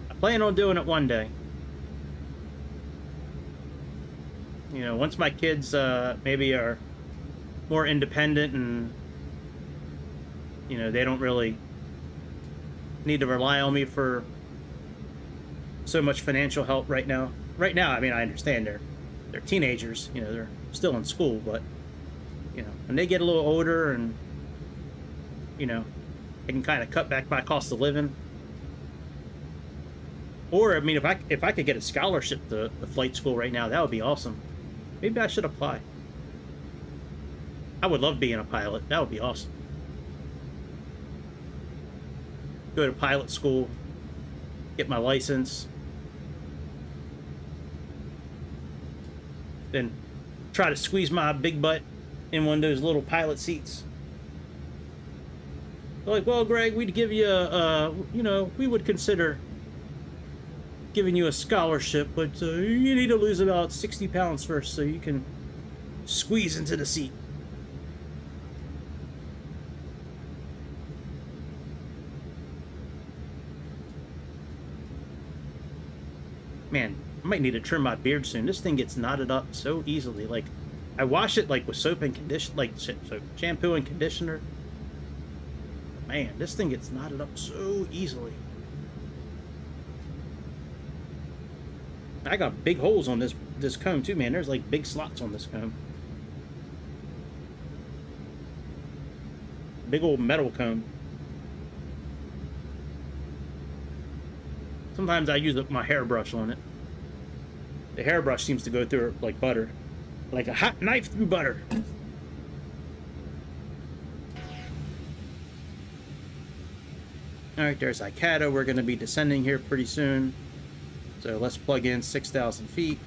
I plan on doing it one day. Once my kids maybe are more independent and they don't really need to rely on me for so much financial help right now. Right now, I mean, I understand they're teenagers, they're still in school, but when they get a little older and I can kind of cut back my cost of living. Or, I mean, if I could get a scholarship to the flight school right now, that would be awesome. Maybe I should apply. I would love being a pilot. That would be awesome. Go to pilot school, get my license, then try to squeeze my big butt in one of those little pilot seats. They're like, well, Greg, we'd give you we would consider giving you a scholarship, but you need to lose about 60 pounds first so you can squeeze into the seat. Man, I might need to trim my beard soon. This thing gets knotted up so easily. Like, I wash it like with soap and shampoo and conditioner. Man, this thing gets knotted up so easily. I got big holes on this comb too, man. There's like big slots on this comb. Big old metal comb. Sometimes I use my hairbrush on it. The hairbrush seems to go through it like butter. Like a hot knife through butter. Alright, there's Icata. We're going to be descending here pretty soon. So let's plug in 6,000 feet.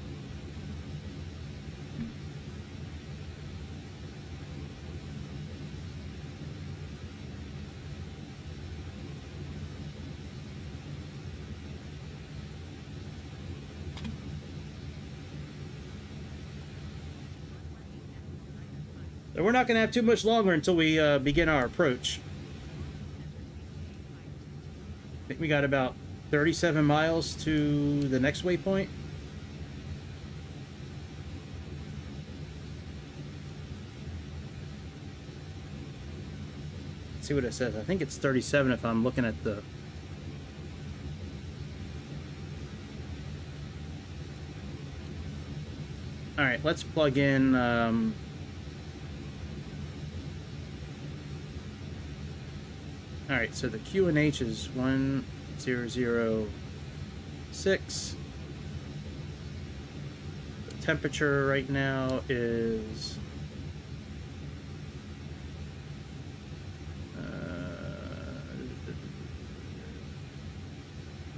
So we're not going to have too much longer until we begin our approach. I think we got about 37 miles to the next waypoint. Let's see what it says. I think it's 37 if I'm looking at the All right, let's plug in. All right, so the QNH is 1006. The temperature right now is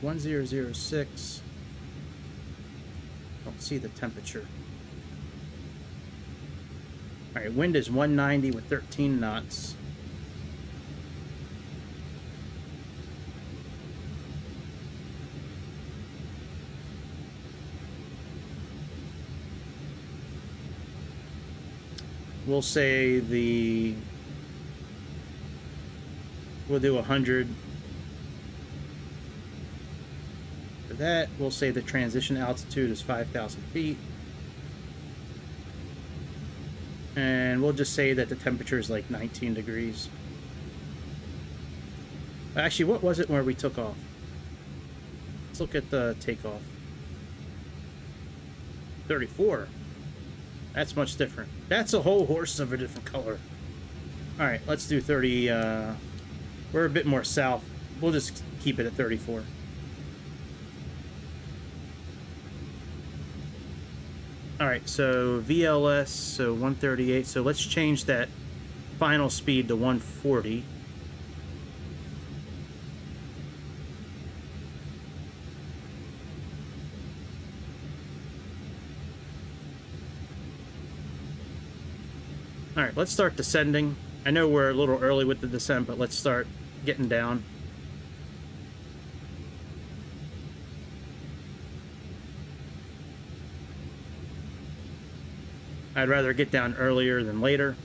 1006. Don't see the temperature. All right, wind is 190 with 13 knots. We'll say we'll do 100. For that, we'll say the transition altitude is 5,000 feet. And we'll just say that the temperature is like 19 degrees. Actually, what was it where we took off? Let's look at the takeoff. 34. That's much different. That's a whole horse of a different color. All right, let's do 30. We're a bit more south. We'll just keep it at 34. All right, so VLS, so 138. So let's change that final speed to 140. All right, let's start descending. I know we're a little early with the descent, but let's start getting down. I'd rather get down earlier than later.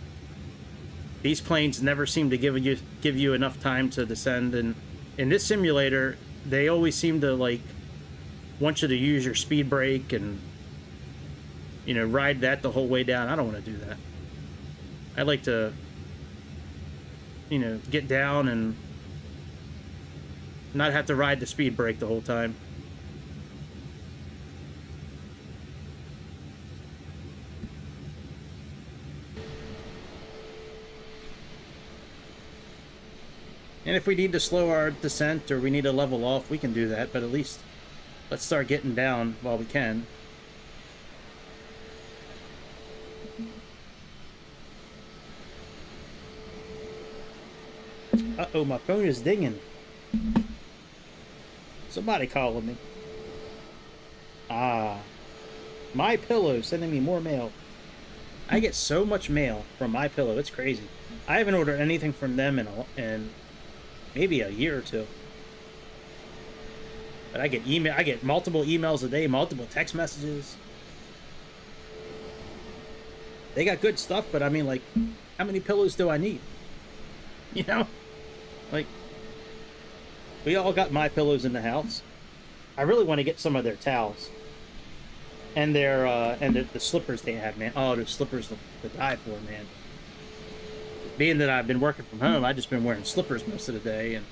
These planes never seem to give you enough time to descend, and in this simulator, they always seem to like want you to use your speed brake and, you know, ride that the whole way down. I don't want to do that. I like to, you know, get down and not have to ride the speed brake the whole time. And if we need to slow our descent or we need to level off, we can do that, but at least let's start getting down while we can. Uh-oh, my phone is dinging. Somebody calling me. Ah. My Pillow sending me more mail. I get so much mail from My Pillow, it's crazy. I haven't ordered anything from them in maybe a year or two. But I get multiple emails a day, multiple text messages. They got good stuff, but I mean, like, how many pillows do I need? You know? Like, we all got My Pillows in the house. I really want to get some of their towels. And the slippers they have, man. Oh, the slippers to die for, man. Being that I've been working from home, I've just been wearing slippers most of the day, and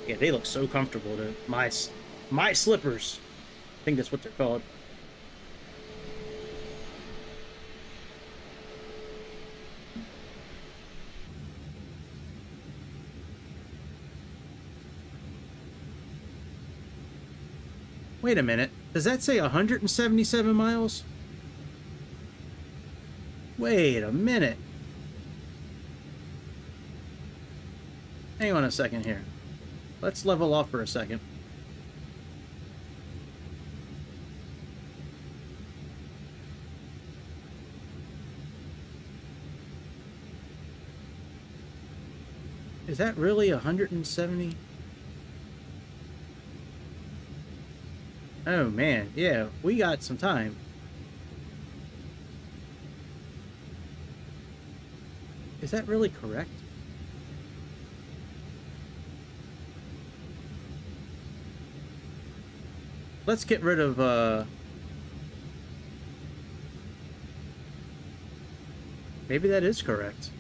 yeah, they look so comfortable. My slippers, I think that's what they're called. Wait a minute. Does that say 177 miles? Wait a minute. Hang on a second here. Let's level off for a second. Is that really 170? Oh man, yeah, we got some time. Is that really correct? Let's get rid of, maybe that is correct.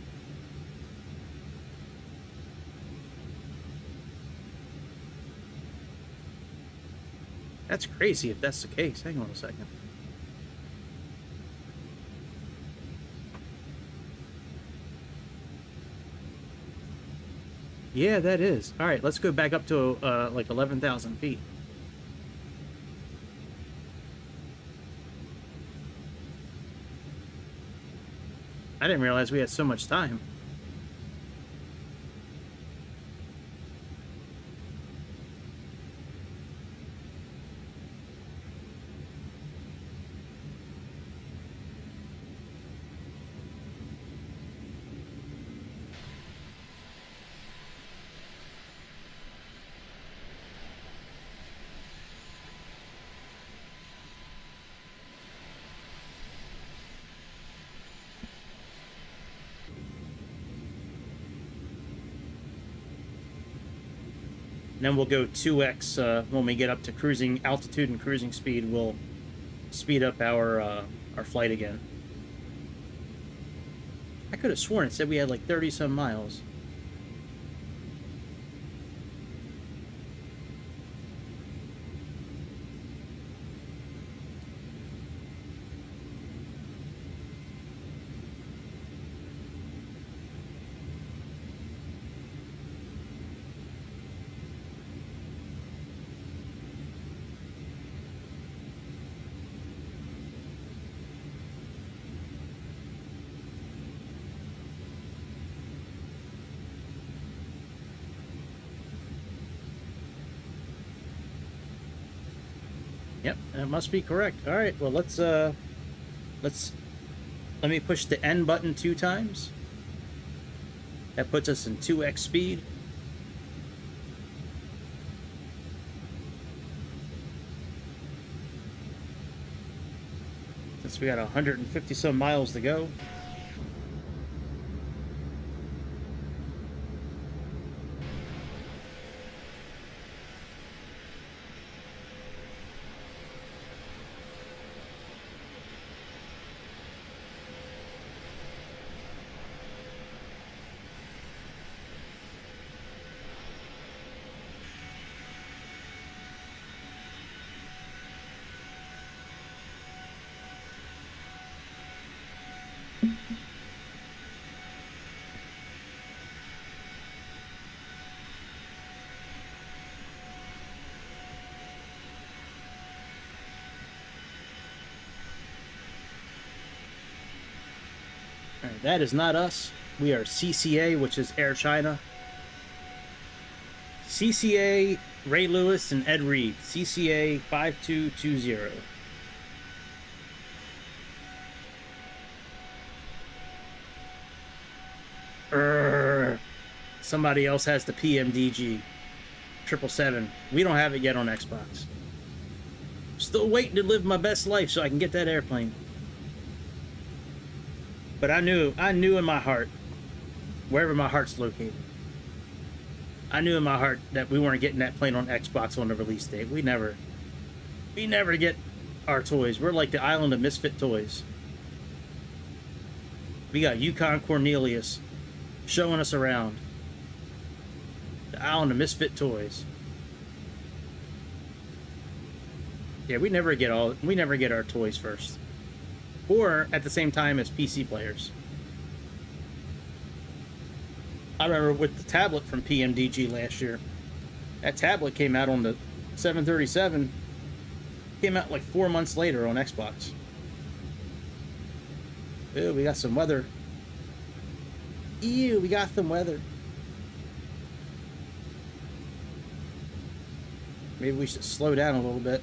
That's crazy if that's the case. Hang on a second. Yeah, that is. All right, let's go back up to like 11,000 feet. I didn't realize we had so much time. And then we'll go 2x when we get up to cruising altitude and cruising speed. We'll speed up our flight again. I could have sworn it said we had like 30 some miles. Yep, that must be correct. All right, well let me push the N button 2 times. That puts us in 2x speed. Since we got 150 some miles to go. All right, that is not us. We are CCA, which is Air China. CCA, Ray Lewis and Ed Reed. CCA 5220. Somebody else has the PMDG 777. We don't have it yet on Xbox. Still waiting to live my best life so I can get that airplane. But I knew in my heart, wherever my heart's located, I knew in my heart that we weren't getting that plane on Xbox on the release date. We never get our toys. We're like the island of misfit toys. We got Yukon Cornelius showing us around. The island of misfit toys. Yeah, we never get our toys first. Or at the same time as PC players. I remember with the tablet from PMDG last year. That tablet came out on the 737. Came out like 4 months later on Xbox. Ew, we got some weather. Ew, we got some weather. Maybe we should slow down a little bit.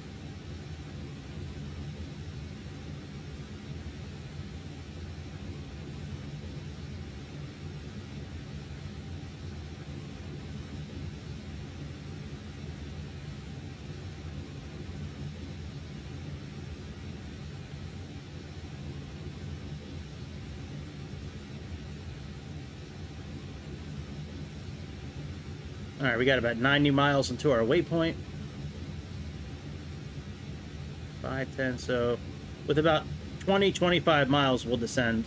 All right, we got about 90 miles into our waypoint. 5, 10, so with about 20-25 miles we'll descend.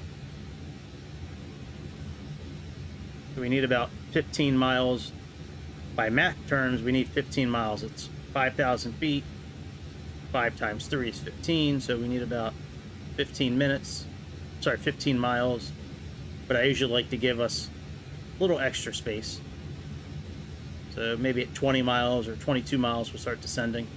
So we need about 15 miles. By math terms, we need 15 miles. It's 5,000 feet. 5 times 3 is 15, so we need about 15 minutes. Sorry, 15 miles. But I usually like to give us a little extra space. So maybe at 20 miles or 22 miles we'll start descending.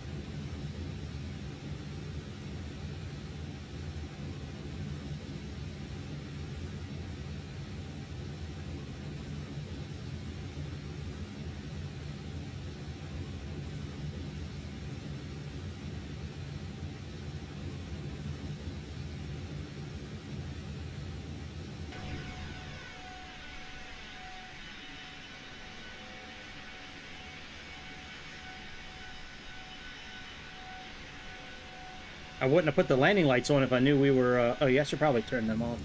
I wouldn't have put the landing lights on if I knew we were... oh, yeah, I should probably turn them off.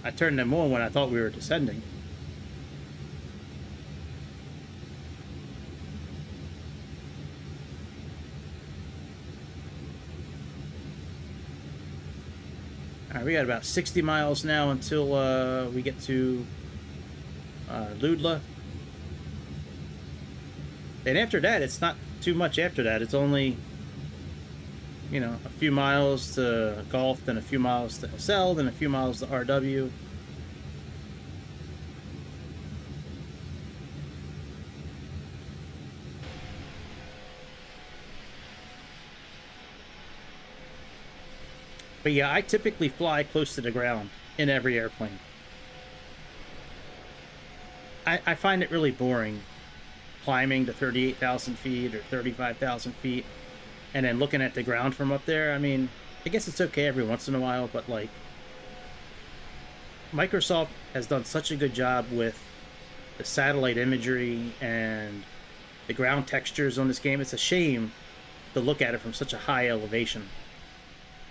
I turned them on when I thought we were descending. Alright, we got about 60 miles now until we get to Ludla. And after that, it's not too much after that. It's only, you know, a few miles to Gulf, then a few miles to SL, then a few miles to RW. But yeah, I typically fly close to the ground in every airplane. I find it really boring climbing to 38,000 feet or 35,000 feet and then looking at the ground from up there. I mean, I guess it's okay every once in a while, but like, Microsoft has done such a good job with the satellite imagery and the ground textures on this game. It's a shame to look at it from such a high elevation.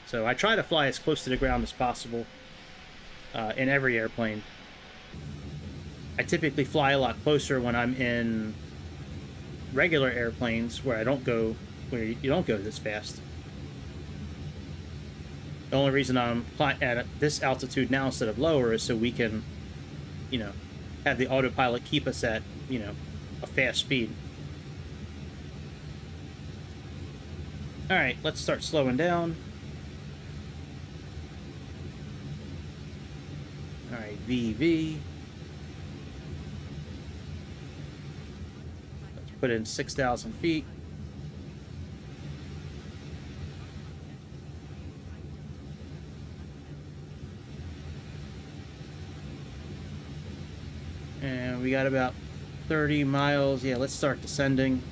So I try to fly as close to the ground as possible in every airplane. I typically fly a lot closer when I'm in regular airplanes where you don't go this fast. The only reason I'm at this altitude now instead of lower is so we can, you know, have the autopilot keep us at, you know, a fast speed. Alright, let's start slowing down. Alright, VV. Let's put in 6,000 feet. And we got about 30 miles. Yeah, let's start descending.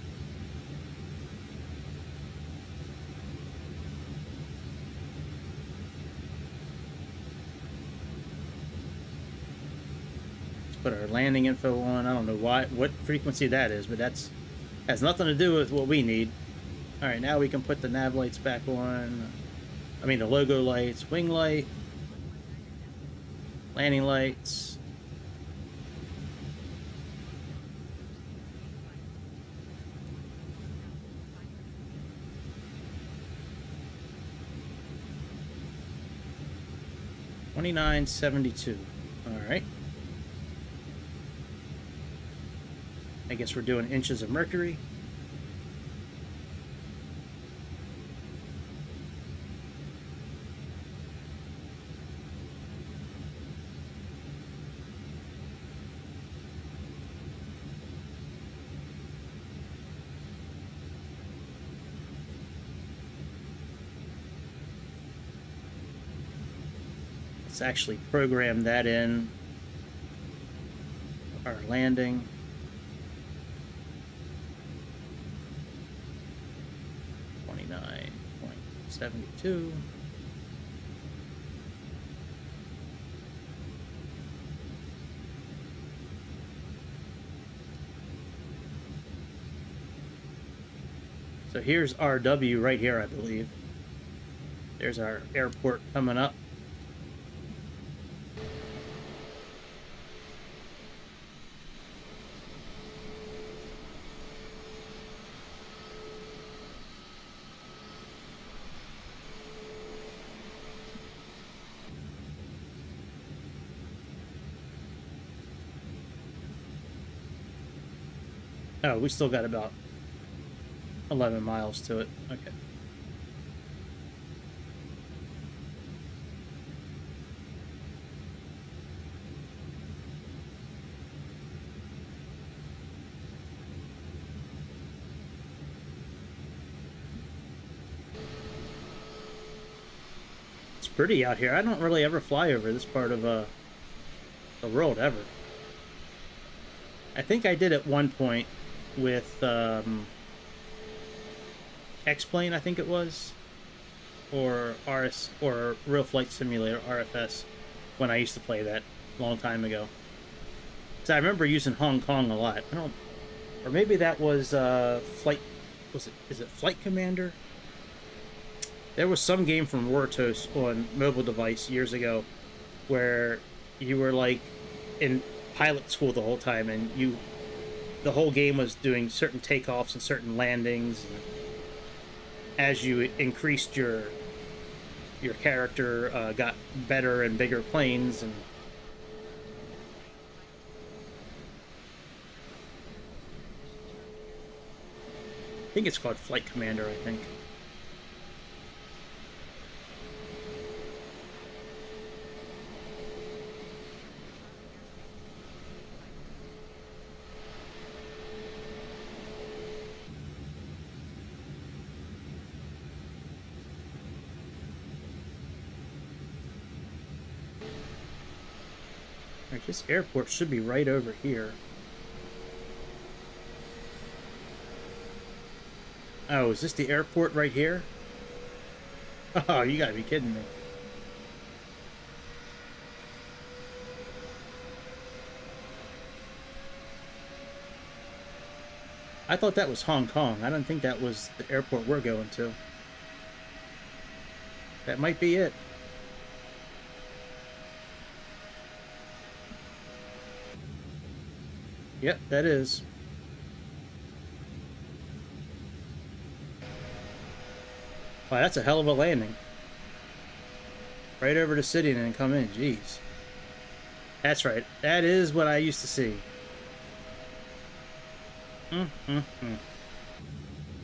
Put our landing info on. I don't know what frequency that is, but that's has nothing to do with what we need. All right, now we can put the nav lights back on. I mean the logo lights, wing light, landing lights. $29.72. All right. I guess we're doing inches of mercury. Let's actually program that in our landing. $29.72. So here's RW right here, I believe. There's our airport coming up. Oh, we still got about 11 miles to it. Okay. It's pretty out here. I don't really ever fly over this part of the world ever. I think I did at one point with X-Plane, I think it was, or RS, or Real Flight Simulator (RFS), when I used to play that a long time ago. So I remember using Hong Kong a lot. I don't, or maybe that was Flight. Was it? Is it Flight Commander? There was some game from Wartos on mobile device years ago, where you were like in pilot school the whole time, and the whole game was doing certain takeoffs and certain landings. And as you increased your character, got better and bigger planes, and I think it's called Flight Commander, I think. Alright, this airport should be right over here. Oh, is this the airport right here? Oh, you gotta be kidding me. I thought that was Hong Kong. I don't think that was the airport we're going to. That might be it. Yep, that is. Wow, that's a hell of a landing. Right over the city and then come in. Jeez. That's right. That is what I used to see.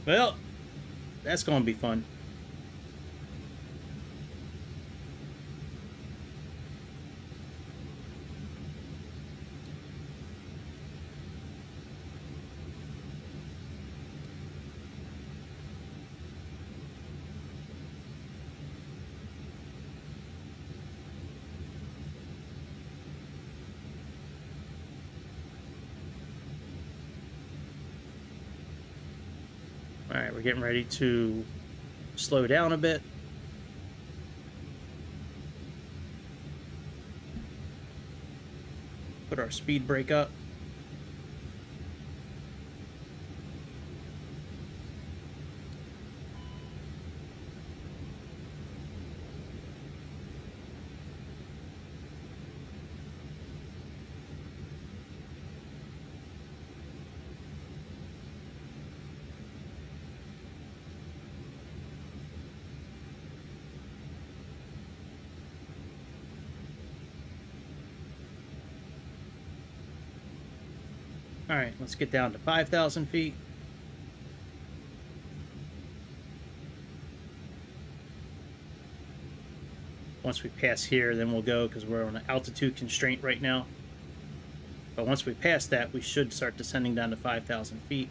Well, that's going to be fun. Alright, we're getting ready to slow down a bit. Put our speed brake up. Alright, let's get down to 5,000 feet. Once we pass here, then we'll go, because we're on an altitude constraint right now. But once we pass that, we should start descending down to 5,000 feet.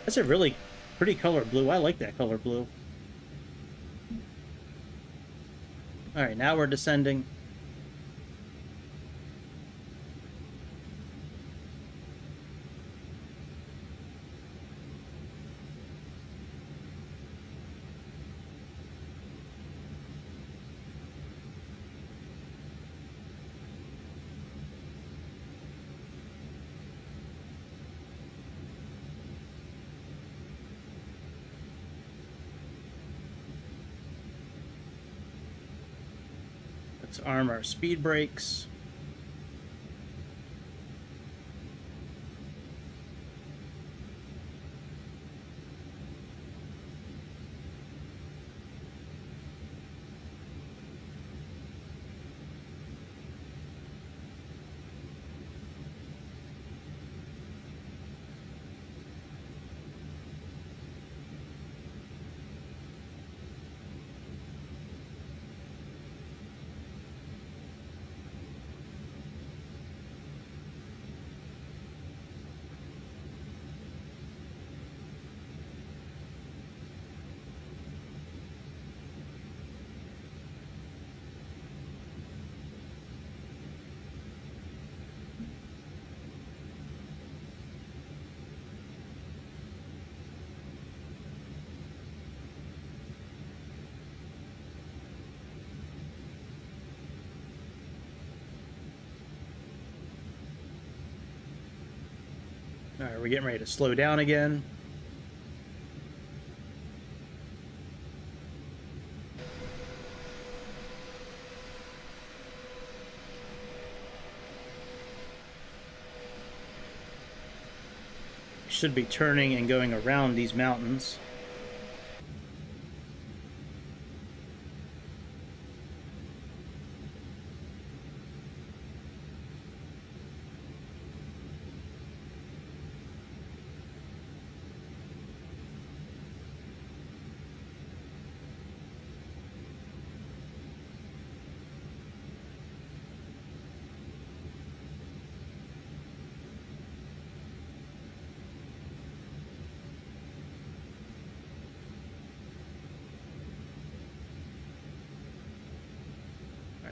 That's a really pretty color blue. I like that color blue. Alright, now we're descending. Let's arm our speed brakes. Alright, we're getting ready to slow down again. Should be turning and going around these mountains.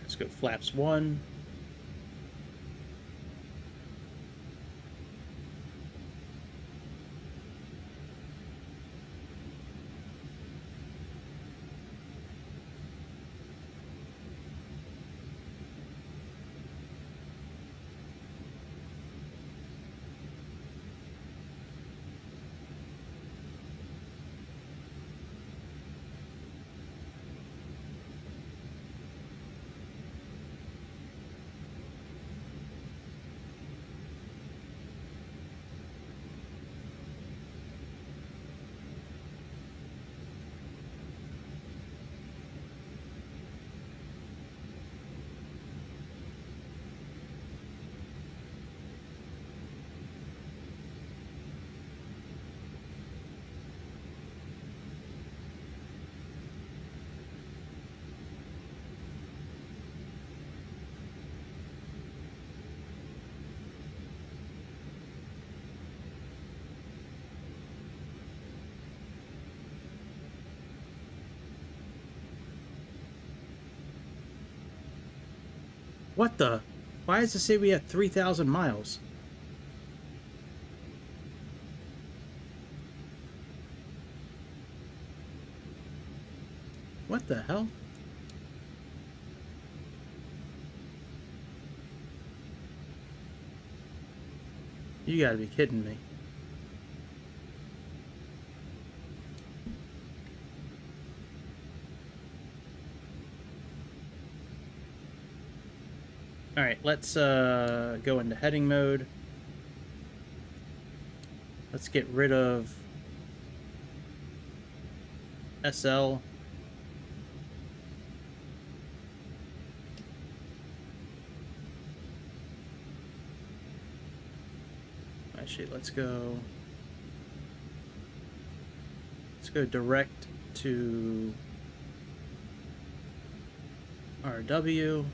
Let's go flaps 1. What the? Why does it say we have 3,000 miles? What the hell? You gotta be kidding me. Alright, let's go into heading mode. Let's get rid of SL. Actually, let's go direct to RW.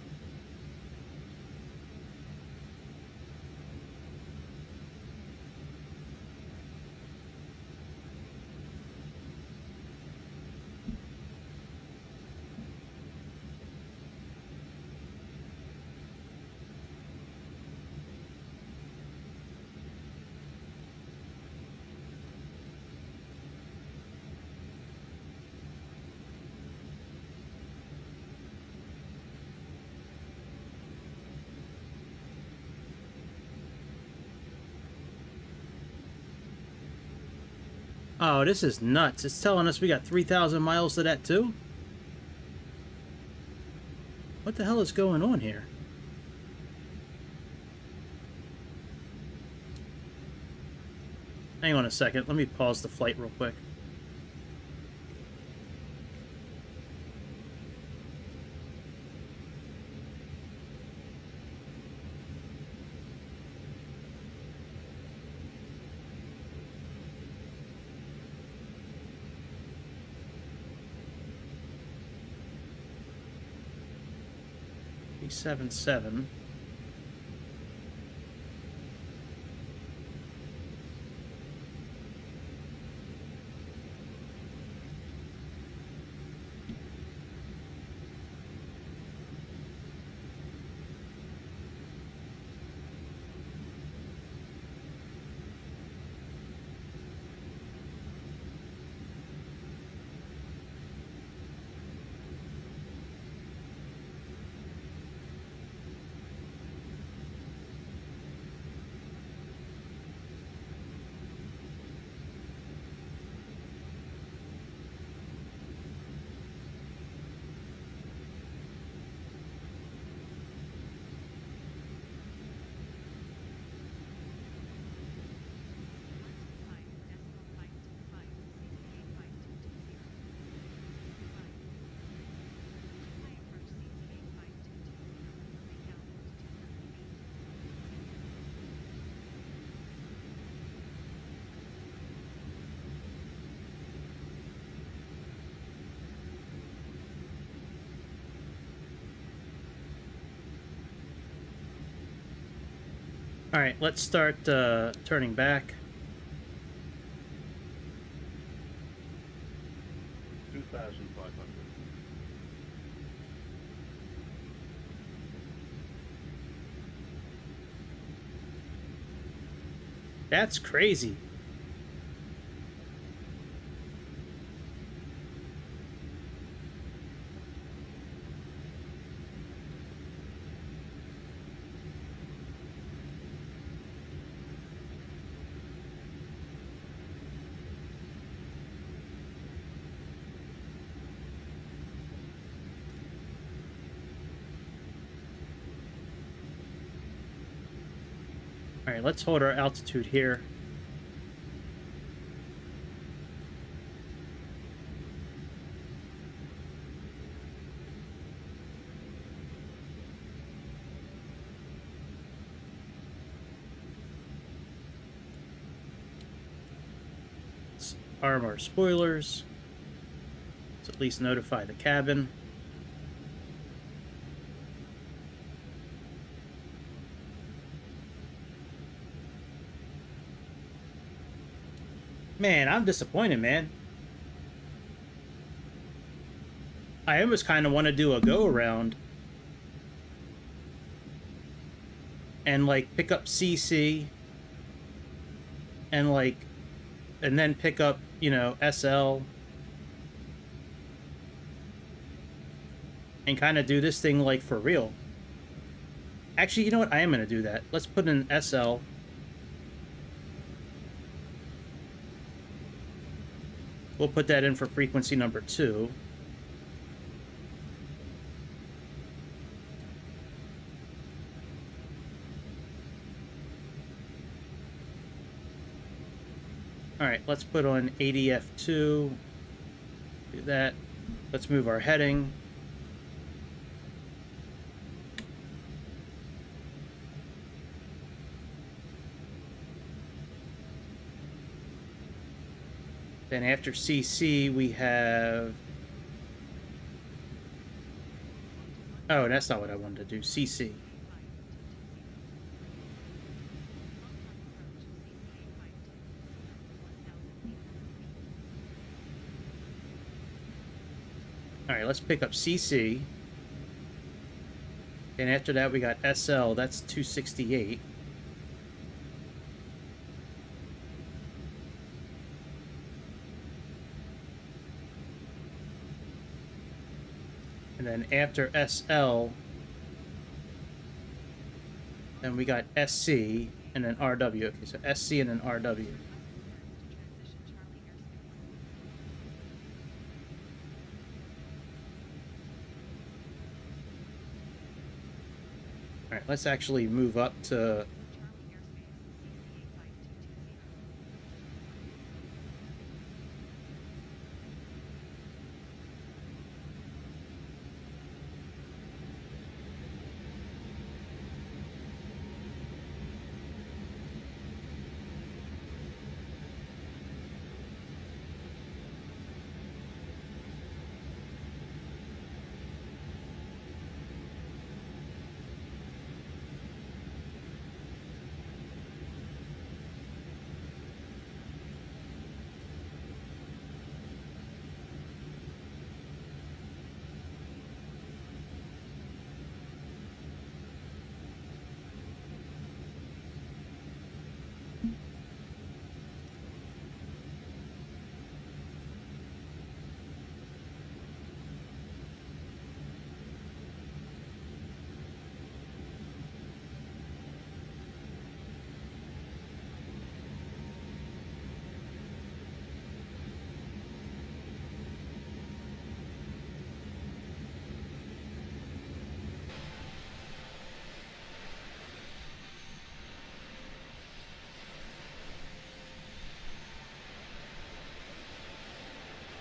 Oh, this is nuts. It's telling us we got 3,000 miles to that too? What the hell is going on here? Hang on a second. Let me pause the flight real quick. B77. All right, let's start turning back. 2,500. That's crazy. All right, let's hold our altitude here. Let's arm our spoilers. Let's at least notify the cabin. Man, I'm disappointed, man. I almost kind of want to do a go-around and, like, pick up CC and, like, and then pick up, you know, SL and kind of do this thing, like, for real. Actually, you know what? I am going to do that. Let's put in SL. We'll put that in for frequency number 2. All right, let's put on ADF2. Do that. Let's move our heading. Then after CC, we have... Oh, that's not what I wanted to do. CC. All right, let's pick up CC. And after that, we got SL. That's 268. And then after SL, then we got SC and then RW. Okay, so SC and then RW. All right, let's actually move up to...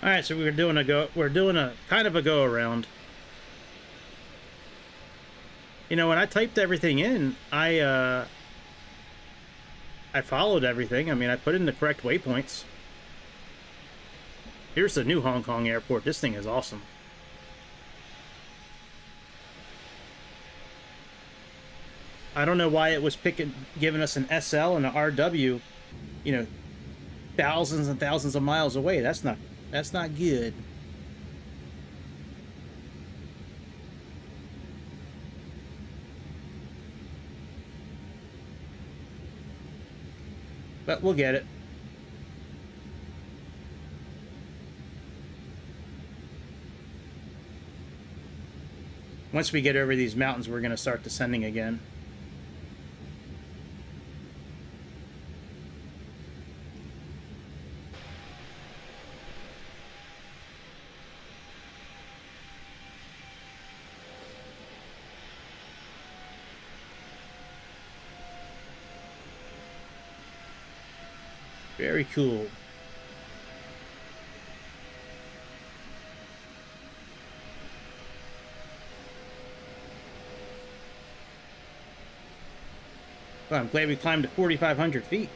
All right, so we're doing a kind of a go around. You know, when I typed everything in, I followed everything. I mean, I put in the correct waypoints. Here's the new Hong Kong airport. This thing is awesome. I don't know why it was giving us an SL and an RW, you know, thousands and thousands of miles away. That's not good. But we'll get it. Once we get over these mountains, we're going to start descending again. Very cool. Well, I'm glad we climbed to 4,500 feet.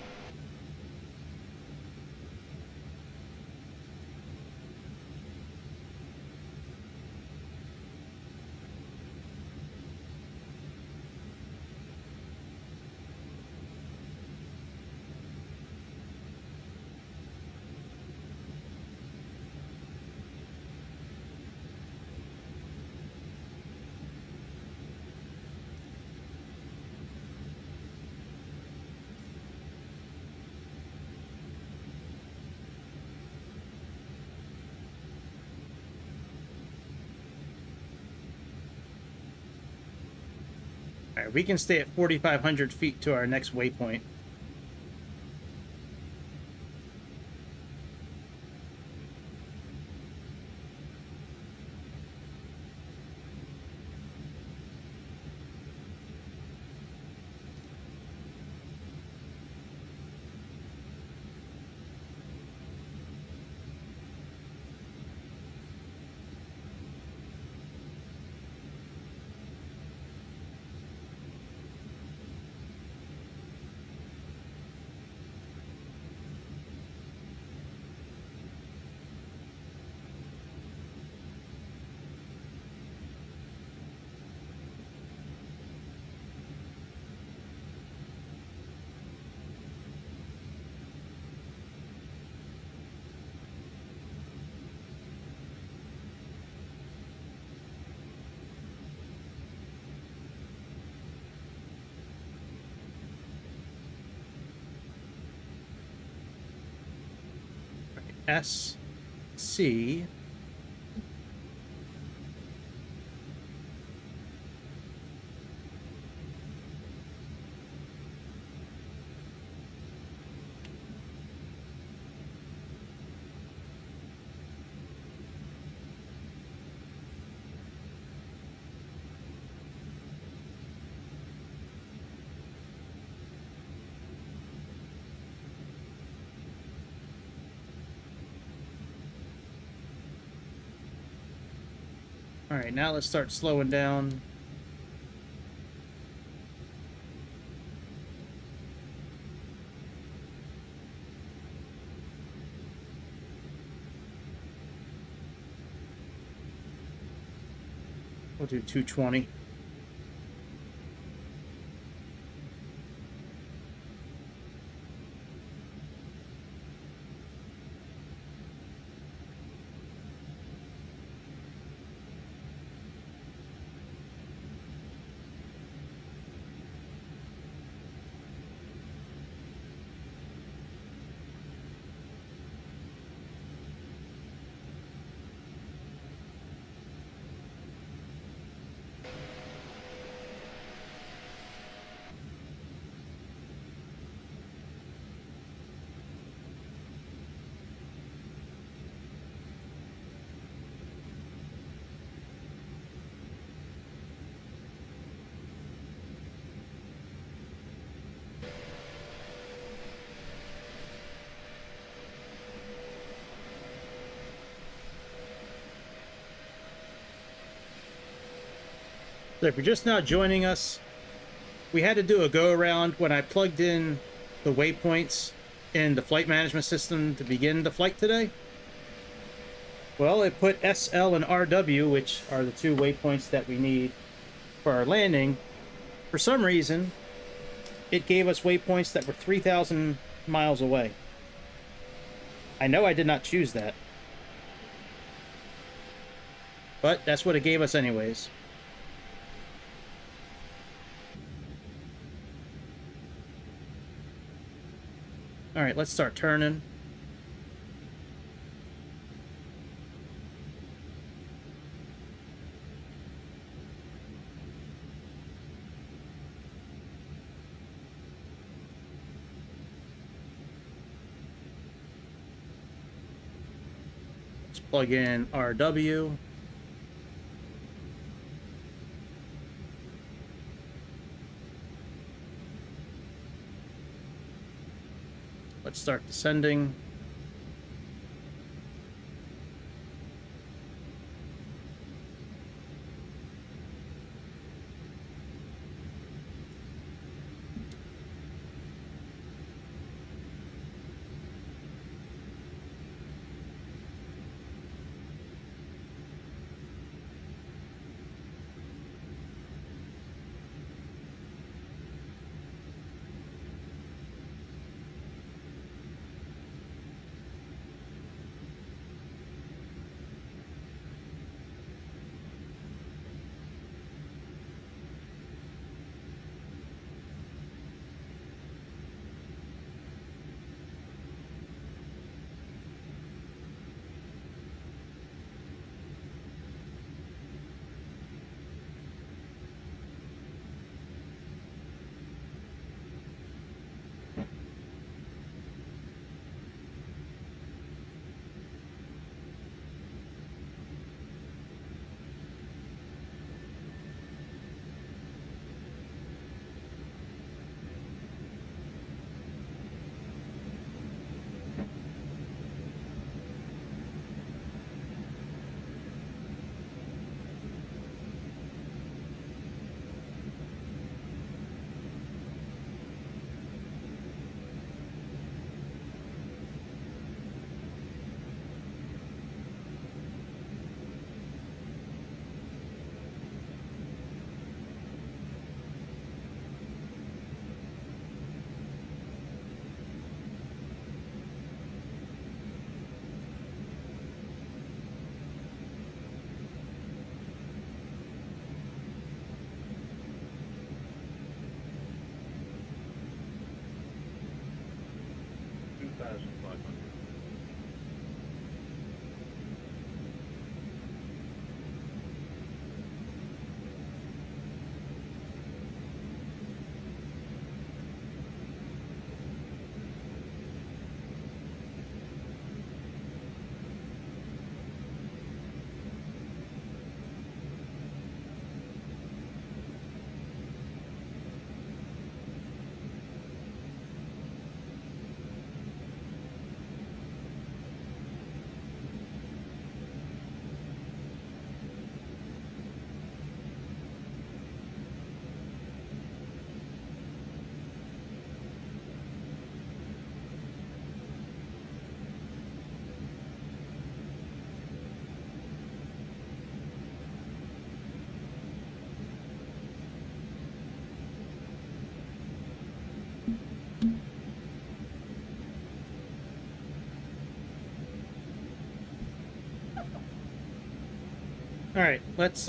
All right, we can stay at 4,500 feet to our next waypoint. SC. All right, now let's start slowing down. We'll do 220. So if you're just now joining us, we had to do a go-around when I plugged in the waypoints in the flight management system to begin the flight today. Well, it put SL and RW, which are the two waypoints that we need for our landing, For some reason, it gave us waypoints that were 3,000 miles away. I know I did not choose that. But that's what it gave us anyways. Alright, let's start turning. Let's plug in RW. Let's start descending. All right, let's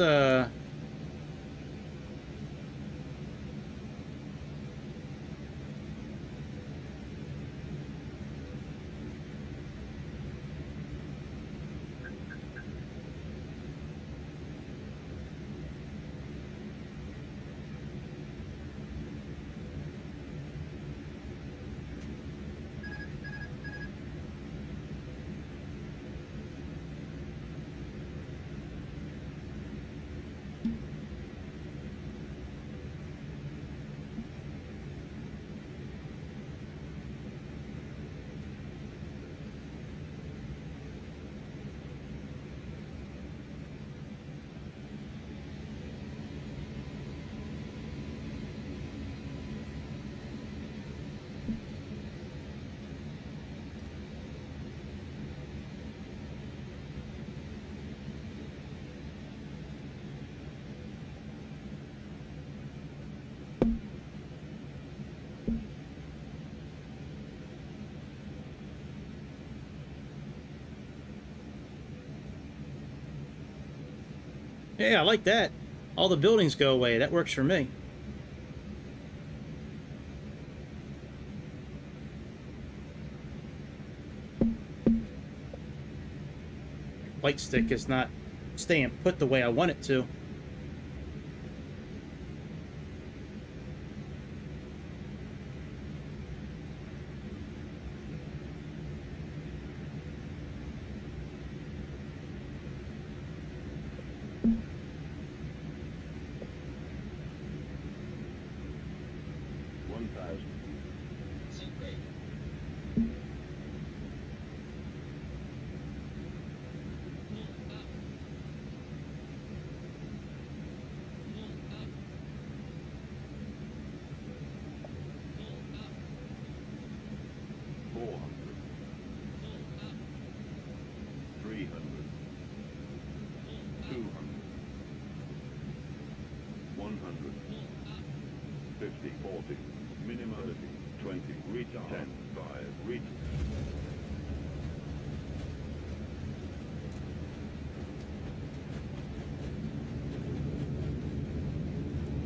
Yeah, I like that. All the buildings go away. That works for me. Light stick is not staying put the way I want it to.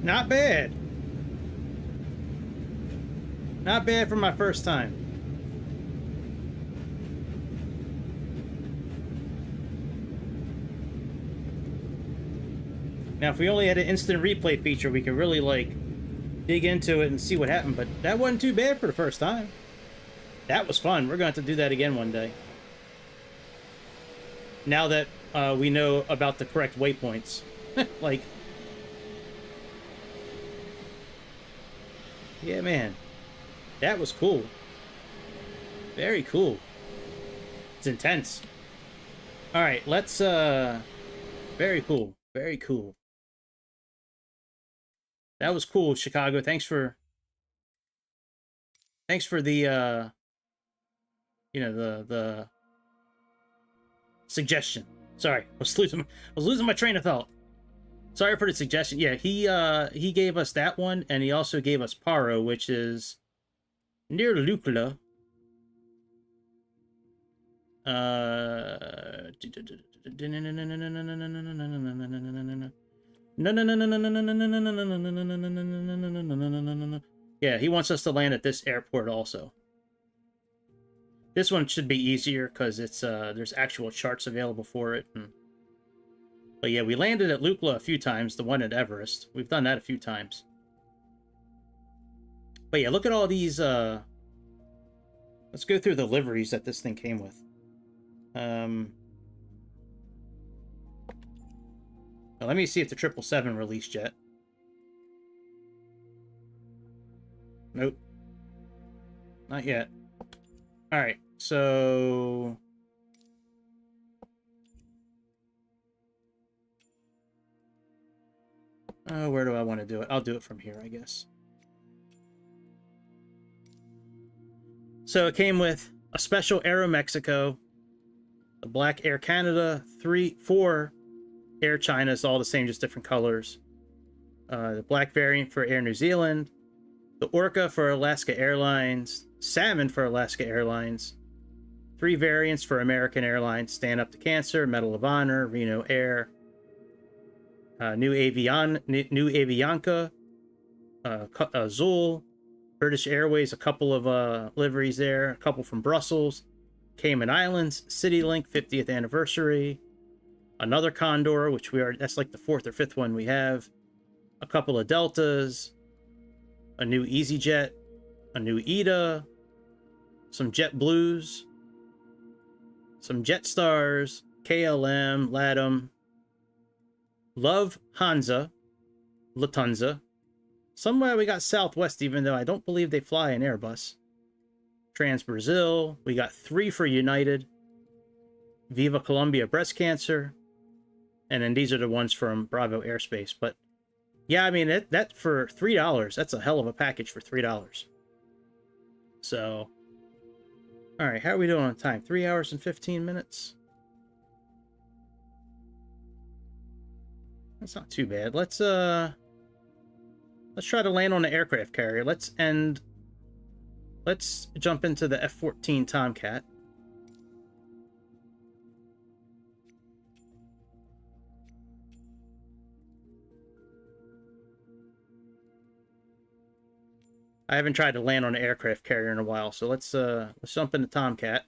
Not bad. Not bad for my first time. Now, if we only had an instant replay feature, we could really, like, dig into it and see what happened, but that wasn't too bad for the first time. That was fun. We're going to have to do that again one day. Now that we know about the correct waypoints. Like... Yeah, man. That was cool. Very cool. It's intense. Alright, let's, Very cool. Very cool. That was cool, Chicago. Thanks for the, you know, the suggestion. Sorry, I was losing my train of thought. Sorry for the suggestion. Yeah, he gave us that one, and he also gave us Paro, which is near Lukla. Yeah, he wants us to land at this airport also. This one should be easier because it's there's actual charts available for it. But yeah, we landed at Lukla a few times, the one at Everest. We've done that a few times. But yeah, look at all these, let's go through the liveries that this thing came with. Well, let me see if the 777 released yet. Nope. Not yet. Alright, so... where do I want to do it? I'll do it from here, I guess. So it came with a special Aero Mexico, the black Air Canada, 4 Air China's, all the same, just different colors. The black variant for Air New Zealand, the Orca for Alaska Airlines, Salmon for Alaska Airlines, 3 variants for American Airlines, Stand Up to Cancer, Medal of Honor, Reno Air, New Avianca, Azul, British Airways, a couple of liveries there, a couple from Brussels, Cayman Islands, CityLink 50th anniversary, another Condor, which that's like the 4th or 5th one we have, a couple of Deltas, a new EasyJet, a new ETA, some JetBlues, some Jetsstars, KLM, LATAM, Love Hansa, Lufthansa. Somewhere we got Southwest, even though I don't believe they fly an Airbus. Trans Brazil. We got 3 for United. Viva Colombia Breast Cancer. And then these are the ones from Bravo Airspace. But yeah, I mean, that for $3, that's a hell of a package for $3. So, all right, how are we doing on time? 3 hours and 15 minutes. That's not too bad. Let's try to land on the aircraft carrier. Let's jump into the F-14 Tomcat. I haven't tried to land on an aircraft carrier in a while, so let's jump into Tomcat.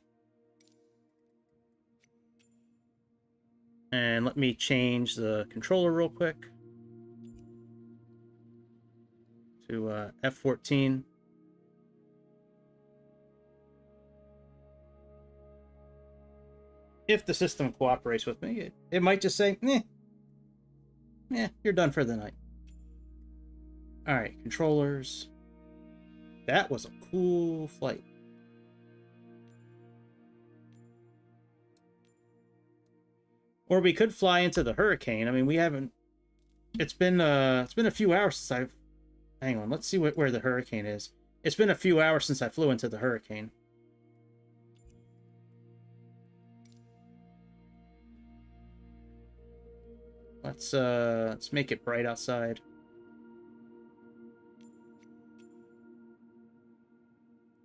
And let me change the controller real quick to F14. If the system cooperates with me, it might just say, you're done for the night. All right, controllers. That was a cool flight. Or we could fly into the Hurricane. I mean, we haven't. It's been a few hours since I've. Hang on, let's see where the Hurricane is. It's been a few hours since I flew into the Hurricane. Let's make it bright outside.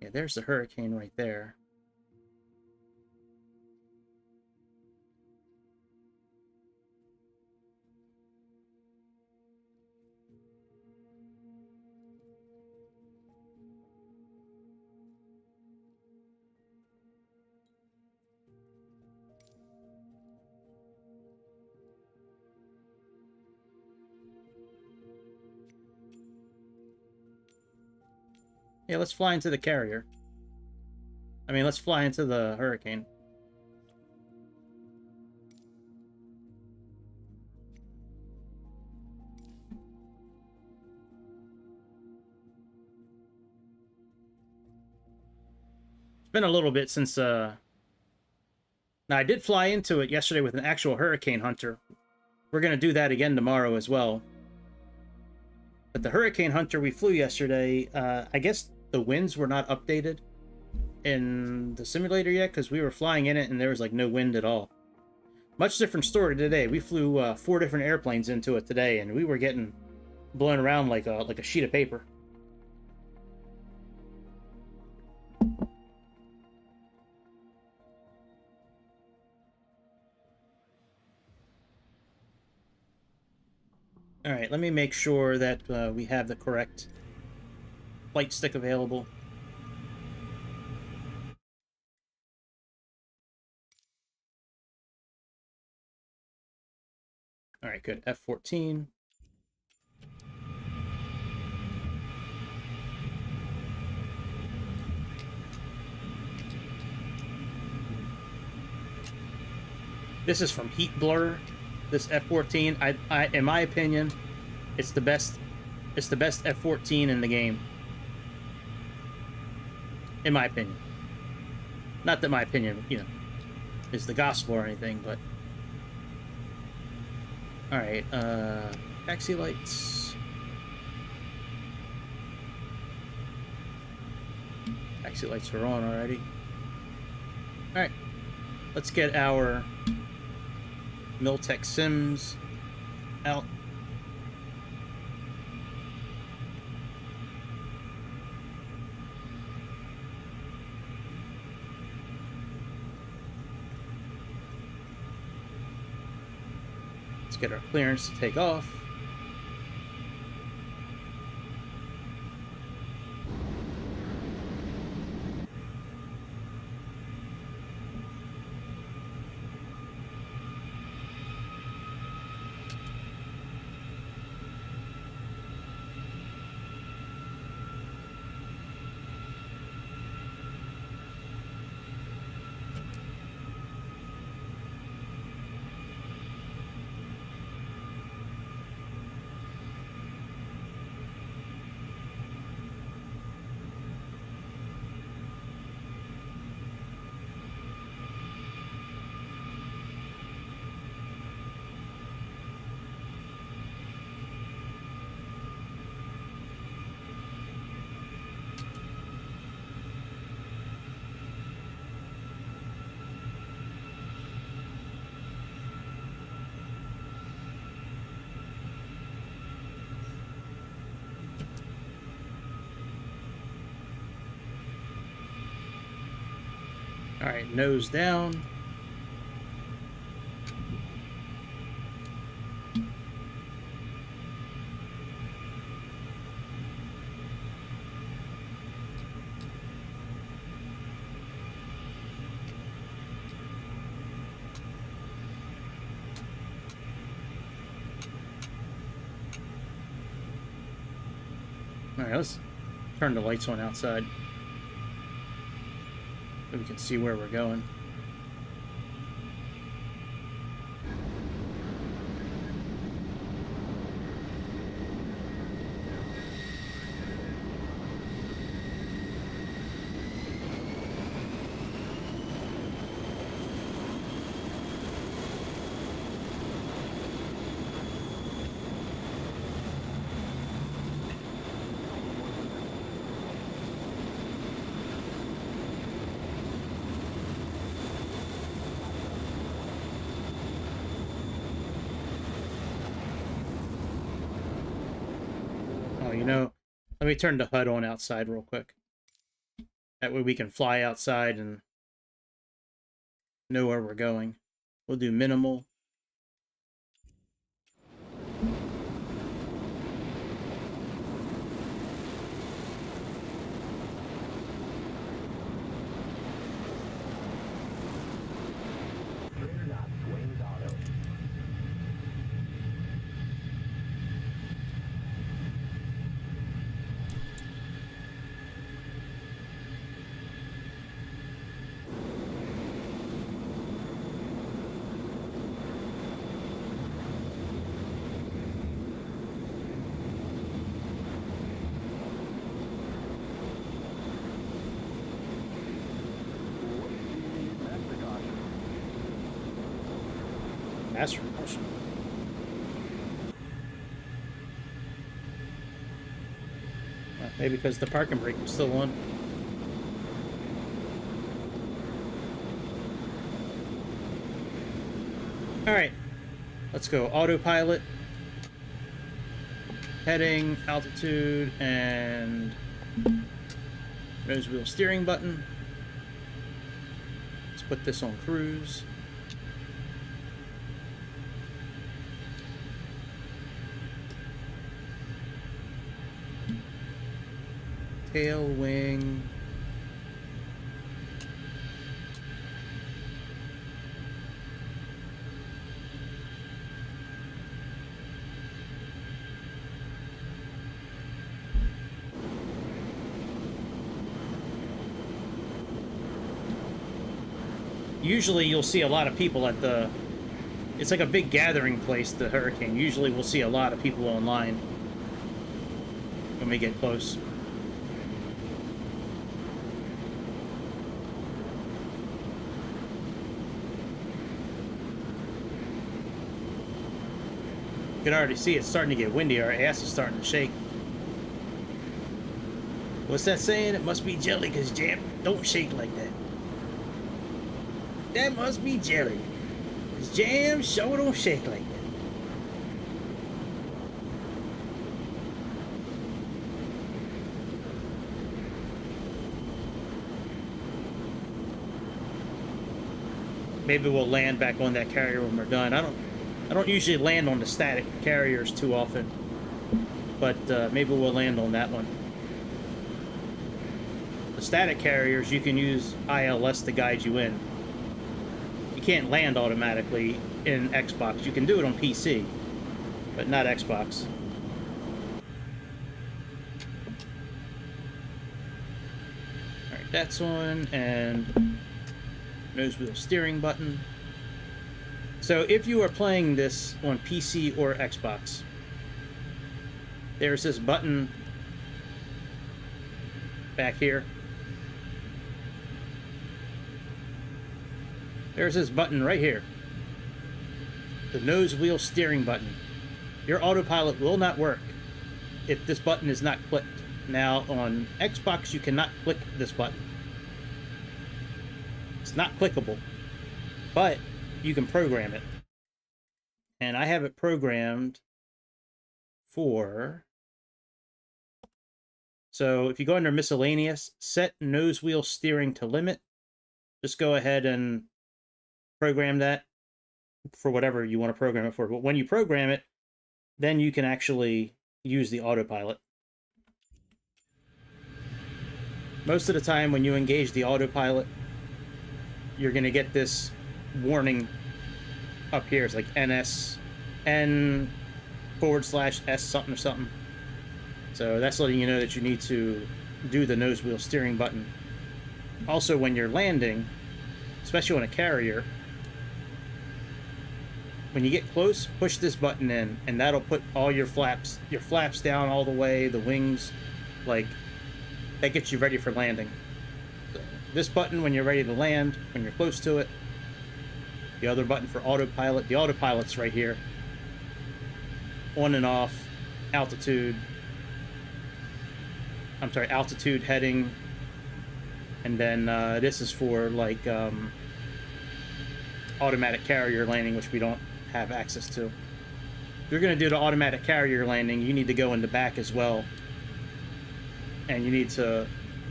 Yeah, there's the Hurricane right there. Yeah, let's fly into the carrier. I mean, let's fly into the Hurricane. It's been a little bit since, Now, I did fly into it yesterday with an actual Hurricane Hunter. We're going to do that again tomorrow as well. But the Hurricane Hunter we flew yesterday, I guess the winds were not updated in the simulator yet, because we were flying in it and there was like no wind at all. Much different story today. We flew 4 different airplanes into it today, and we were getting blown around like a sheet of paper. All right, let me make sure that we have the correct flight stick available. All right, good. F14. This is from Heat Blur. This F14, I in my opinion, it's the best F14 in the game. In my opinion. Not that my opinion, you know, is the gospel or anything, but all right, taxi lights. Taxi lights are on already. All right, let's get our Miltech Sims out. Let's get our clearance to take off. All right, nose down. Alright, let's turn the lights on outside so we can see where we're going. Oh, you know, let me turn the HUD on outside real quick. That way we can fly outside and know where we're going. We'll do minimal. Master caution. Maybe because the parking brake was still on. Alright, let's go. Autopilot, heading, altitude, and nose wheel steering button. Let's put this on cruise. Tail, wing. Usually you'll see a lot of people at the... It's like a big gathering place, the Hurricane. Usually we'll see a lot of people online when we get close. You can already see it's starting to get windy. Our ass is starting to shake. What's that saying? It must be jelly because jam don't shake like that. That must be jelly. Because jam sure don't shake like that. Maybe we'll land back on that carrier when we're done. I don't usually land on the static carriers too often, but maybe we'll land on that one. The static carriers, you can use ILS to guide you in. You can't land automatically in Xbox. You can do it on PC, but not Xbox. Alright, that's on, and nose wheel steering button. So if you are playing this on PC or Xbox, there's this button back here. There's this button right here. The nose wheel steering button. Your autopilot will not work if this button is not clicked. Now on Xbox you cannot click this button. It's not clickable, but you can program it. And I have it programmed for... So if you go under miscellaneous, set nose wheel steering to limit. Just go ahead and program that for whatever you want to program it for. But when you program it, then you can actually use the autopilot. Most of the time when you engage the autopilot, you're going to get this warning up here. It's like N/S something or something. So that's letting you know that you need to do the nose wheel steering button. Also, when you're landing, especially on a carrier, when you get close, push this button in, and that'll put all your flaps down all the way, the wings, like, that gets you ready for landing. So this button when you're ready to land, when you're close to it. The other button for autopilot. The autopilot's right here. On and off, altitude. I'm sorry, altitude, heading. And then this is for, like, automatic carrier landing, which we don't have access to. If you're going to do the automatic carrier landing, you need to go in the back as well. And you need to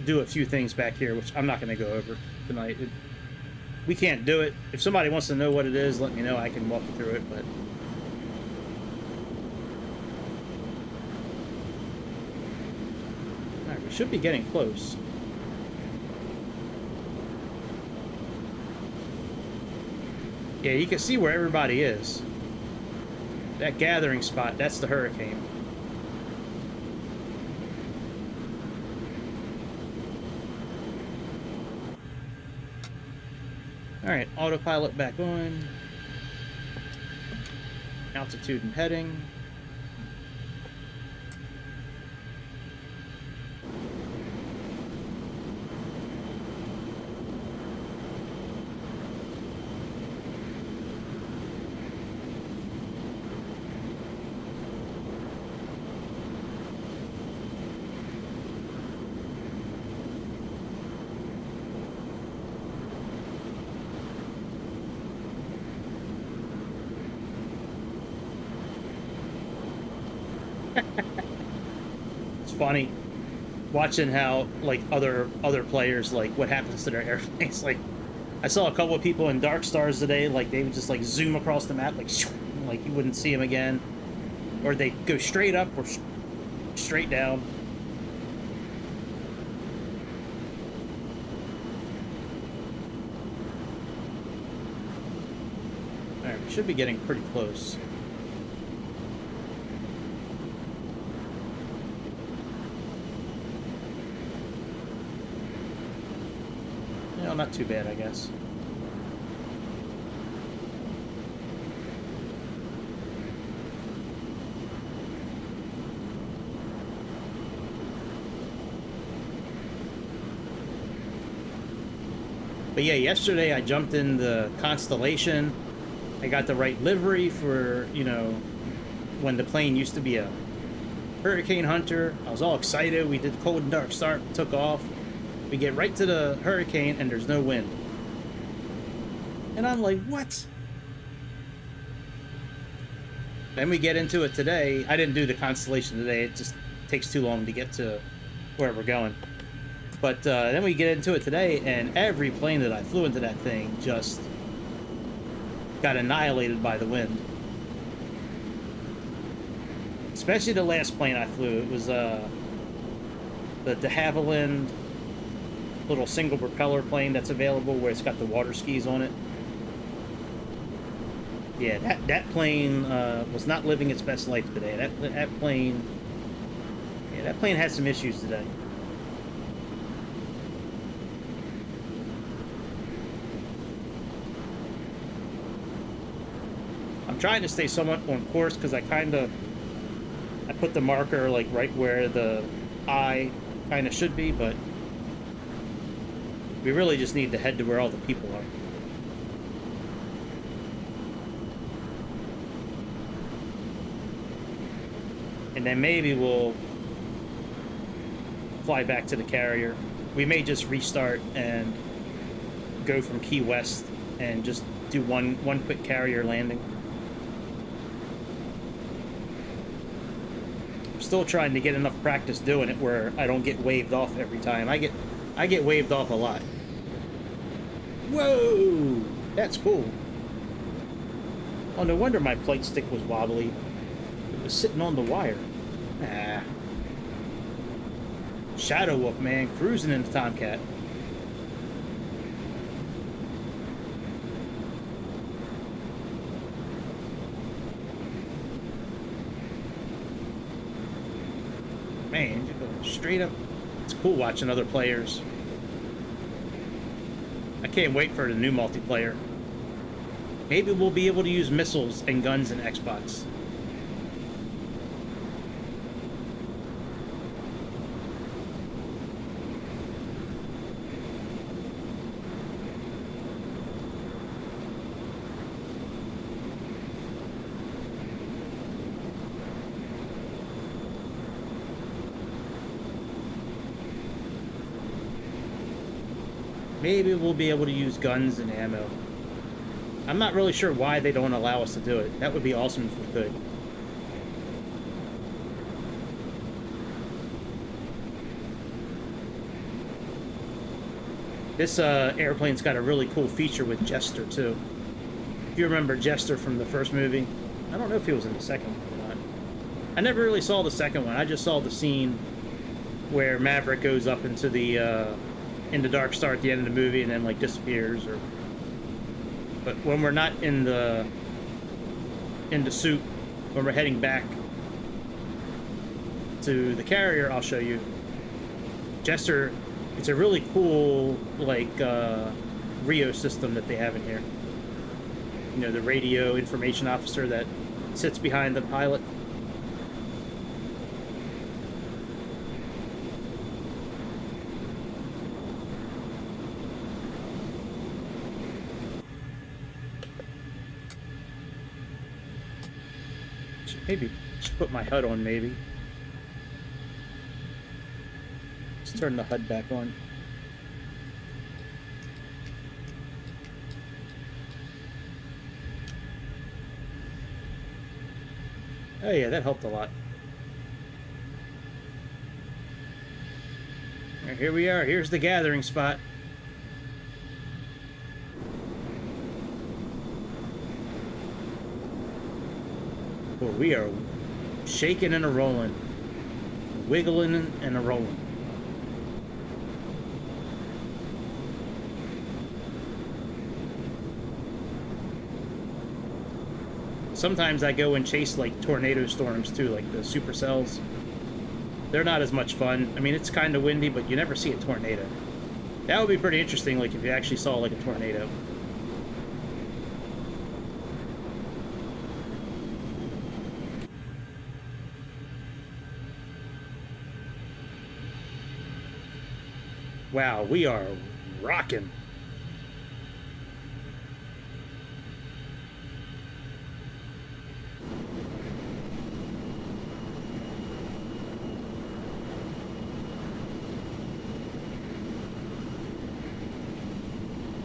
do a few things back here, which I'm not going to go over tonight. We can't do it. If somebody wants to know what it is, let me know. I can walk you through it, but... Alright, we should be getting close. Yeah, you can see where everybody is. That gathering spot, that's the hurricane. Alright, autopilot back on. Altitude and heading. It's funny watching how, like, other players, like, what happens to their airplanes. Like, I saw a couple of people in Dark Stars today, like, they would just, like, zoom across the map, like you wouldn't see them again, or they go straight up or straight down. All right, we should be getting pretty close. Not too bad, I guess. But yeah, yesterday I jumped in the Constellation. I got the right livery for, you know, when the plane used to be a Hurricane Hunter. I was all excited. We did the cold and dark start, took off. We get right to the hurricane and there's no wind. And I'm like, what? Then we get into it today. I didn't do the Constellation today. It just takes too long to get to where we're going. But then we get into it today, and every plane that I flew into that thing just got annihilated by the wind. Especially the last plane I flew. It was the de Havilland little single propeller plane that's available where it's got the water skis on it. Yeah, that plane was not living its best life today. That plane had some issues today. I'm trying to stay somewhat on course because I put the marker like right where the eye kind of should be, but we really just need to head to where all the people are. And then maybe we'll fly back to the carrier. We may just restart and go from Key West and just do one quick carrier landing. I'm still trying to get enough practice doing it where I don't get waved off every time. I get waved off a lot. Whoa! That's cool. Oh, no wonder my flight stick was wobbly. It was sitting on the wire. Ah. Shadow Wolf, man, cruising in the Tomcat. Man, you're going straight up. It's cool watching other players. I can't wait for the new multiplayer. Maybe we'll be able to use missiles and guns in Xbox. Maybe we'll be able to use guns and ammo. I'm not really sure why they don't allow us to do it. That would be awesome if we could. This airplane's got a really cool feature with Jester, too. If you remember Jester from the first movie, I don't know if he was in the second one or not. I never really saw the second one. I just saw the scene where Maverick goes up into the Dark Star at the end of the movie and then like disappears. But when we're not in the suit, when we're heading back to the carrier, I'll show you. Jester, it's a really cool like Rio system that they have in here. You know, the radio information officer that sits behind the pilot. Maybe should put my HUD on, maybe. Let's turn the HUD back on. Oh yeah, that helped a lot. Alright, here we are. Here's the gathering spot. Well, we are shaking and a-rolling. Wiggling and a-rolling. Sometimes I go and chase like tornado storms too, like the supercells. They're not as much fun. I mean, it's kind of windy, but you never see a tornado. That would be pretty interesting, like if you actually saw like a tornado. Wow, we are rocking.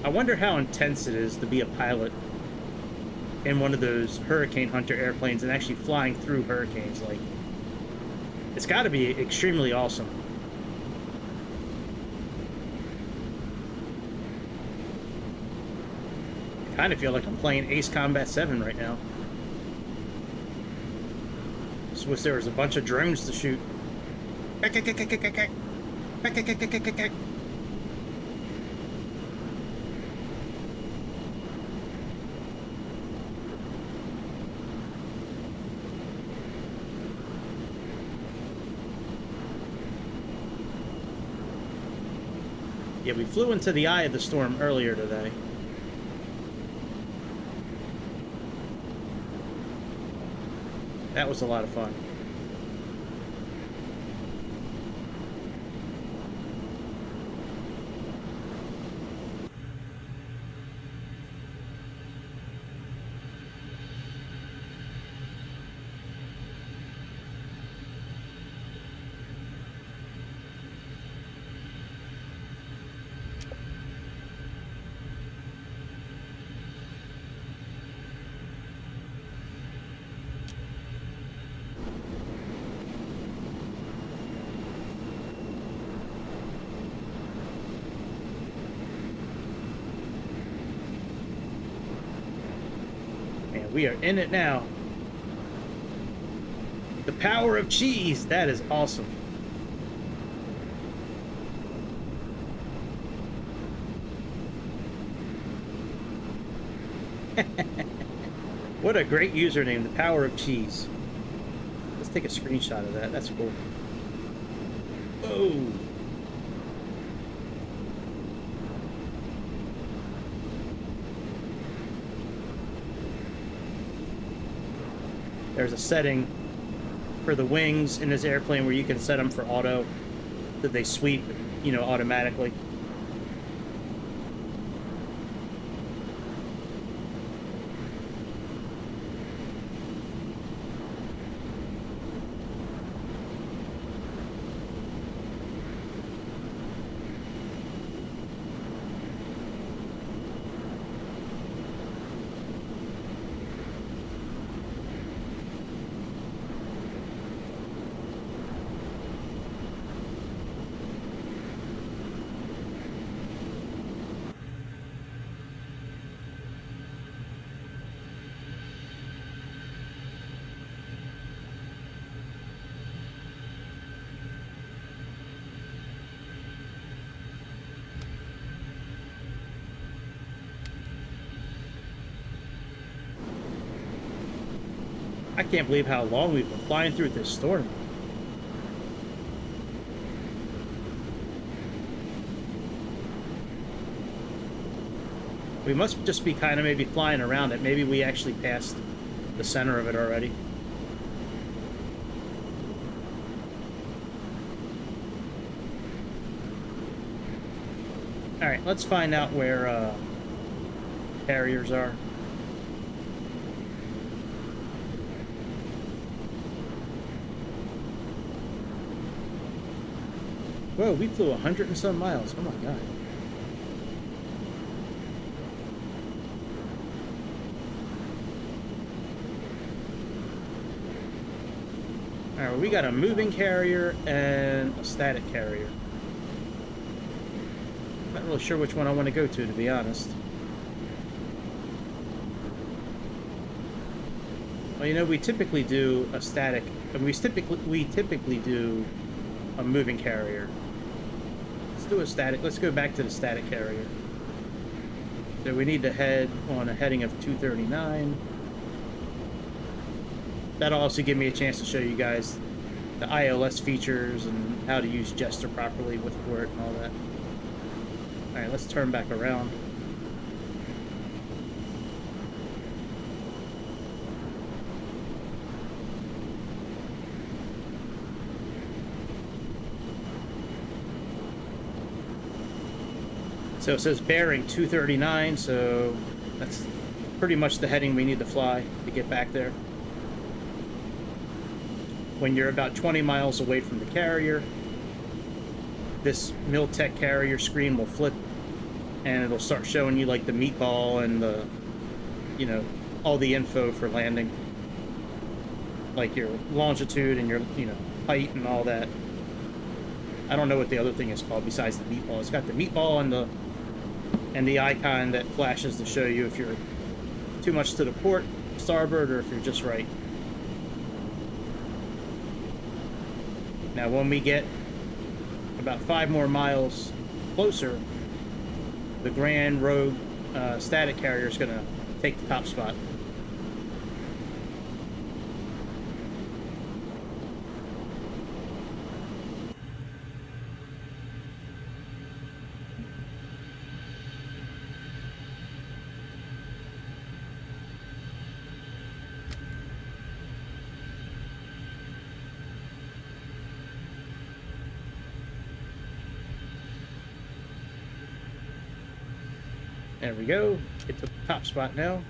I wonder how intense it is to be a pilot in one of those Hurricane Hunter airplanes and actually flying through hurricanes. Like, it's got to be extremely awesome. I kind of feel like I'm playing Ace Combat 7 right now. Just wish there was a bunch of drones to shoot. Yeah, we flew into the eye of the storm earlier today. That was a lot of fun. We are in it now. The power of cheese. That is awesome. What a great username, the power of cheese. Let's take a screenshot of that. That's cool. Whoa. There's a setting for the wings in this airplane where you can set them for auto, that they sweep, you know, automatically. I can't believe how long we've been flying through this storm. We must just be kind of maybe flying around it. Maybe we actually passed the center of it already. All right, let's find out where carriers are. Whoa, we flew 100 and some miles. Oh my god. Alright, well, we got a moving carrier and a static carrier. Not really sure which one I want to go to be honest. Well, you know, we typically do a static, and we typically do a moving carrier. Let's do a static. Let's go back to the static carrier. So we need to head on a heading of 239. That'll also give me a chance to show you guys the ILS features and how to use Jester properly with Port and all that. Alright, let's turn back around. So it says bearing 239, so that's pretty much the heading we need to fly to get back there. When you're about 20 miles away from the carrier, this Miltech carrier screen will flip and it'll start showing you like the meatball and the, you know, all the info for landing. Like your longitude and your, you know, height and all that. I don't know what the other thing is called besides the meatball. It's got the meatball and the icon that flashes to show you if you're too much to the port, starboard, or if you're just right. Now when we get about 5 more miles closer, the Grand Rogue static carrier is going to take the top spot. There we go. It took the top spot now.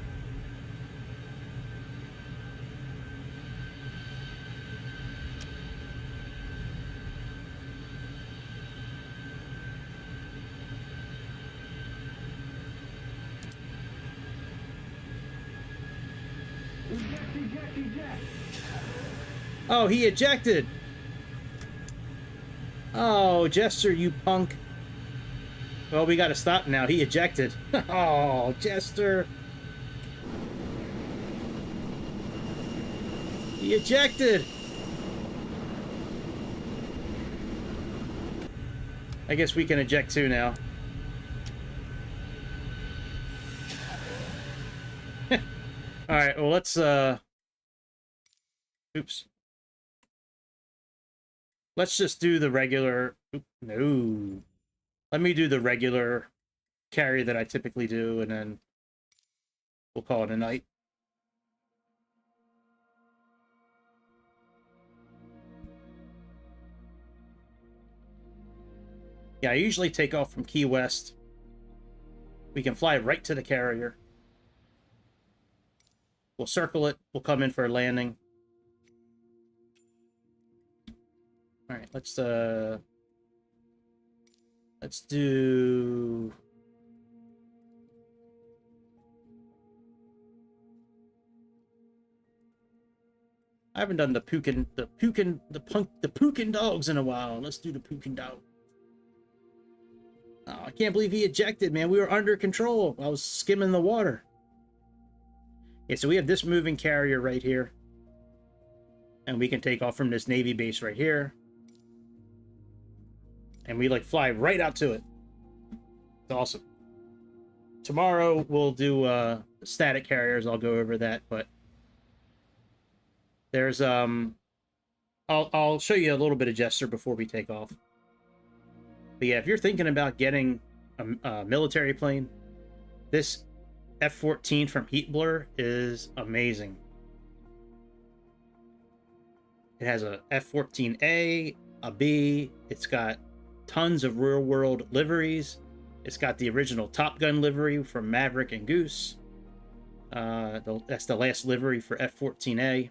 Oh, he ejected. Oh, Jester, you punk. Well, we gotta stop now. He ejected. Oh, Jester. He ejected. I guess we can eject too now. Alright, well, let's let's just do the regular. No. Let me do the regular carry that I typically do, and then we'll call it a night. Yeah, I usually take off from Key West. We can fly right to the carrier. We'll circle it. We'll come in for a landing. All right, let's do... I haven't done the Pukin dogs in a while. Let's do the Pukin dog. Oh, I can't believe he ejected, man. We were under control. I was skimming the water. Yeah, so we have this moving carrier right here. And we can take off from this Navy base right here. And we, like, fly right out to it. It's awesome. Tomorrow, we'll do static carriers. I'll go over that, but... There's, I'll show you a little bit of Jester before we take off. But yeah, if you're thinking about getting a military plane, this F-14 from Heat Blur is amazing. It has a F-14A, a B, it's got tons of real-world liveries. It's got the original Top Gun livery from Maverick and Goose. That's the last livery for F-14A.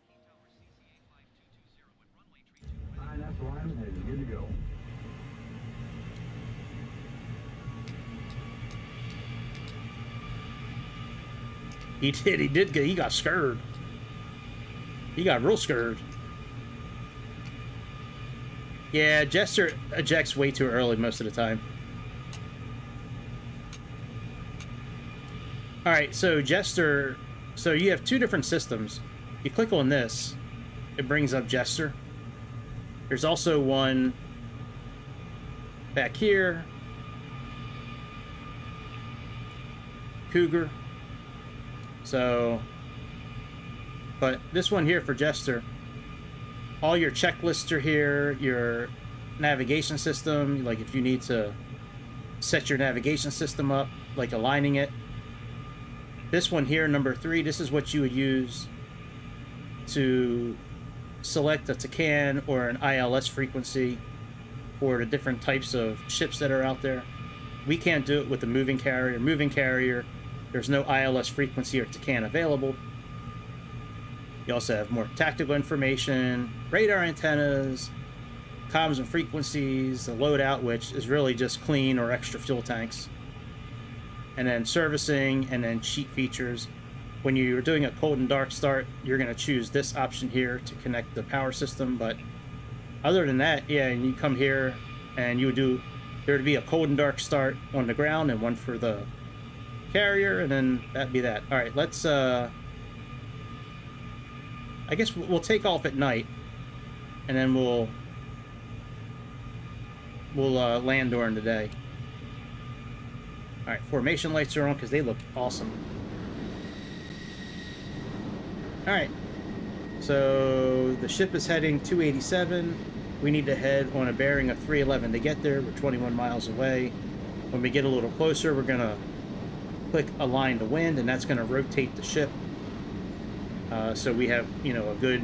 He got scared. He got real scared. Yeah, Jester ejects way too early most of the time. Alright, so Jester... So you have two different systems. You click on this, it brings up Jester. There's also one back here. Cougar. So, but this one here for Jester, all your checklists are here, your navigation system, like if you need to set your navigation system up, like aligning it. This one here, number 3, this is what you would use to select a TACAN or an ILS frequency for the different types of ships that are out there. We can't do it with the moving carrier. Moving carrier, there's no ILS frequency or TACAN available. You also have more tactical information, radar antennas, comms and frequencies, the loadout, which is really just clean or extra fuel tanks. And then servicing, and then sheet features. When you're doing a cold and dark start, you're going to choose this option here to connect the power system. But other than that, yeah, and you come here and you would do, there would be a cold and dark start on the ground and one for the carrier, and then that'd be that. All right, let's I guess we'll take off at night, and then we'll land during the day. All right, formation lights are on because they look awesome. All right, so the ship is heading 287. We need to head on a bearing of 311 to get there. We're 21 miles away. When we get a little closer, we're gonna click align the wind, and that's going to rotate the ship, so we have, you know, a good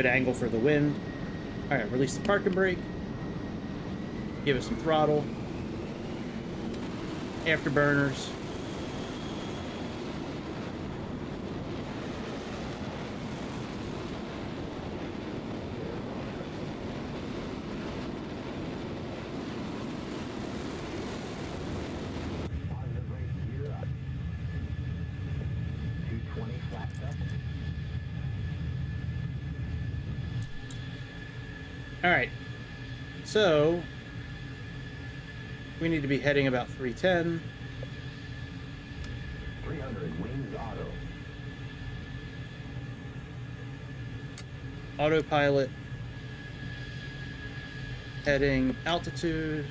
angle for the wind. All right, release the parking brake, give it some throttle, afterburners. Alright, so we need to be heading about 310. 300 wings auto. Autopilot. Heading altitude.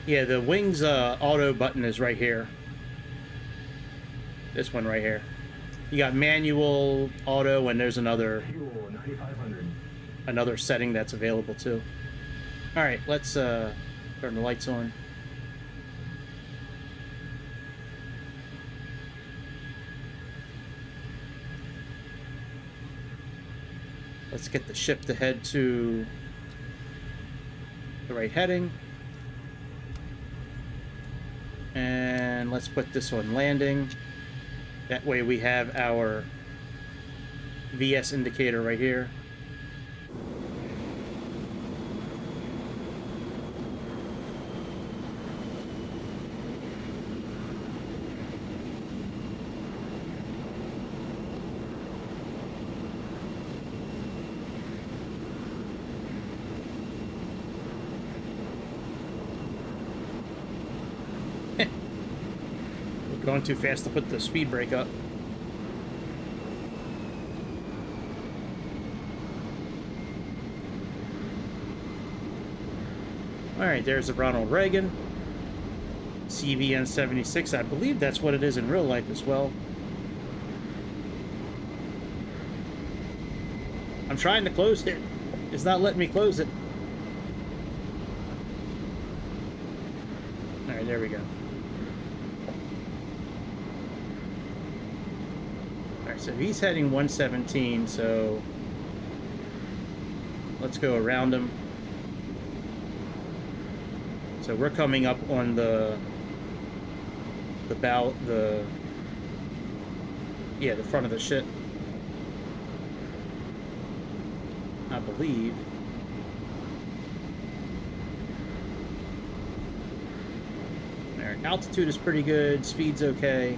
Yeah, the wings auto button is right here. This one right here. You got manual, auto, and there's another setting that's available too. All right, let's turn the lights on. Let's get the ship to head to the right heading. And let's put this on landing. That way we have our VS indicator right here. Going too fast to put the speed brake up. Alright, there's the Ronald Reagan. CVN 76. I believe that's what it is in real life as well. I'm trying to close it. It's not letting me close it. Alright, there we go. So he's heading 117, so let's go around him. So we're coming up on the bow, the front of the ship, I believe. Our altitude is pretty good, speed's okay.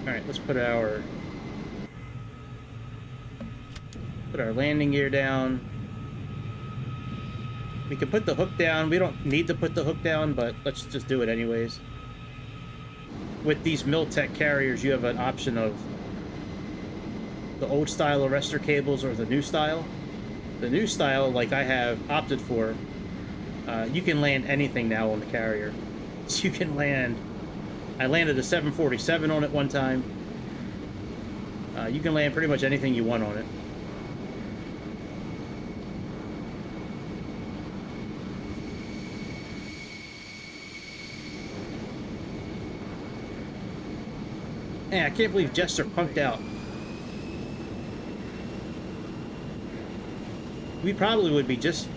Alright, let's put our landing gear down. We can put the hook down. We don't need to put the hook down, but let's just do it anyways. With these Miltech carriers, you have an option of the old style arrestor cables or the new style. The new style, like I have opted for, you can land anything now on the carrier. So you can land... I landed a 747 on it one time. You can land pretty much anything you want on it. Man, I can't believe Jester punked out. We probably would be just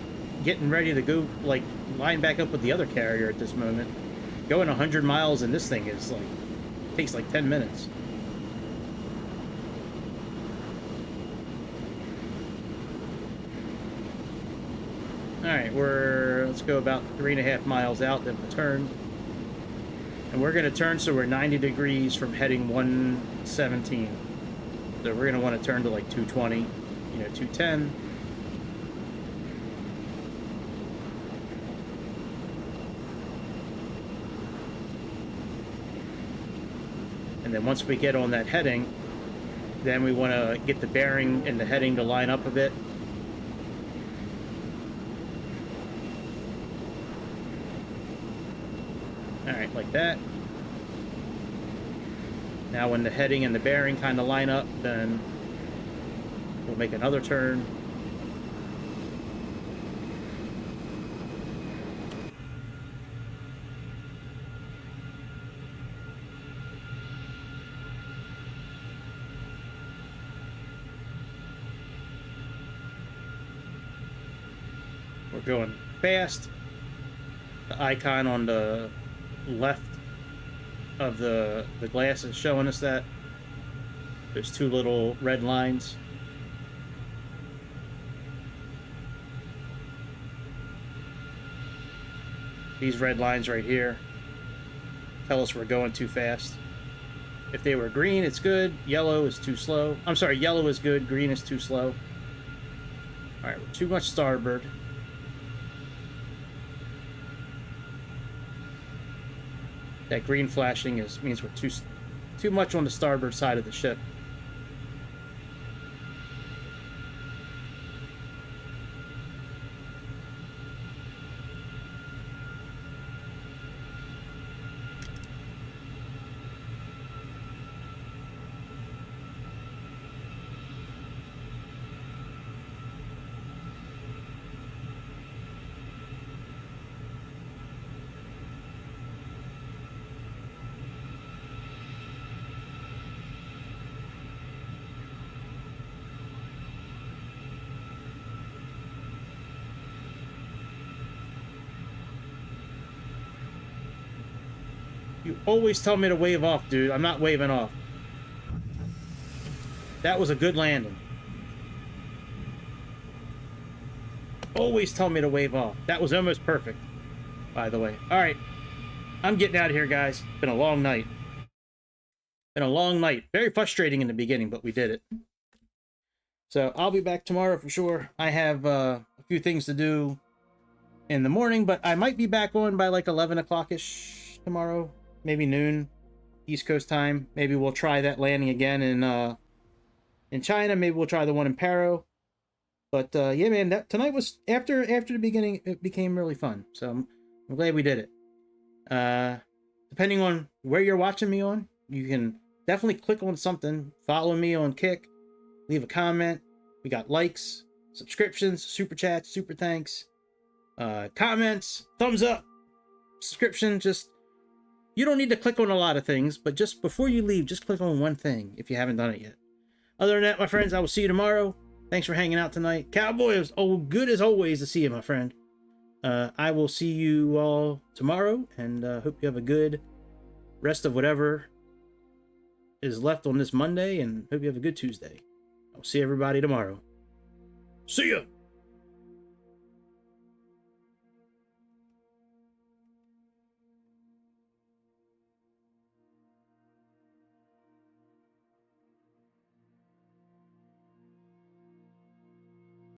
getting ready to go, like, line back up with the other carrier at this moment. Going 100 miles in this thing is like, takes like 10 minutes. Alright, let's go about 3.5 miles out, then we'll turn. And we're going to turn so we're 90 degrees from heading 117. So we're going to want to turn to like 220, 210. And then once we get on that heading, then we want to get the bearing and the heading to line up a bit. Alright, like that. Now when the heading and the bearing kind of line up, then we'll make another turn. We're going fast. The icon on the left of the glass is showing us that. There's two little red lines. These red lines right here tell us we're going too fast. If they were green, it's good. Yellow is too slow. I'm sorry, yellow is good. Green is too slow. Alright, we're too much starboard. That green flashing means we're too much on the starboard side of the ship. You always tell me to wave off, dude. I'm not waving off. That was a good landing. Always tell me to wave off. That was almost perfect, by the way. All right. I'm getting out of here, guys. It's been a long night. Been a long night. Very frustrating in the beginning, but we did it. So I'll be back tomorrow for sure. I have a few things to do in the morning, but I might be back on by like 11 o'clock-ish tomorrow. Maybe noon, East Coast time. Maybe we'll try that landing again in China. Maybe we'll try the one in Paro. But yeah, man, tonight was after the beginning. It became really fun. So I'm glad we did it. Depending on where you're watching me on, you can definitely click on something. Follow me on Kick. Leave a comment. We got likes, subscriptions, super chats, super thanks, comments, thumbs up, subscription. Just, you don't need to click on a lot of things, but just before you leave, just click on one thing if you haven't done it yet. Other than that, my friends, I will see you tomorrow. Thanks for hanging out tonight. Cowboy, it was good as always to see you, my friend. I will see you all tomorrow, and hope you have a good rest of whatever is left on this Monday, and hope you have a good Tuesday. I'll see everybody tomorrow. See ya!